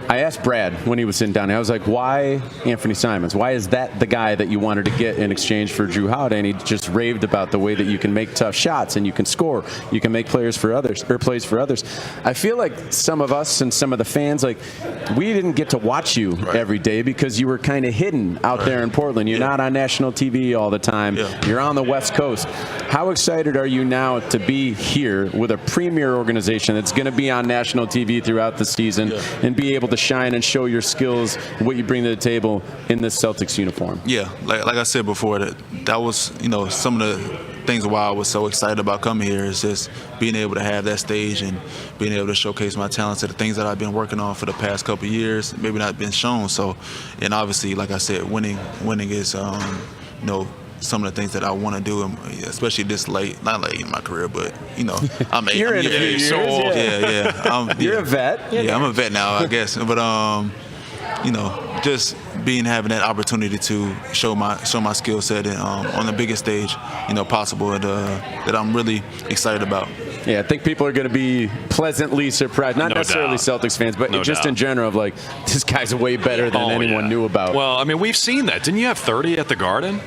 S3: I asked Brad when he was sitting down, I was like, why Anthony Simons? Why is that the guy that you wanted to get in exchange for Drew Holiday? And he just raved about the way that you can make tough shots and you can score. You can make plays for others. I feel like some of us and some of the fans, we didn't get to watch you every day because you were kind of hidden out there in Portland. You're not on national TV all the time. Yeah. You're on the West Coast. How excited are you now to be here with a premier organization that's going to be on national TV throughout the season and be able to shine and show your skills, what you bring to the table in this Celtics uniform?
S5: Yeah, like I said before, that was some of the things why I was so excited about coming here is just being able to have that stage and being able to showcase my talents to the things that I've been working on for the past couple of years, maybe not been shown. So, and obviously, like I said, winning is some of the things that I want to do, especially this not late in my career, but I'm 8.
S3: You're in a few years.
S5: So old. Yeah.
S3: You're a vet.
S5: Yeah, I'm a vet now, I guess. But just having that opportunity to show my skill set and on the biggest stage, possible, and that I'm really excited about.
S3: Yeah, I think people are going to be pleasantly surprised. Not necessarily Celtics fans, but just in general of this guy's way better than anyone knew about.
S2: Well, I mean, we've seen that. Didn't you have 30 at the Garden?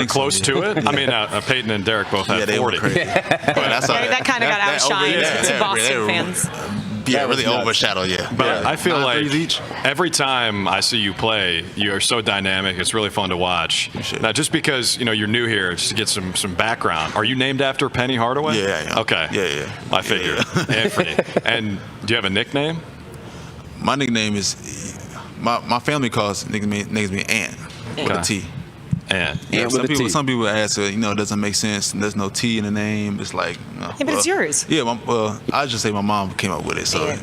S2: Close to it. I mean, Payton and Derrick both had 40.
S5: That
S1: kind of got outshined to Boston fans.
S5: really overshadow. Yeah,
S2: but I feel
S5: 9
S2: like
S5: threes each.
S2: every time I see you play, you are so dynamic. It's really fun to watch. Now, just because you're new here, just to get some background. Are you named after Penny Hardaway?
S5: Yeah.
S2: Okay.
S5: Yeah.
S2: I figured. Anthony. And do you have a nickname?
S5: My nickname is my family names me Ant with a T.
S2: Ant.
S5: Yeah, some people ask, it doesn't make sense. And there's no T in the name. It's like,
S1: yeah, but it's yours.
S5: Yeah, I just say my mom came up with it. So you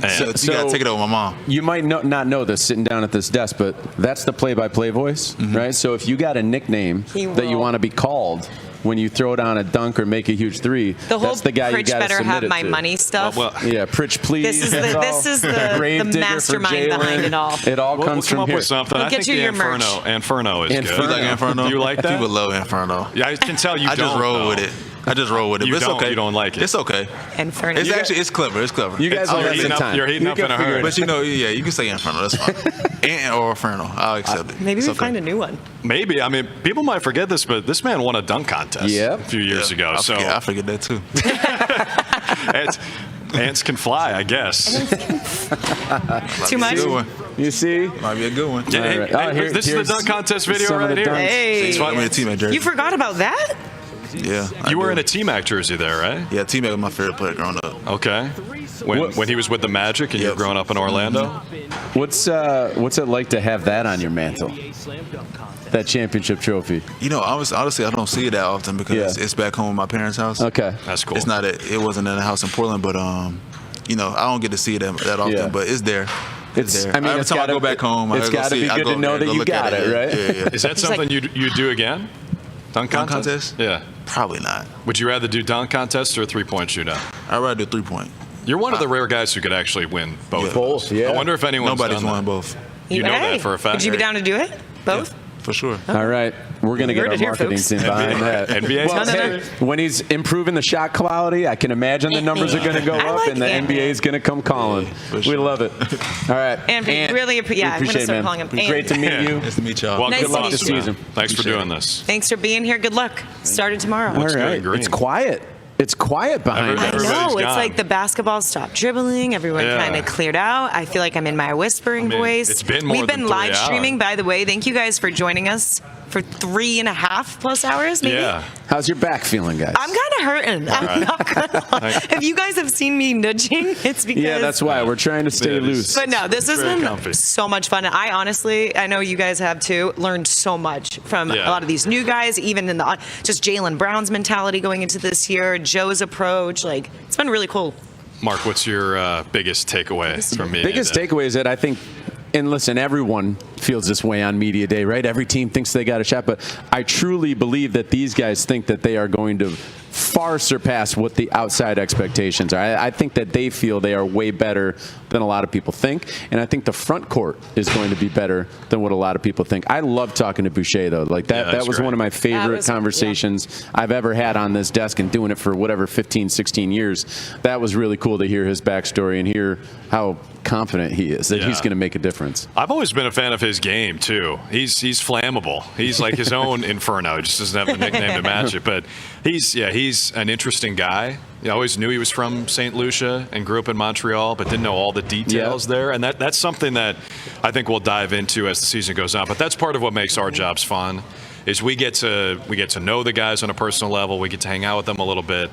S5: gotta take it over my mom.
S3: You might not know this sitting down at this desk, but that's the play-by-play voice, right? So if you got a nickname that you want to be called when you throw down a dunk or make a huge three, that's the guy you got to
S1: better
S3: submit
S1: have
S3: it
S1: my
S3: to.
S1: money stuff.
S3: Yeah, Pritch, please.
S1: This is the mastermind behind it all.
S3: It all comes
S2: come
S3: from
S2: up
S3: here.
S2: with something.
S1: We'll
S2: I
S1: get
S2: think
S1: you
S2: the
S1: your merch.
S2: Inferno is good.
S5: You like Inferno?
S2: Do you like that?
S5: People love Inferno.
S2: Yeah, I can tell you
S5: I just roll with it. But it's okay.
S2: You don't like it.
S5: It's okay.
S1: Inferno.
S5: It's clever. It's clever.
S3: You guys
S2: you're heating up in a hurry.
S5: But you can say Inferno. That's fine. Ant or Inferno. I'll accept it.
S1: Maybe we find a new one.
S2: Maybe. I mean, people might forget this, but this man won a dunk contest a few years ago.
S5: I forget that too.
S2: Ants can fly, I guess.
S1: Too much?
S3: You see?
S5: Might be a good one.
S2: Yeah, this is the dunk contest video right here.
S1: Hey.
S5: jersey.
S1: You forgot about that?
S5: Yeah.
S2: You were in a T-Mac jersey there, right?
S5: Yeah, T-Mac was my favorite player growing up.
S2: Okay. When he was with the Magic and you were growing up in Orlando?
S3: What's it like to have that on your mantle? That championship trophy?
S5: Honestly, I don't see it that often because it's back home at my parents' house.
S3: Okay.
S2: That's cool.
S5: It's not. It wasn't in a house in Portland, but I don't get to see it that often. But it's there. It's there.
S3: Every
S5: time I go back home,
S3: it's got to be good to know that you got it, right?
S5: Yeah.
S2: Is that something you do again? Dunk contest? Yeah.
S5: Probably not.
S2: Would you rather do dunk contest or a three-point shootout?
S5: I'd rather do 3-point.
S2: You're one of the rare guys who could actually win both.
S3: Both, yeah.
S2: I wonder if
S5: Nobody's
S2: won
S5: won both.
S2: You know that for a fact.
S1: Would you be down to do it? Both?
S5: For sure.
S3: All right. We're going to get our marketing team behind that.
S2: NBA.
S3: When he's improving the shot quality, I can imagine the numbers are going to go up and the NBA is going to come calling. We love it. All right.
S1: And really appreciate I'm going to start calling him.
S3: Great to meet you.
S5: Nice to meet y'all.
S2: Well,
S1: Nice
S2: good luck
S1: to
S2: this
S1: meet you.
S2: season. Thanks for doing this.
S1: Thanks for being here. Good luck. Started tomorrow.
S3: All right. It's quiet. It's quiet behind us.
S1: I know. It's
S2: gone.
S1: like the basketball stopped dribbling. Everyone kind of cleared out. I feel like I'm in my whispering voice.
S2: It's been more
S1: We've been
S2: than 3
S1: live streaming,
S2: hours.
S1: by the way. Thank you guys for joining us for 3.5+ hours, maybe?
S2: Yeah.
S3: How's your back feeling, guys?
S1: I'm kind of hurting. I'm not gonna lie. If you guys have seen me nudging, it's because...
S3: Yeah, that's why. We're trying to stay loose.
S1: But no, this has been
S2: comfy.
S1: so much fun. I honestly, I know you guys have too, learned so much from a lot of these new guys, even in the just Jaylen Brown's mentality going into this year, Joe's approach. Like, it's been really cool.
S2: Mark, what's your biggest takeaway from me?
S3: Biggest takeaway is that I think, and listen, everyone feels this way on media day, right? Every team thinks they got a shot, but I truly believe that these guys think that they are going to far surpass what the outside expectations are. I think that they feel they are way better than a lot of people think, and I think the front court is going to be better than what a lot of people think. I love talking to Boucher, though. Like that was one of my favorite conversations I've ever had on this desk, and doing it for whatever 15, 16 years. That was really cool to hear his backstory and hear how confident he is that he's going to make a difference.
S2: I've always been a fan of his game too. He's flammable. He's like his own Inferno. He just doesn't have a nickname to match it. But he's an interesting guy. I always knew he was from St. Lucia and grew up in Montreal, but didn't know all the details there. And that's something that I think we'll dive into as the season goes on. But that's part of what makes our jobs fun, is we get to know the guys on a personal level. We get to hang out with them a little bit.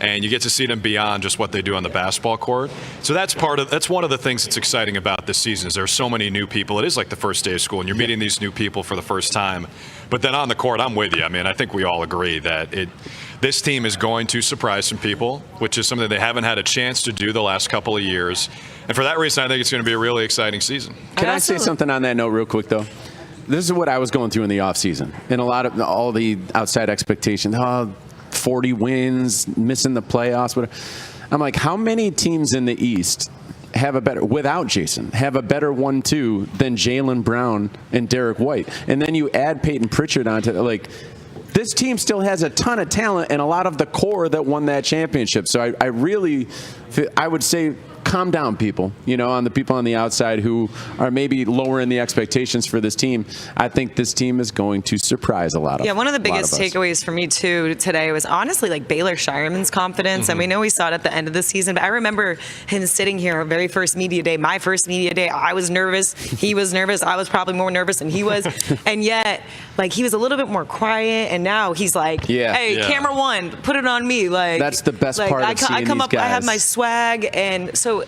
S2: And you get to see them beyond just what they do on the basketball court. So that's one of the things that's exciting about this season, is there are so many new people. It is like the first day of school, and you're meeting these new people for the first time. But then on the court, I'm with you. I mean, I think we all agree that this team is going to surprise some people, which is something they haven't had a chance to do the last couple of years. And for that reason, I think it's going to be a really exciting season.
S3: Can I say something on that note real quick, though? This is what I was going through in the offseason. And a lot of all the outside expectations, 40 wins, missing the playoffs, whatever. I'm like, how many teams in the East have a better, without Jason, have a better 1-2 than Jaylen Brown and Derrick White? And then you add Payton Pritchard onto it. Like, this team still has a ton of talent and a lot of the core that won that championship. So I really, I would say calm down, people. On the people on the outside who are maybe lowering the expectations for this team. I think this team is going to surprise a lot of.
S1: Yeah, one of the biggest
S3: us.
S1: takeaways for me too today was honestly like Baylor Scheierman's confidence. And we know we saw it at the end of the season, but I remember him sitting here our very first media day, my first media day. I was nervous. He was nervous. I was probably more nervous than he was. And yet, like, he was a little bit more quiet, and now he's like, hey, camera one, put it on me. Like,
S3: that's the best part of seeing
S1: I come
S3: these
S1: up,
S3: guys.
S1: I have my swag, and so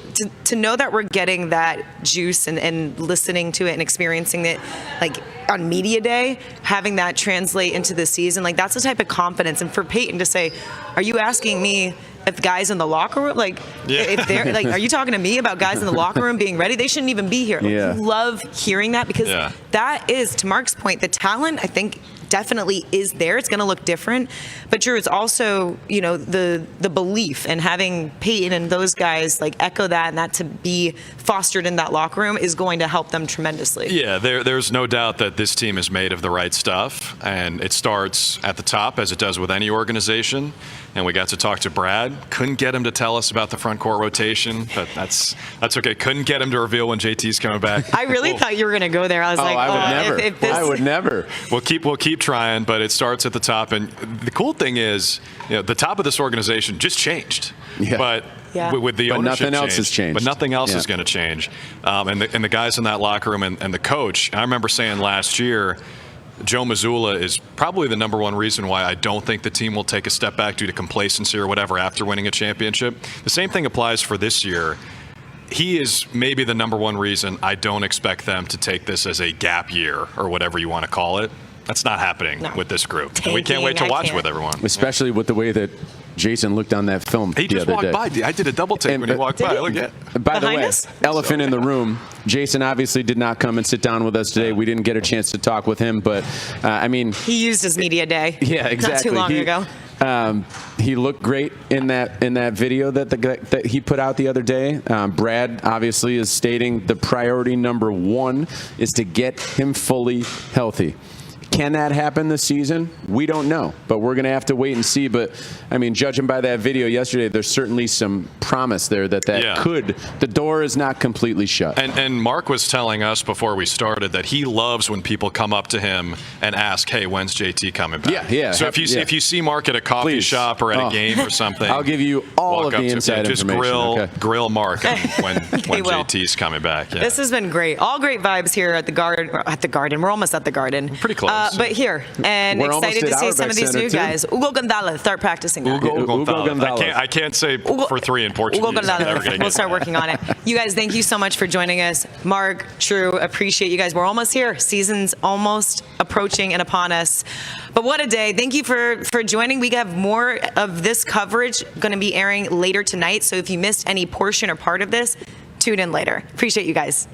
S1: to know that we're getting that juice and listening to it and experiencing it, like, on media day, having that translate into the season, like, that's the type of confidence. And for Payton to say, are you asking me if guys in the locker room, like, if they're like, are you talking to me about guys in the locker room being ready? They shouldn't even be here. Like, I love hearing that because that is, to Mark's point, the talent, I think, definitely is there. It's going to look different. But Drew, it's also, the belief, and having Payton and those guys like echo that, and that to be fostered in that locker room is going to help them tremendously.
S2: Yeah, there's no doubt that this team is made of the right stuff, and it starts at the top as it does with any organization. And we got to talk to Brad. Couldn't get him to tell us about the front court rotation, but that's okay. Couldn't get him to reveal when JT's coming back.
S1: I really thought you were going to go there. I was like,
S3: I would never.
S2: We'll keep trying, but it starts at the top. And the cool thing is, the top of this organization just changed.
S3: Yeah.
S2: But with the ownership
S3: nothing else has changed.
S2: But nothing else is going to change. And the guys in that locker room and the coach. I remember saying last year, Joe Mazzulla is probably the number one reason why I don't think the team will take a step back due to complacency or whatever after winning a championship. The same thing applies for this year. He is maybe the number one reason I don't expect them to take this as a gap year or whatever you want to call it. That's not happening with this group. And we can't wait to watch with everyone.
S3: Especially with the way that Jason looked on that film.
S2: He just walked by. I did a double take when he walked by. Look at.
S3: By the way, elephant in the room. Jason obviously did not come and sit down with us today. We didn't get a chance to talk with him, but
S1: he used his media day.
S3: Yeah, exactly.
S1: Not too long ago.
S3: He looked great in that video that he put out the other day. Brad obviously is stating the priority number one is to get him fully healthy. Can that happen this season? We don't know, but we're going to have to wait and see. But, judging by that video yesterday, there's certainly some promise there that could. The door is not completely shut.
S2: And Mark was telling us before we started that he loves when people come up to him and ask, hey, when's JT coming back?
S3: Yeah.
S2: So if you see Mark at a coffee shop or at a game or something,
S3: I'll give you all of the inside information.
S2: Just grill Mark when JT's coming back. Yeah.
S1: This has been great. All great vibes here at the Garden. We're almost at the Garden.
S2: Pretty close.
S1: But here, and
S3: we're
S1: excited to see some of these new guys. Hugo Gonzalez, start practicing.
S2: Hugo Gonzalez. I can't say for three in Portuguese.
S1: Hugo Gonzalez. We'll start working on it. You guys, thank you so much for joining us. Mark, True, appreciate you guys. We're almost here. Season's almost approaching and upon us. But what a day. Thank you for joining. We have more of this coverage going to be airing later tonight. So if you missed any portion or part of this, tune in later. Appreciate you guys.